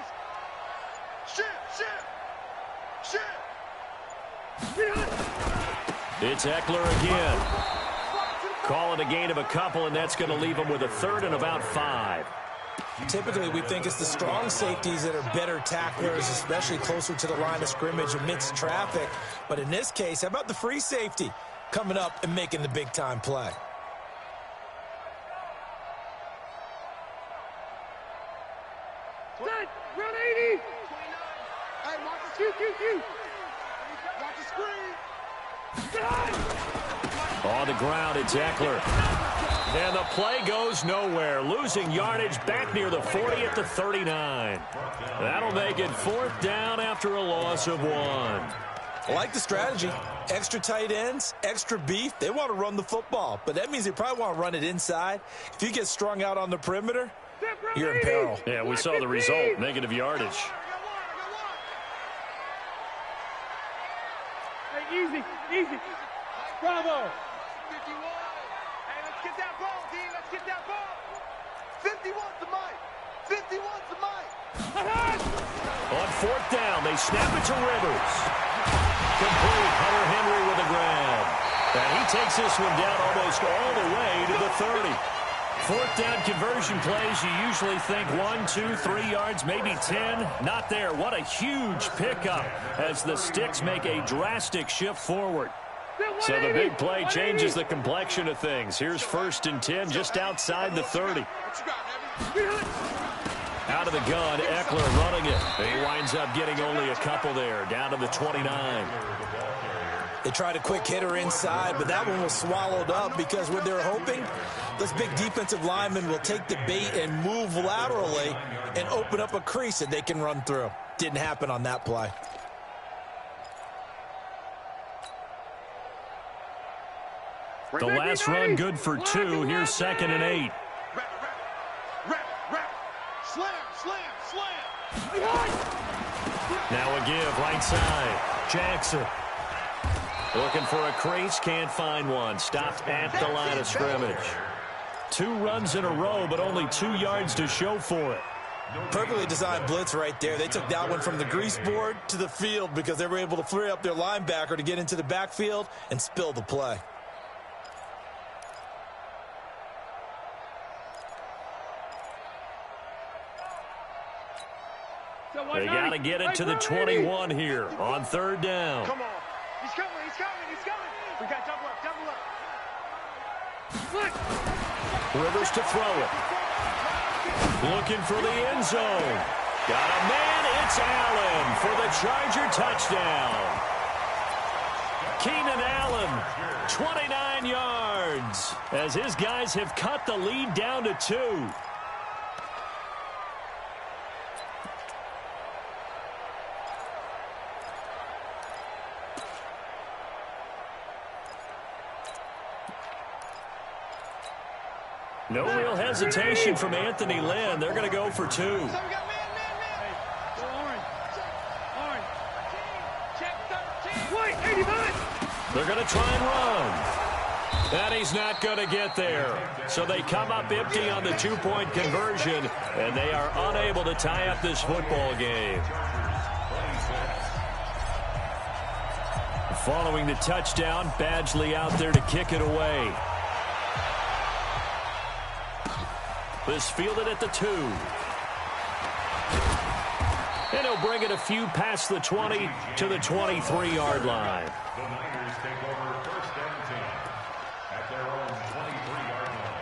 Shit. It's Eckler again. Call it a gain of a couple, and that's going to leave them with a 3rd and about 5. Typically, we think it's the strong safeties that are better tacklers, especially closer to the line of scrimmage amidst traffic. But in this case, how about the free safety coming up and making the big-time play? Set, run 80. Hey, watch the Q. Watch the screen. On the ground, it's Eckler. And the play goes nowhere. Losing yardage back near the 40 at the 39. That'll make it 4th down after a loss of 1. I like the strategy. Extra tight ends, extra beef. They want to run the football, but that means they probably want to run it inside. If you get strung out on the perimeter, you're in peril. Yeah, we saw the result. Negative yardage. Hey, easy. Bravo. Get that ball, D. Let's get that ball. 51's the mic. 51's the mic. On 4th down, they snap it to Rivers. Complete. Hunter Henry with a grab. And he takes this one down almost all the way to the 30. 4th down conversion plays, you usually think 1, 2, 3 yards, maybe 10. Not there. What a huge pickup as the Sticks make a drastic shift forward. So the big play changes the complexion of things. Here's 1st and 10 just outside the 30. Out of the gun, Eckler running it. He winds up getting only a couple there, down to the 29. They tried a quick hitter inside, but that one was swallowed up because what they're hoping, this big defensive lineman will take the bait and move laterally and open up a crease that they can run through. Didn't happen on that play. The last run good for 2. Here's 2nd and 8. Rap. Slam. Now a give right side. Jackson. Looking for a crease. Can't find one. Stopped at the line of scrimmage. 2 runs in a row, but only 2 yards to show for it. Perfectly designed blitz right there. They took that one from the grease board to the field because they were able to free up their linebacker to get into the backfield and spill the play. They got to get it to the 21 here on 3rd down. Come on. He's coming. We got double up. Rivers to throw it. Looking for the end zone. Got a man. It's Allen for the Charger touchdown. Keenan Allen, 29 yards, as his guys have cut the lead down to 2. No real hesitation from Anthony Lynn. They're going to go for 2. Hey, go orange. Orange. Check 13. Wait, 85. They're going to try and run. And he's not going to get there. So they come up empty on the 2-point conversion, and they are unable to tie up this football game. Following the touchdown, Badgley out there to kick it away. This fielded at the 2. And he'll bring it a few past the 20 to the 23-yard line. The Niners take over 1st and 10 at their own 23-yard line.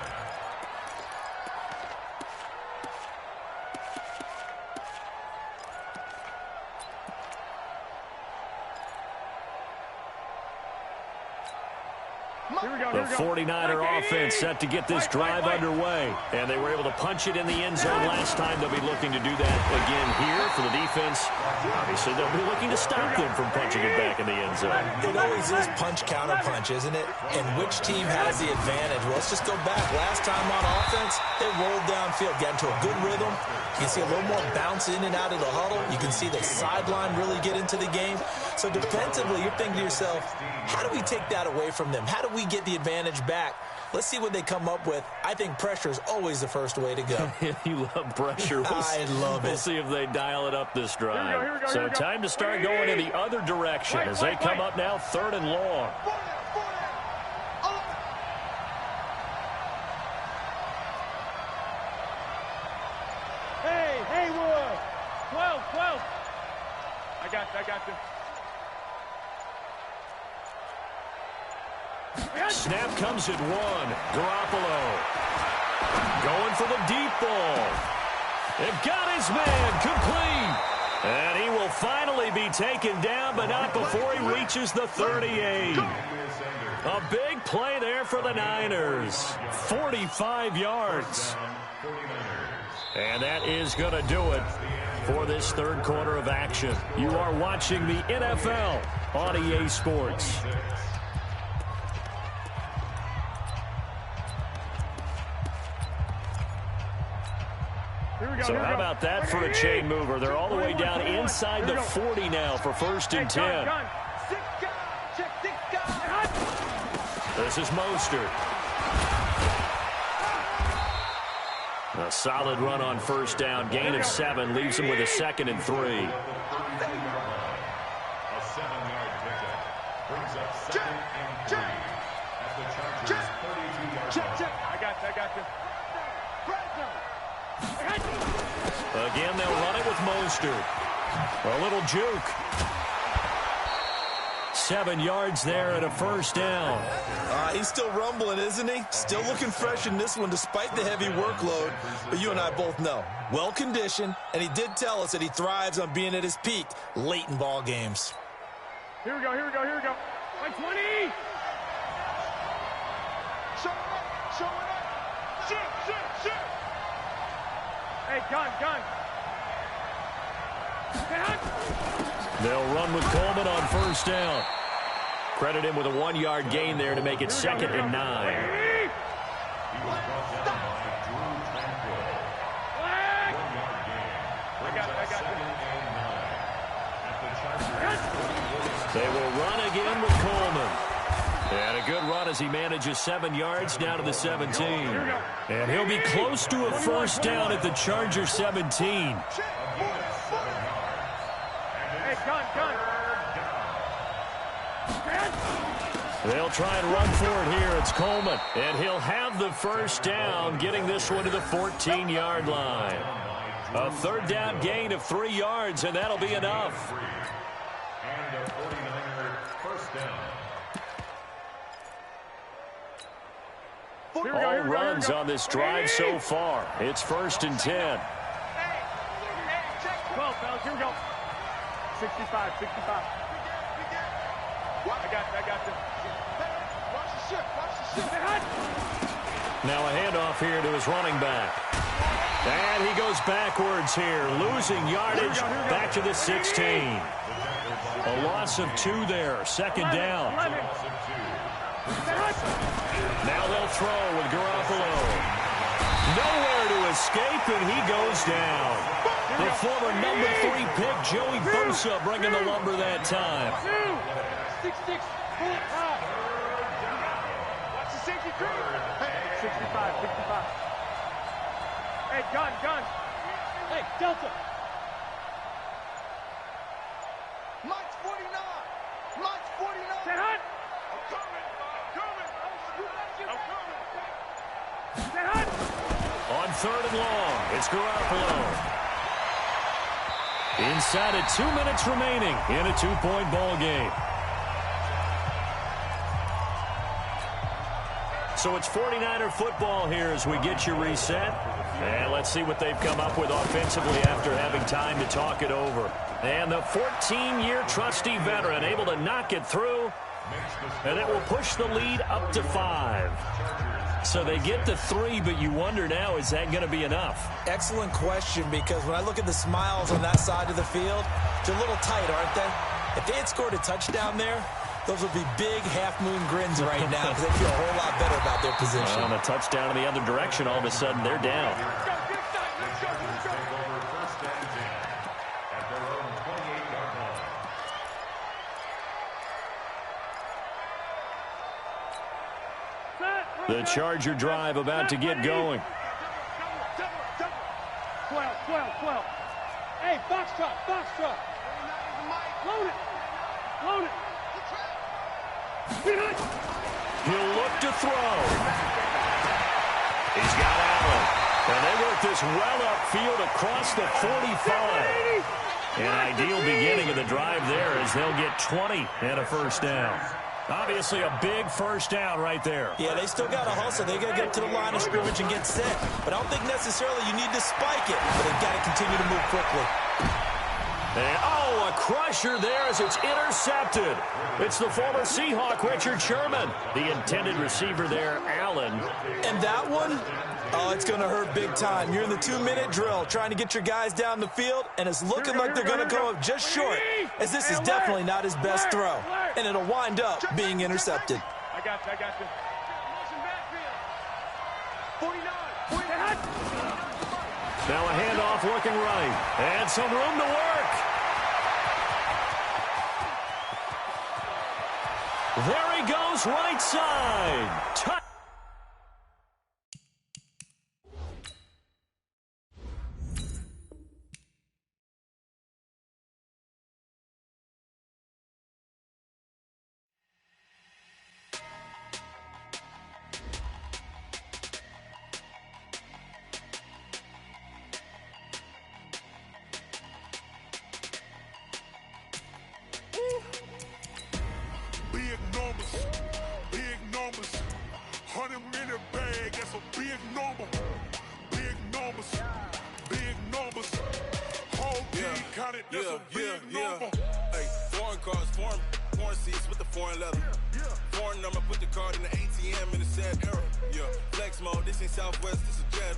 The 49er offense set to get this drive underway. And they were able to punch it in the end zone last time. They'll be looking to do that again here for the defense. Obviously, they'll be looking to stop them from punching it back in the end zone. It always is punch-counter-punch, isn't it? And which team has the advantage? Well, let's just go back. Last time on offense, they rolled downfield, got into a good rhythm. You can see a little more bounce in and out of the huddle. You can see the sideline really get into the game. So defensively, you're thinking to yourself, how do we take that away from them? How do we get the advantage back? Let's see what they come up with. I think pressure is always the first way to go. You love pressure. I love it. We'll see if they dial it up this drive. So time to start going in the other direction as they come up now 3rd and long. Hey, Haywood. 12. I got you. Snap comes at 1. Garoppolo going for the deep ball. It got his man complete. And he will finally be taken down, but not before he reaches the 38. A big play there for the Niners. 45 yards. And that is going to do it for this 3rd quarter of action. You are watching the NFL on EA Sports. So how about that for a chain mover? They're all the way down inside the 40 now for 1st and 10. This is Mostert. A solid run on 1st down. Gain of 7 leaves him with a 2nd and 3. A 7-yard pickup brings up 2nd and 3 at the Chargers' 32-yard line. I got you. Again, they'll run it with Mostert. A little juke. 7 yards there and a 1st down. He's still rumbling, isn't he? Still looking fresh in this one despite the heavy workload. But you and I both know, well-conditioned, and he did tell us that he thrives on being at his peak late in ball games. Here we go. 120. Show it up. Shoot. Hey, gun. They'll run with Coleman on 1st down. Credit him with a 1-yard gain there to make it 2nd and 9. They will run again with Coleman. And a good run as he manages 7 yards down to the 17. And he'll be close to a 1st down at the Charger 17. Hey, gun. They'll try and run for it here. It's Coleman. And he'll have the 1st down, getting this one to the 14-yard line. A 3rd down gain of 3 yards, and that'll be enough. And a 49er 1st down. All runs on this drive so far. It's 1st and 10. Hey, 12, fellas, here we go. 65. I got you. Watch the ship. Now a handoff here to his running back. And he goes backwards here, losing yardage back to the 16. A loss of 2 there, 2nd down. Now Now they'll throw with Garoppolo. Nowhere to escape, and he goes down. The former number 3 pick, Joey Bosa, bringing the lumber that time. 6-6, pull it high. Watch the safety crew. 65. Hey, gun. Hey, Delta. Mike's 49. Say hut. I'm coming. Say hut. On 3rd and long, it's Garoppolo. Inside of 2 minutes remaining in a 2-point ball game. So it's 49er football here as we get you reset. And let's see what they've come up with offensively after having time to talk it over. And the 14-year trusty veteran able to knock it through. And it will push the lead up to 5. So they get to 3, but you wonder now, is that going to be enough? Excellent question, because when I look at the smiles on that side of the field, they're a little tight, aren't they? If they had scored a touchdown there, those would be big half-moon grins right now because they feel a whole lot better about their position. On a touchdown in the other direction, all of a sudden they're down. The Charger drive about to get going. 12. Hey, box truck. Load it. He'll look to throw. He's got Allen. And they work this well upfield across the 45. An ideal beginning of the drive there as they'll get 20 and a first down. Obviously a big first down right there. Yeah, they still got to hustle. They got to get to the line of scrimmage and get set. But I don't think necessarily you need to spike it. But they've got to continue to move quickly. And, a crusher there as it's intercepted. It's the former Seahawk, Richard Sherman. The intended receiver there, Allen. And that one, it's going to hurt big time. You're in the 2-minute drill trying to get your guys down the field, and it's looking like they're going to go up just short, as this is definitely not his best throw. And it'll wind up being intercepted. I got you. 49. Now a handoff looking right. And some room to work. There he goes, right side. Big numbers. 100 in the bag, that's a big number. Big numbers. Whole team counted, that's a big number. Hey, foreign cars, foreign seats with the foreign leather. Foreign number, put the card in the ATM in the sad era. Yeah, flex mode, this ain't Southwest, this is Jet.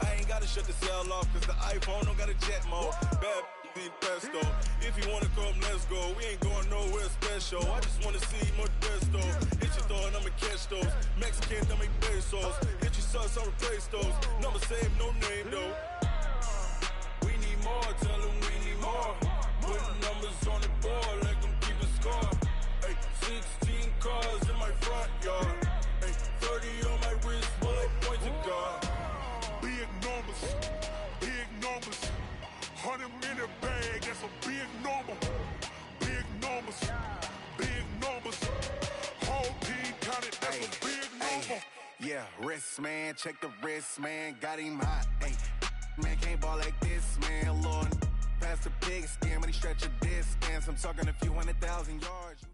I ain't gotta shut the cell off, cause the iPhone don't got a jet mode. Bad need pesto. If you wanna come, let's go. We ain't going nowhere special. I just wanna see more pesto. Hit your thought, I'ma catch those. Mexican, I'ma pesos. Hit your sauce, I'll replace those. Number save, no name though. We need more, tell them we need more. Putting numbers on the board, like them keep a score. Hey, 16 cars in my front yard. Hey, 30 on my wrist, while I point to God. Big numbers. 100 in the bag, that's a big number. Big numbers. Whole team counted, that's a big number. Yeah, wrist man, check the wrist man, got him hot. Hey, man can't ball like this, man. Lord, past the big skin, but he stretch a distance. I'm talking a few 100,000 yards.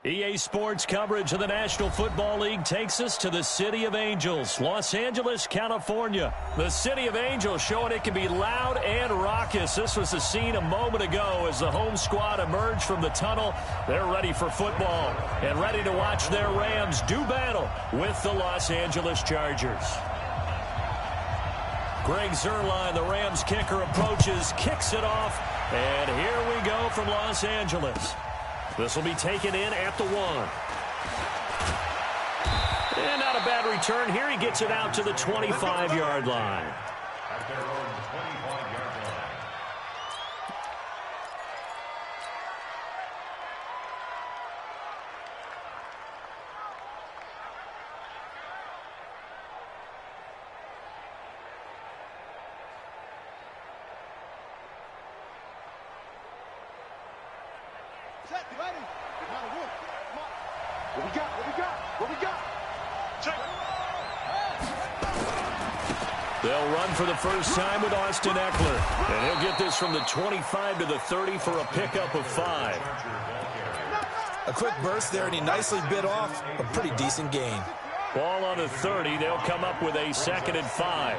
EA Sports coverage of the National Football League takes us to the City of Angels, Los Angeles, California. The City of Angels showing it can be loud and raucous. This was the scene a moment ago as the home squad emerged from the tunnel. They're ready for football and ready to watch their Rams do battle with the Los Angeles Chargers. Greg Zuerlein, the Rams kicker, approaches, kicks it off, and here we go from Los Angeles. This will be taken in at the 1. And not a bad return here. He gets it out to the 25-yard line. At their own 25-yard line. Set, ready. Now, Wolf. Come on. What we got? What we got? What we got? Check. They'll run for the first time with Austin Eckler. And he'll get this from the 25 to the 30 for a pickup of 5. A quick burst there, and he nicely bit off a pretty decent gain. Ball on the 30. They'll come up with a 2nd and 5.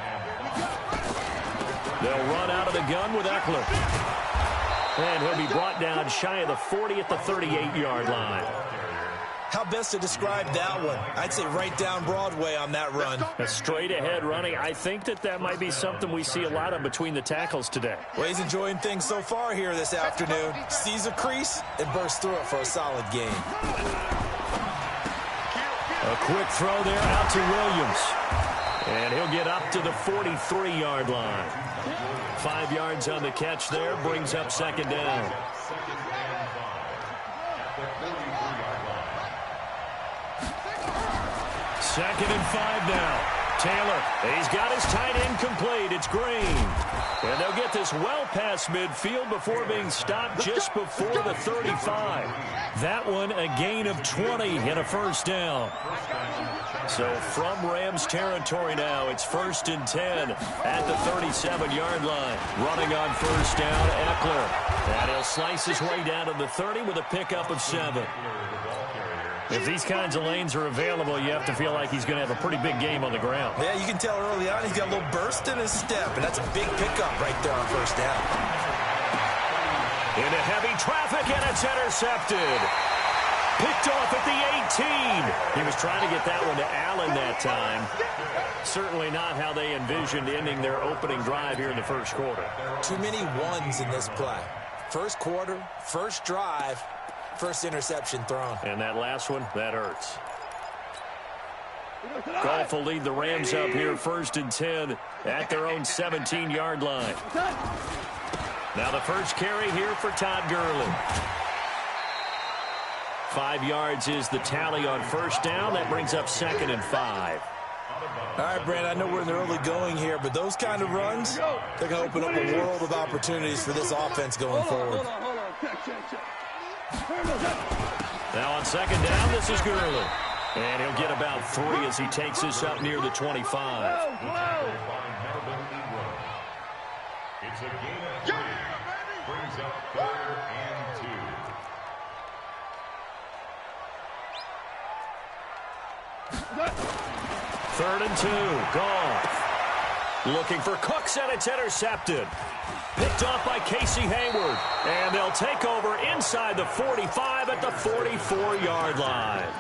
They'll run out of the gun with Eckler. And he'll be brought down shy of the 40 at the 38-yard line. How best to describe that one? I'd say right down Broadway on that run. A straight-ahead running. I think that might be something we see a lot of between the tackles today. Well, he's enjoying things so far here this afternoon. Sees a crease and bursts through it for a solid gain. A quick throw there out to Williams. And he'll get up to the 43-yard line. 5 yards on the catch there, brings up 2nd down. Second and 5 now. Taylor, he's got his tight end complete. It's Green. And they'll get this well past midfield before being stopped just before the 35. That one a gain of 20 and a first down. So from Rams territory now, it's 1st and 10 at the 37-yard line. Running on first down, Eckler. And he'll slice his way down to the 30 with a pickup of 7. If these kinds of lanes are available, you have to feel like he's going to have a pretty big game on the ground. Yeah, you can tell early on he's got a little burst in his step, and that's a big pickup right there on first down. Into heavy traffic, and it's intercepted. Picked off at the 18. He was trying to get that one to Allen that time. Certainly not how they envisioned ending their opening drive here in the first quarter. Too many ones in this play. First quarter, first drive, first interception thrown. And that last one, that hurts. Goff will lead the Rams up here 1st and 10 at their own 17-yard line. Now the first carry here for Todd Gurley. 5 yards is the tally on first down. That brings up 2nd and 5. All right, Brand, I know we're in the early going here, but those kind of runs, they're going to open up a world of opportunities for this offense going forward. Hold on. Check. Now on 2nd down, this is Gurley. And he'll get about 3 as he takes this up near the 25. It's a gain of 3. Brings up 3rd and 2. Third and 2. Goff. Looking for Cooks, and it's intercepted. Picked off by Casey Hayward. And they'll take over inside the 45 at the 44-yard line.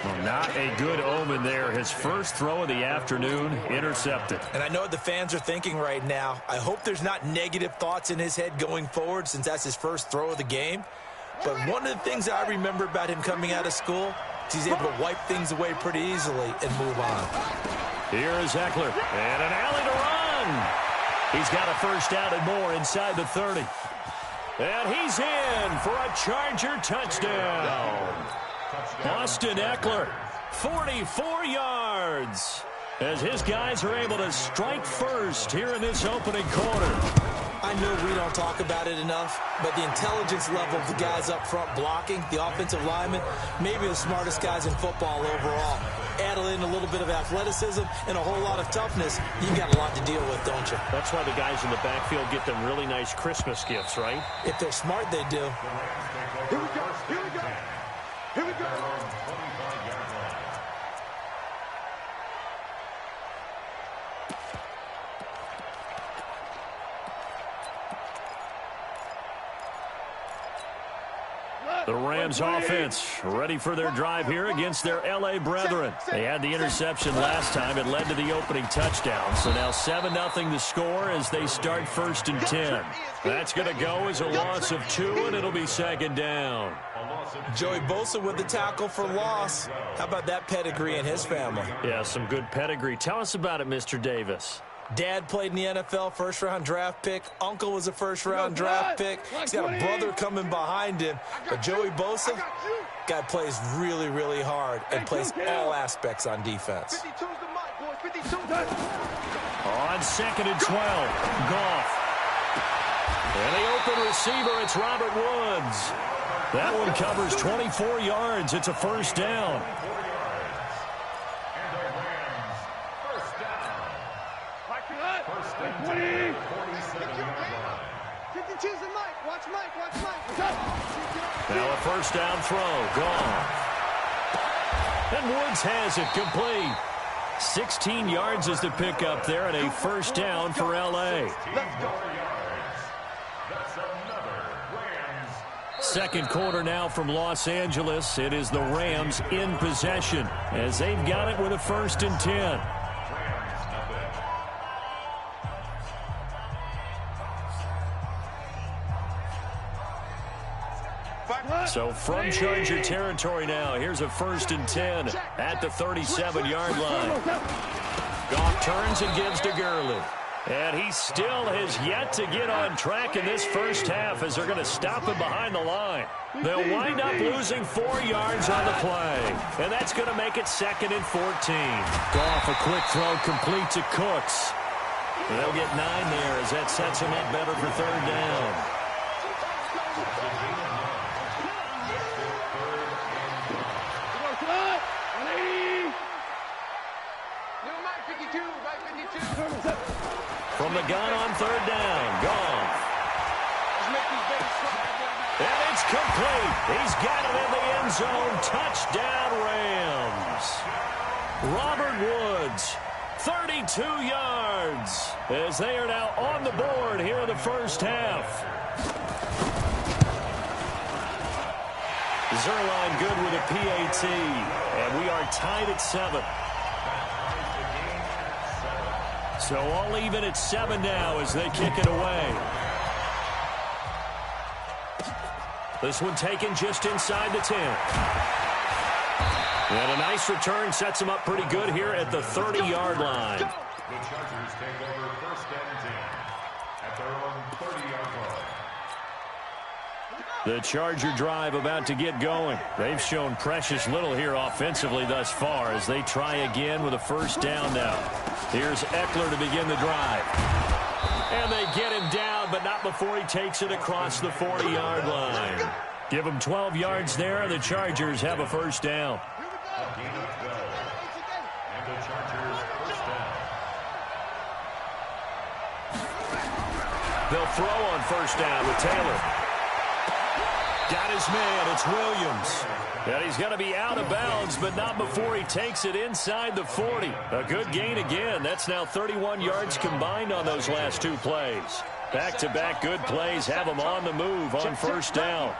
Well, not a good omen there. His first throw of the afternoon intercepted. And I know what the fans are thinking right now. I hope there's not negative thoughts in his head going forward since that's his first throw of the game. But one of the things I remember about him coming out of school is he's able to wipe things away pretty easily and move on. Here is Eckler. And an alley to run. He's got a first down and more inside the 30. And he's in for a Charger touchdown. Austin Eckler, 44 yards, as his guys are able to strike first here in this opening quarter. I know we don't talk about it enough, but the intelligence level of the guys up front blocking, the offensive linemen, maybe the smartest guys in football overall. Add in a little bit of athleticism and a whole lot of toughness, you've got a lot to deal with, don't you? That's why the guys in the backfield get them really nice Christmas gifts, right? If they're smart, they do. Here we go. The Rams offense ready for their drive here against their L.A. brethren. They had the interception last time. It led to the opening touchdown. So now 7-0 the score as they start 1st and 10. That's going to go as a loss of 2, and it'll be 2nd down. Joey Bosa with the tackle for loss. How about that pedigree in his family? Yeah, some good pedigree. Tell us about it, Mr. Davis. Dad played in the NFL, first-round draft pick. Uncle was a first-round draft pick. He's got a brother coming behind him. But Joey Bosa, guy plays really, really hard and plays all aspects on defense. On 2nd and 12, Goff. And the open receiver, it's Robert Woods. That one covers 24 yards. It's a 1st down. Now a 1st down throw. Gone. And Woods has it complete. 16 yards is the pickup there and a 1st down for L.A. Second quarter now from Los Angeles. It is the Rams in possession as they've got it with a 1st and 10. So from Charger territory now, here's a 1st and 10 at the 37-yard line. Goff turns and gives to Gurley. And he still has yet to get on track in this first half as they're going to stop him behind the line. They'll wind up losing 4 yards on the play. And that's going to make it 2nd and 14. Goff, a quick throw, complete to Cooks. And they'll get 9 there as that sets him up better for 3rd down. From the gun on 3rd down, Goff. And it's complete. He's got it in the end zone. Touchdown, Rams. Robert Woods, 32 yards, as they are now on the board here in the first half. Zerline good with a PAT, and we are tied at 7. So all even at 7 now as they kick it away. This one taken just inside the 10. And a nice return sets them up pretty good here at the 30-yard line. The Chargers take over 1st and 10 at their own 30-yard line. The Charger drive about to get going. They've shown precious little here offensively thus far as they try again with a 1st down now. Here's Eckler to begin the drive. And they get him down, but not before he takes it across the 40-yard line. Give him 12 yards there, and the Chargers have a 1st down. A gain of 12. And the Chargers 1st down. They'll throw on 1st down with Taylor. Got his man. It's Williams. And he's going to be out of bounds, but not before he takes it inside the 40. A good gain again. That's now 31 yards combined on those last 2 plays. Back-to-back good plays have them on the move on 1st down.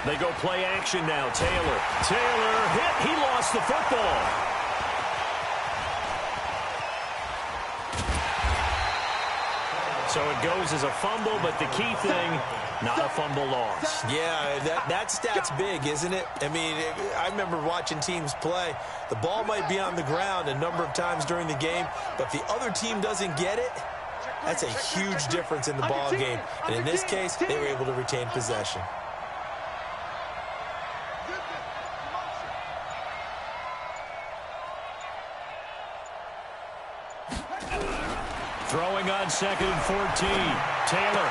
They go play action now. Taylor hit. He lost the football. So it goes as a fumble, but the key thing, not a fumble loss. Yeah, that stat's big, isn't it? I mean, I remember watching teams play. The ball might be on the ground a number of times during the game, but if the other team doesn't get it, that's a huge difference in the ball game. And in this case, they were able to retain possession. Throwing on 2nd and 14. Taylor.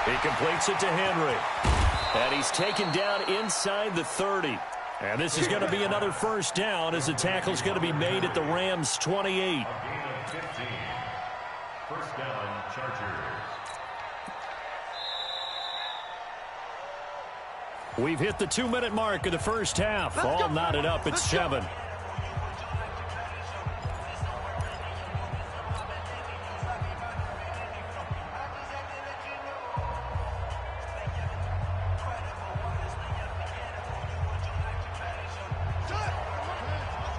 He completes it to Henry. And he's taken down inside the 30. And this is going to be another 1st down as the tackle's going to be made at the Rams' 28. A gain of 15. 1st down, Chargers. We've hit the 2-minute mark of the first half. All knotted up at 7.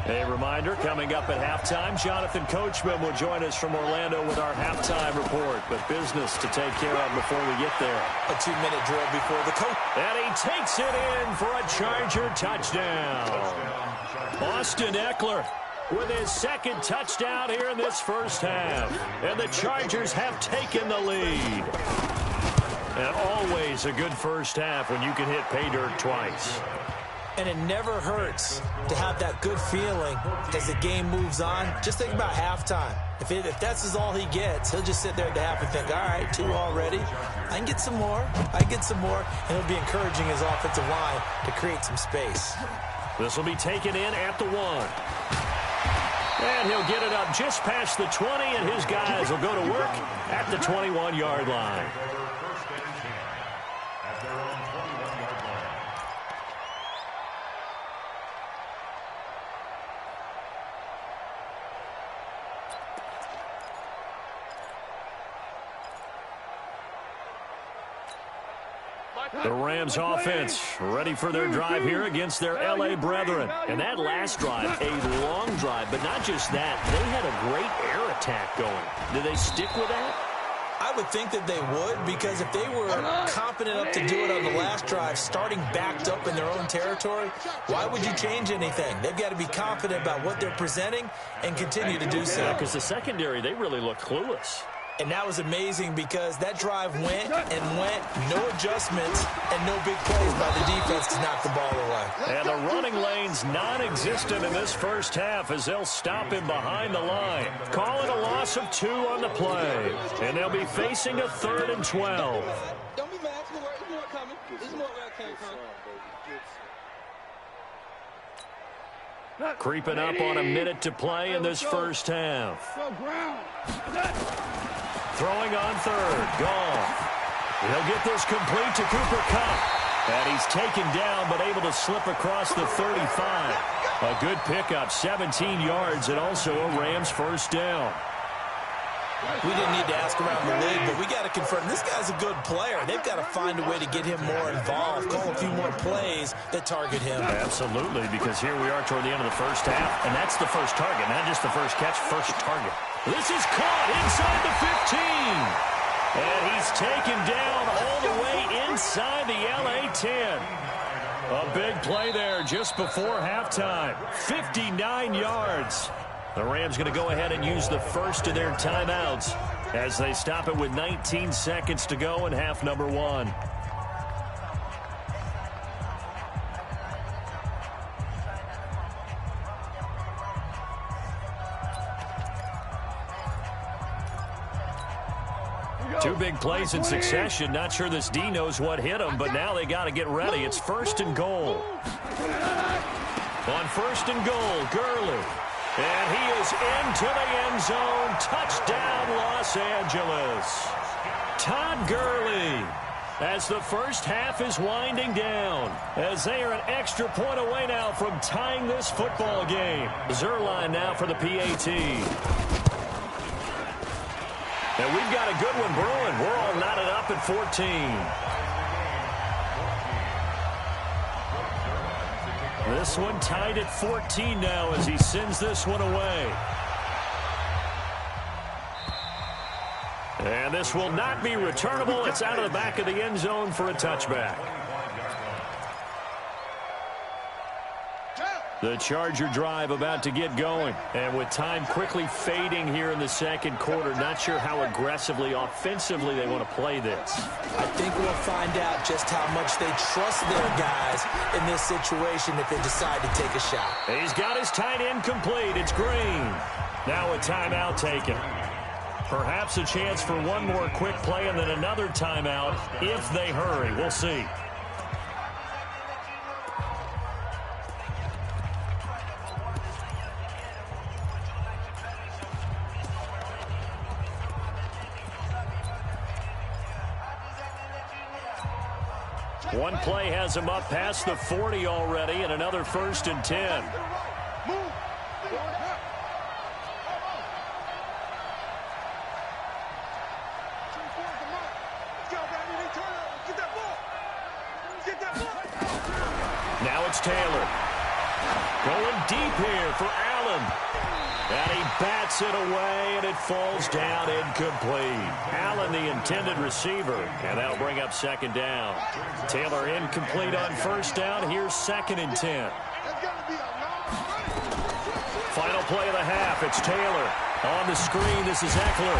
A reminder, coming up at halftime, Jonathan Coachman will join us from Orlando with our halftime report. But business to take care of before we get there. A 2-minute drill before the coach. And he takes it in for a Charger touchdown. Austin Eckler with his second touchdown here in this first half. And the Chargers have taken the lead. And always a good first half when you can hit pay dirt twice. And it never hurts to have that good feeling as the game moves on. Just think about halftime. If that's all he gets, he'll just sit there at the half and think, all right, 2 already. I can get some more. I can get some more. And he'll be encouraging his offensive line to create some space. This will be taken in at the 1. And he'll get it up just past the 20, and his guys will go to work at the 21-yard line. The Rams offense ready for their drive here against their L.A. brethren. And that last drive, a long drive, but not just that. They had a great air attack going. Do they stick with that? I would think that they would, because if they were confident enough to do it on the last drive, starting backed up in their own territory, why would you change anything? They've got to be confident about what they're presenting and continue to do so. Because the secondary, they really look clueless. And that was amazing because that drive went and went, no adjustments, and no big plays by the defense to knock the ball away. And the running lane's non-existent in this first half as they'll stop him behind the line. Call it a loss of 2 on the play. And they'll be facing a 3rd and 12. Don't be mad. There's more coming. There's more where it came from. Creeping up on a minute to play in this first half. Throwing on 3rd. Goff. He'll get this complete to Cooper Kupp. And he's taken down but able to slip across the 35. A good pickup, 17 yards, and also a Rams first down. We didn't need to ask around the league, but we got to confirm this guy's a good player. They've got to find a way to get him more involved, call a few more plays that target him. Absolutely, because here we are toward the end of the first half, and that's the first target, not just the first catch, first target. This is caught inside the 15. And he's taken down all the way inside the LA 10. A big play there just before halftime. 59 yards. The Rams going to go ahead and use the first of their timeouts as they stop it with 19 seconds to go in half number 1. Two big plays in succession. Not sure this D knows what hit him, but now they got to get ready. It's 1st and goal. On 1st and goal, Gurley. And he is into the end zone. Touchdown, Los Angeles. Todd Gurley, as the first half is winding down, as they are an extra point away now from tying this football game. Zerline now for the PAT. And we've got a good one brewing. We're all knotted up at 14. This one tied at 14 now as he sends this one away. And this will not be returnable. It's out of the back of the end zone for a touchback. The Charger drive about to get going. And with time quickly fading here in the second quarter, not sure how aggressively, offensively they want to play this. I think we'll find out just how much they trust their guys in this situation if they decide to take a shot. He's got his tight end complete. It's Green. Now a timeout taken. Perhaps a chance for one more quick play and then another timeout if they hurry. We'll see. One play has him up past the 40 already, and another 1st and 10. Now it's Taylor. Going deep here for Allen. And he bats it away, and it falls down incomplete. Allen, the intended receiver, and that'll bring up second down. Taylor incomplete on first down. Here's 2nd and 10. Final play of the half. It's Taylor. On the screen, this is Eckler.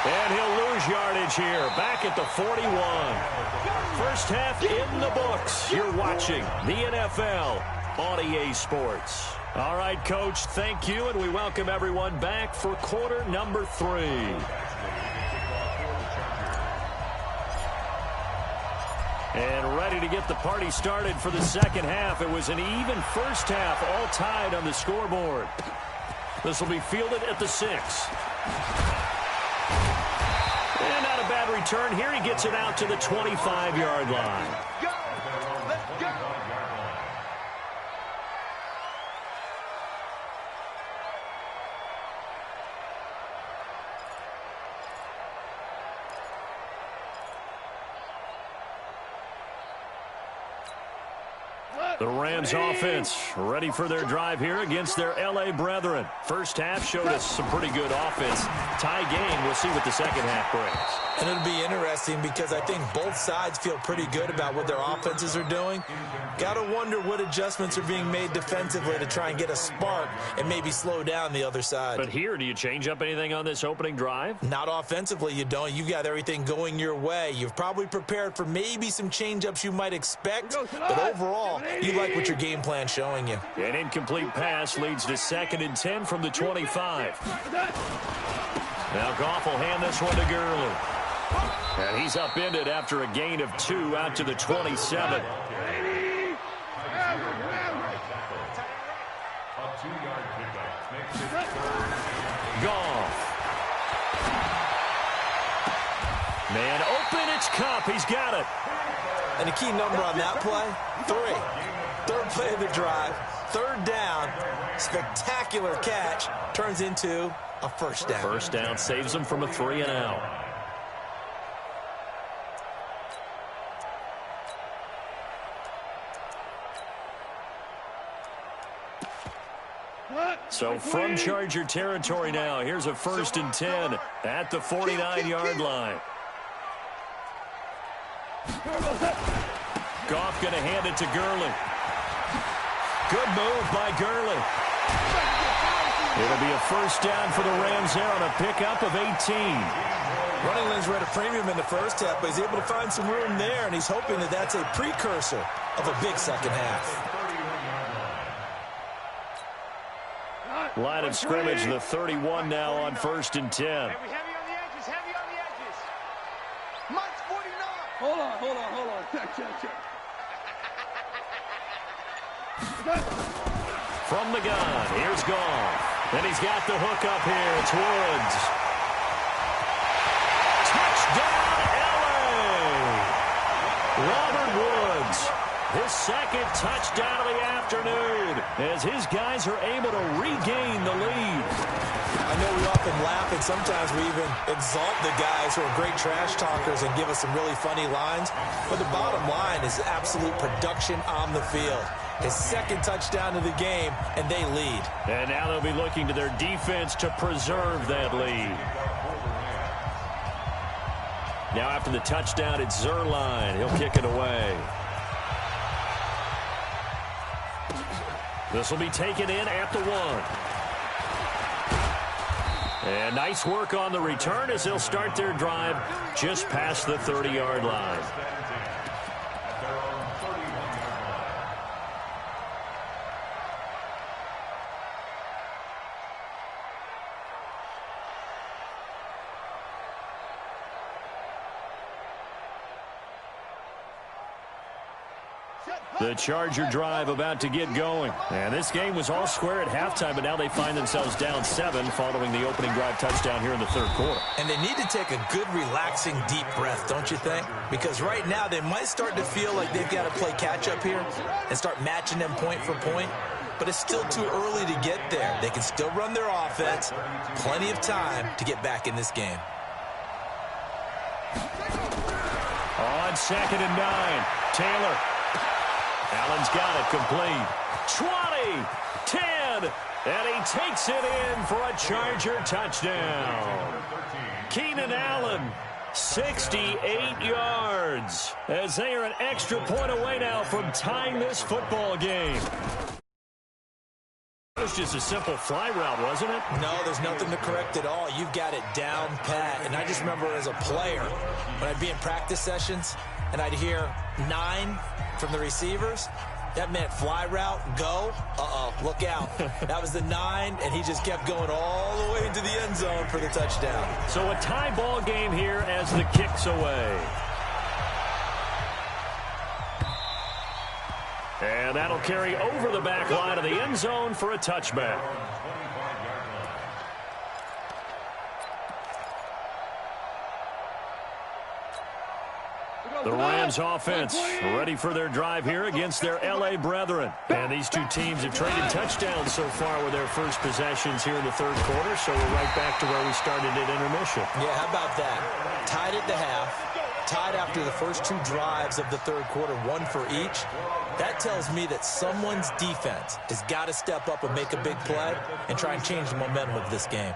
And he'll lose yardage here. Back at the 41. First half in the books. You're watching the NFL on EA Sports. All right, Coach, thank you, and we welcome everyone back for quarter number 3. And ready to get the party started for the second half. It was an even first half, all tied on the scoreboard. This will be fielded at the 6. And not a bad return here. He gets it out to the 25-yard line. Let's go. The Rams offense ready for their drive here against their L.A. brethren. First half showed us some pretty good offense. Tie game. We'll see what the second half brings. And it'll be interesting because I think both sides feel pretty good about what their offenses are doing. Got to wonder what adjustments are being made defensively to try and get a spark and maybe slow down the other side. But here, do you change up anything on this opening drive? Not offensively, you don't. You've got everything going your way. You've probably prepared for maybe some change-ups you might expect, but overall, you like what your game plan's showing you. An incomplete pass leads to 2nd and 10 from the 25. Now Goff will hand this one to Gurley. And he's upended after a gain of 2 out to the 27. Goff. Man open, it's Cup. He's got it. And a key number on that play, 3. Third play of the drive, 3rd down, spectacular catch, turns into a first down. First down saves him from a 3 and out. So from Charger territory now, here's a 1st and 10 at the 49-yard line. Goff going to hand it to Gurley. Good move by Gurley. It'll be a first down for the Rams there on a pickup of 18. Running lanes were at a premium in the first half, but he's able to find some room there, and he's hoping that that's a precursor of a big second half. Line of scrimmage, the 31 now on 1st and 10. Heavy on the edges, heavy on the edges. Mike's 49. Hold on. Check. From the gun, here's Goff. And he's got the hook up here. It's Woods. Touchdown, L.A. Robert Woods. His 2nd touchdown of the afternoon as his guys are able to regain the lead. I know we often laugh, and sometimes we even exalt the guys who are great trash talkers and give us some really funny lines. But the bottom line is absolute production on the field. His 2nd touchdown of the game, and they lead. And now they'll be looking to their defense to preserve that lead. Now after the touchdown, it's Zerline. He'll kick it away. This will be taken in at the 1. And nice work on the return as they'll start their drive just past the 30-yard line. The Charger drive about to get going. And this game was all square at halftime, but now they find themselves down 7 following the opening drive touchdown here in the 3rd quarter. And they need to take a good, relaxing, deep breath, don't you think? Because right now they might start to feel like they've got to play catch-up here and start matching them point for point. But it's still too early to get there. They can still run their offense. Plenty of time to get back in this game. On 2nd and 9, Taylor. Allen's got it complete. 20, 10, and he takes it in for a Charger touchdown. Keenan Allen, 68 yards, as they are an extra point away now from tying this football game. It was just a simple fly route, wasn't it? No, there's nothing to correct at all. You've got it down pat. And I just remember as a player, when I'd be in practice sessions and I'd hear 9 from the receivers, that meant fly route, go, look out. That was the 9, and he just kept going all the way into the end zone for the touchdown. So a tie ball game here as the kick's away. And that'll carry over the back line of the end zone for a touchback. The Rams offense ready for their drive here against their L.A. brethren. And these two teams have traded touchdowns so far with their first possessions here in the third quarter, so we're right back to where we started at intermission. Yeah, how about that? Tied at the half, tied after the first 2 drives of the third quarter, 1 for each. That tells me that someone's defense has got to step up and make a big play and try and change the momentum of this game.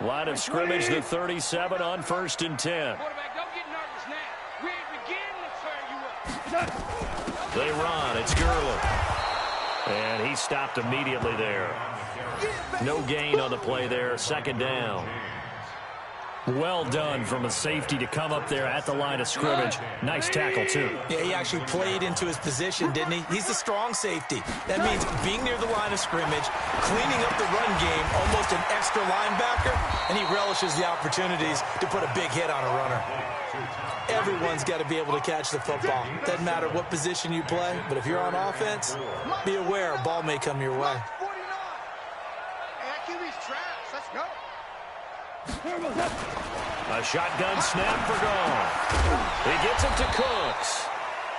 Line of scrimmage, the 37 on 1st and 10. Quarterback, don't get nervous now. We ain't beginning to turn you up. They run. It's Gurley. And he stopped immediately there. No gain on the play there. 2nd down. Well done from a safety to come up there at the line of scrimmage. Nice tackle, too. Yeah, he actually played into his position, didn't he? He's a strong safety. That means being near the line of scrimmage, cleaning up the run game, almost an extra linebacker, and he relishes the opportunities to put a big hit on a runner. Everyone's got to be able to catch the football. Doesn't matter what position you play, but if you're on offense, be aware a ball may come your way. Let's go. A shotgun snap for Goff. He gets it to Cooks.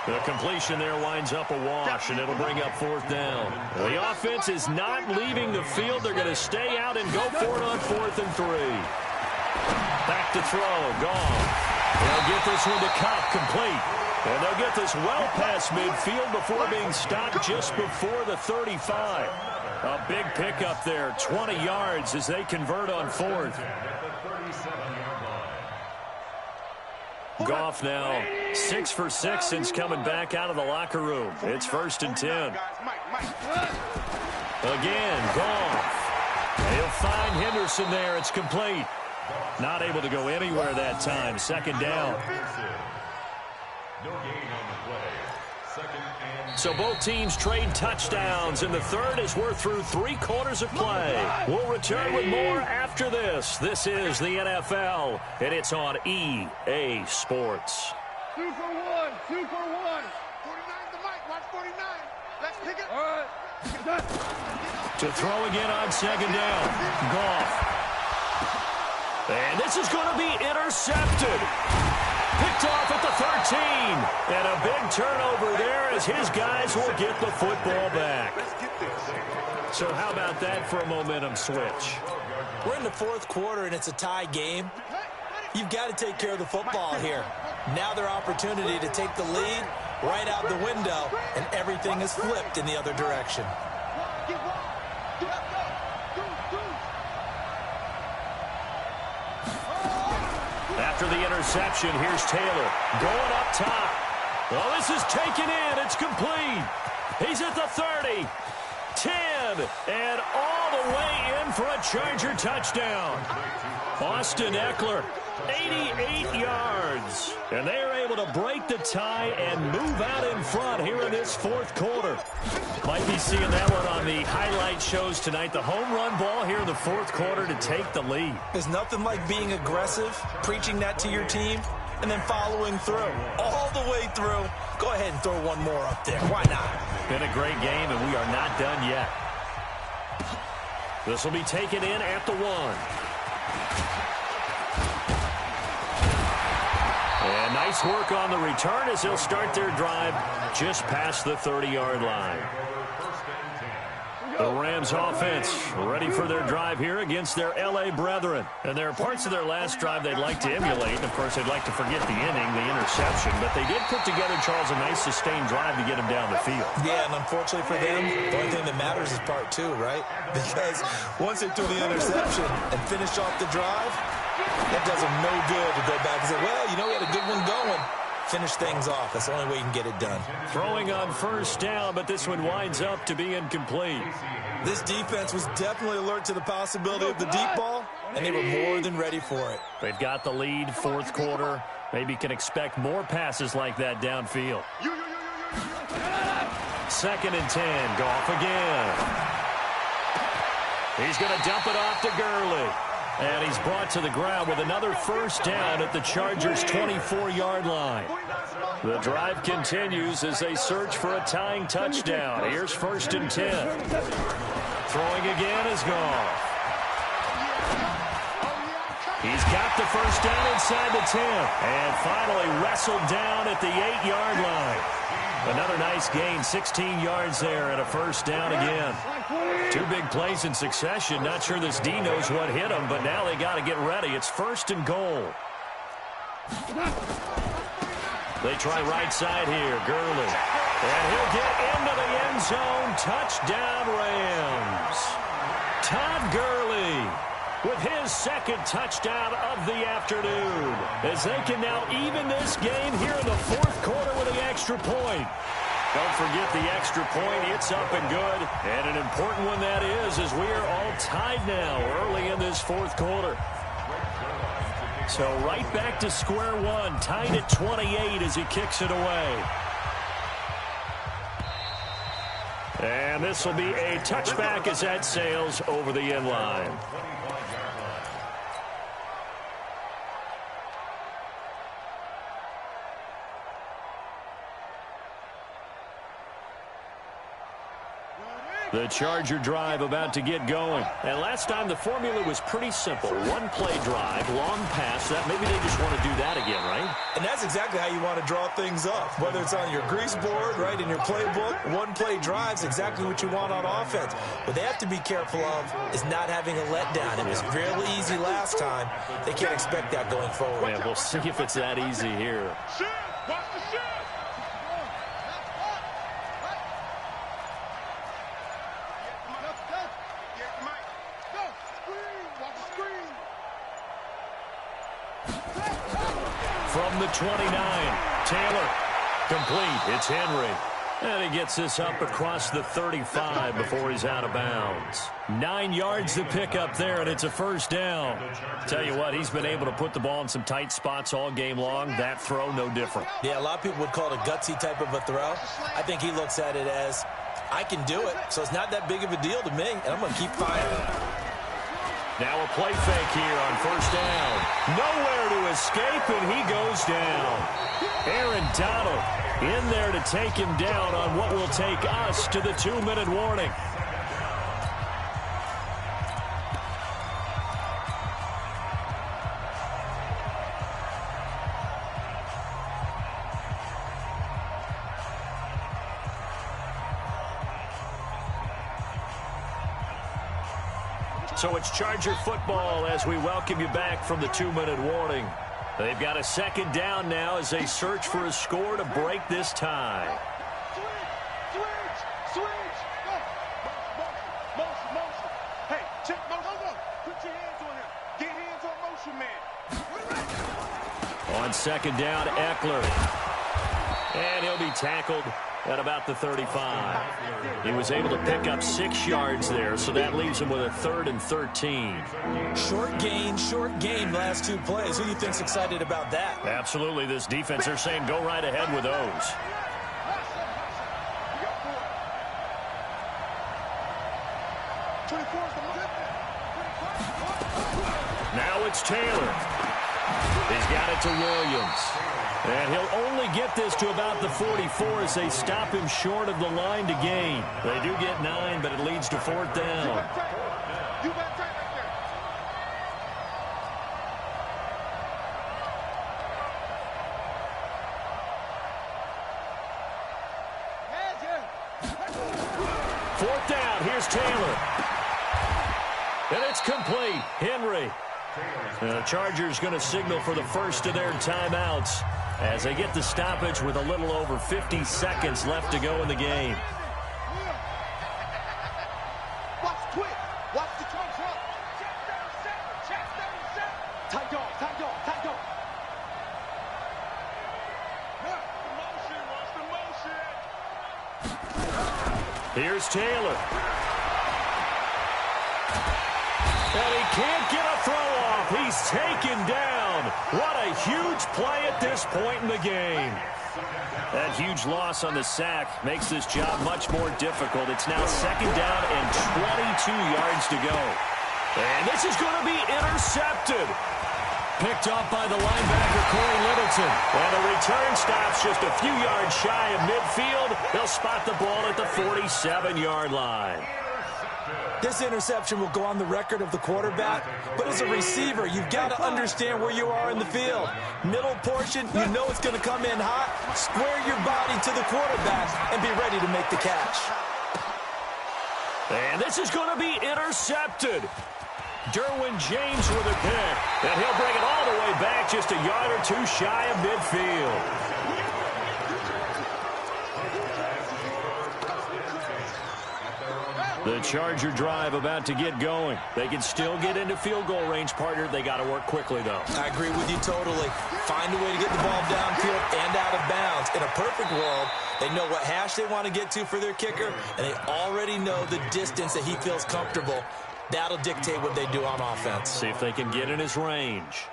The completion there winds up a wash, and it'll bring up 4th down. The offense is not leaving the field. They're going to stay out and go for it on 4th and 3. Back to throw. Goff. They'll get this one to Cup, complete. And they'll get this well past midfield before being stopped just before the 35. A big pickup there, 20 yards as they convert on 4th. Goff now 6 for 6 since coming back out of the locker room. It's 1st and 10. Again, Goff. He'll find Henderson there. It's complete. Not able to go anywhere that time. 2nd down. So both teams trade touchdowns, and the third as we're through 3 quarters of play. We'll return with more after this. This is the NFL, and it's on EA Sports. 2 for 1. 2 for 1. 49 the mic. Watch 49. Let's pick it. All right. To throw again on 2nd down. Goff. And this is going to be intercepted. Picked off at the 13. And a big turnover there as his guys will get the football back. So how about that for a momentum switch? We're in the 4th quarter, and it's a tie game. You've got to take care of the football here. Now their opportunity to take the lead right out the window, and everything is flipped in the other direction. After the interception, here's Taylor going up top. Well, this is taken in. It's complete. He's at the 30, 10, and all the way in for a Charger touchdown. Austin Eckler, 88 yards. And they are able to break the tie and move out in front here in this 4th quarter. Might be seeing that one on the highlight shows tonight. The home run ball here in the 4th quarter to take the lead. There's nothing like being aggressive, preaching that to your team, and then following through. All the way through. Go ahead and throw one more up there. Why not? Been a great game, and we are not done yet. This will be taken in at the 1. And nice work on the return as they'll start their drive just past the 30-yard line. The Rams offense ready for their drive here against their L.A. brethren. And there are parts of their last drive they'd like to emulate. And, of course, they'd like to forget the inning, the interception. But they did put together, Charles, a nice sustained drive to get them down the field. Yeah, and unfortunately for them, the only thing that matters is part two, right? Because once they threw the interception and finished off the drive, that does them no good to go back and say, well, you know, we had a good one going. Finish things off. That's the only way you can get it done. Throwing on first down, but this one winds up to be incomplete. This defense was definitely alert to the possibility of the deep ball, and they were more than ready for it. They've got the lead, fourth quarter. Maybe can expect more passes like that downfield. 2nd and 10. Goff again. He's going to dump it off to Gurley. And he's brought to the ground with another first down at the Chargers' 24-yard line. The drive continues as they search for a tying touchdown. Here's 1st and 10. Throwing again is Goff. He's got the first down inside the 10. And finally wrestled down at the 8-yard line. Another nice gain, 16 yards there, and a first down again. 2 big plays in succession. Not sure this D knows what hit him, but now they got to get ready. It's 1st and goal. They try right side here, Gurley. And he'll get into the end zone. Touchdown, Rams. Todd Gurley with his 2nd touchdown of the afternoon, as they can now even this game here in the 4th quarter with the extra point. Don't forget the extra point. It's up and good. And an important one that is, as we are all tied now early in this 4th quarter. So right back to square one, tied at 28 as he kicks it away. And this will be a touchback as that sails over the end line. The Charger drive about to get going. And last time the formula was pretty simple. 1-play drive, long pass. That maybe they just want to do that again, right? And that's exactly how you want to draw things up. Whether it's on your grease board, right, in your playbook, 1-play drive's exactly what you want on offense. What they have to be careful of is not having a letdown. It was real easy last time. They can't expect that going forward. Yeah, we'll see if it's that easy here. Watch the shift. From the 29, Taylor, complete. It's Henry. And he gets this up across the 35 before he's out of bounds. 9 yards to pick up there, and it's a first down. Tell you what, he's been able to put the ball in some tight spots all game long. That throw, no different. Yeah, a lot of people would call it a gutsy type of a throw. I think he looks at it as, I can do it, so it's not that big of a deal to me, and I'm going to keep firing. Now a play fake here on first down. Nowhere to escape, and he goes down. Aaron Donald in there to take him down on what will take us to the 2-minute warning. So it's Charger football as we welcome you back from the 2-minute warning. They've got a second down now as they search for a score to break this tie. Switch. Go. Motion. Hey, check motion. Put your hands on him. Get hands on motion, man. On second down, Eckler. And he'll be tackled at about the 35. He was able to pick up 6 yards there, so that leaves him with a 3rd and 13. Short gain last 2 plays. Who do you think's excited about that? Absolutely, this defense, they're saying go right ahead with those. Now it's Taylor. He's got it to Williams. And he'll only get this to about the 44 as they stop him short of the line to gain. They do get 9, but it leads to 4th down. Fourth down. Here's is Taylor. And it's complete. Henry. The Chargers going to signal for the first of their timeouts as they get the stoppage with a little over 50 seconds left to go in the game. Watch quick. Watch the trunk front. Check 37. Check 37. Tight dog. Tight dog. Tight dog. Watch the motion. Here's Taylor. And he can't get a throw off. He's taken down. What a huge play at this point in the game. That huge loss on the sack makes this job much more difficult. It's now second down and 22 yards to go. And this is going to be intercepted. Picked up by the linebacker, Corey Littleton. And the return stops just a few yards shy of midfield. They'll spot the ball at the 47-yard line. This interception will go on the record of the quarterback, but as a receiver, you've got to understand where you are in the field. Middle portion, you know it's going to come in hot. Square your body to the quarterback and be ready to make the catch. And this is going to be intercepted. Derwin James with a pick, and he'll bring it all the way back just a yard or two shy of midfield. The Charger drive about to get going. They can still get into field goal range, partner. They got to work quickly, though. I agree with you totally. Find a way to get the ball downfield and out of bounds. In a perfect world, they know what hash they want to get to for their kicker, and they already know the distance that he feels comfortable. That'll dictate what they do on offense. See if they can get in his range.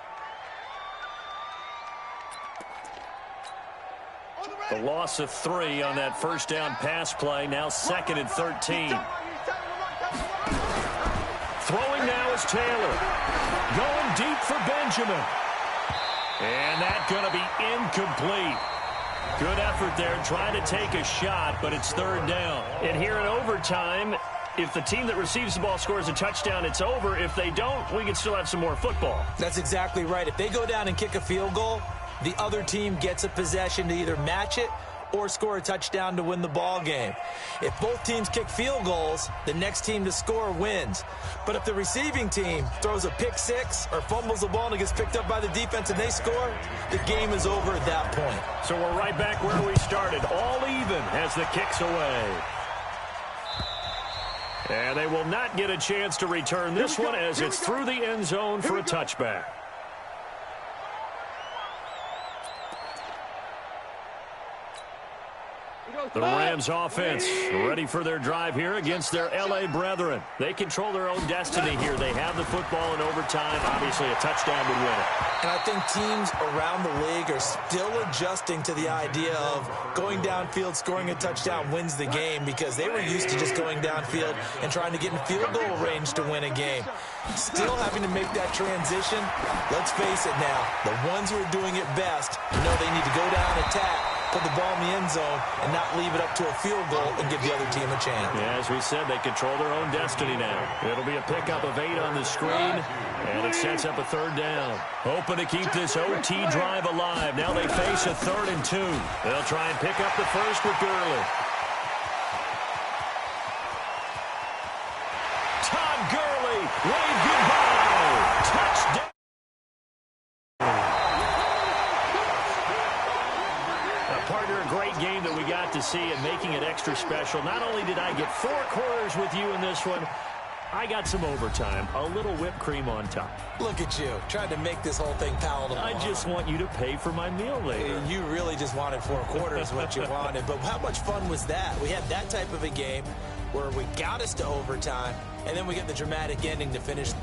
The loss of 3 on that first down pass play. Now 2nd and 13. Throwing now is Taylor. Going deep for Benjamin. And that's going to be incomplete. Good effort there trying to take a shot, but it's 3rd down. And here in overtime, if the team that receives the ball scores a touchdown, it's over. If they don't, we can still have some more football. That's exactly right. If they go down and kick a field goal, the other team gets a possession to either match it or score a touchdown to win the ball game. If both teams kick field goals, the next team to score wins. But if the receiving team throws a pick six or fumbles the ball and it gets picked up by the defense and they score, the game is over at that point. So we're right back where we started, all even as the kick's away. And they will not get a chance to return this one as it's through the end zone for a touchback. The Rams offense ready for their drive here against their L.A. brethren. They control their own destiny here. They have the football in overtime. Obviously, a touchdown would win it. And I think teams around the league are still adjusting to the idea of going downfield, scoring a touchdown wins the game, because they were used to just going downfield and trying to get in field goal range to win a game. Still having to make that transition. Let's face it now, the ones who are doing it best know they need to go down, attack, put the ball in the end zone, and not leave it up to a field goal and give the other team a chance. Yeah, as we said, they control their own destiny now. It'll be a pickup of 8 on the screen, and it sets up a 3rd down. Hoping to keep this OT drive alive. Now they face a 3rd and 2. They'll try and pick up the first with Gurley. Todd Gurley, wave goodbye. Touchdown. Partner, a great game that we got to see and making it extra special. Not only did I get 4 quarters with you in this one, I got some overtime, a little whipped cream on top. Look at you, trying to make this whole thing palatable. I just want you to pay for my meal later. You really just wanted 4 quarters what you wanted, but how much fun was that? We had that type of a game where we got us to overtime, and then we get the dramatic ending to finish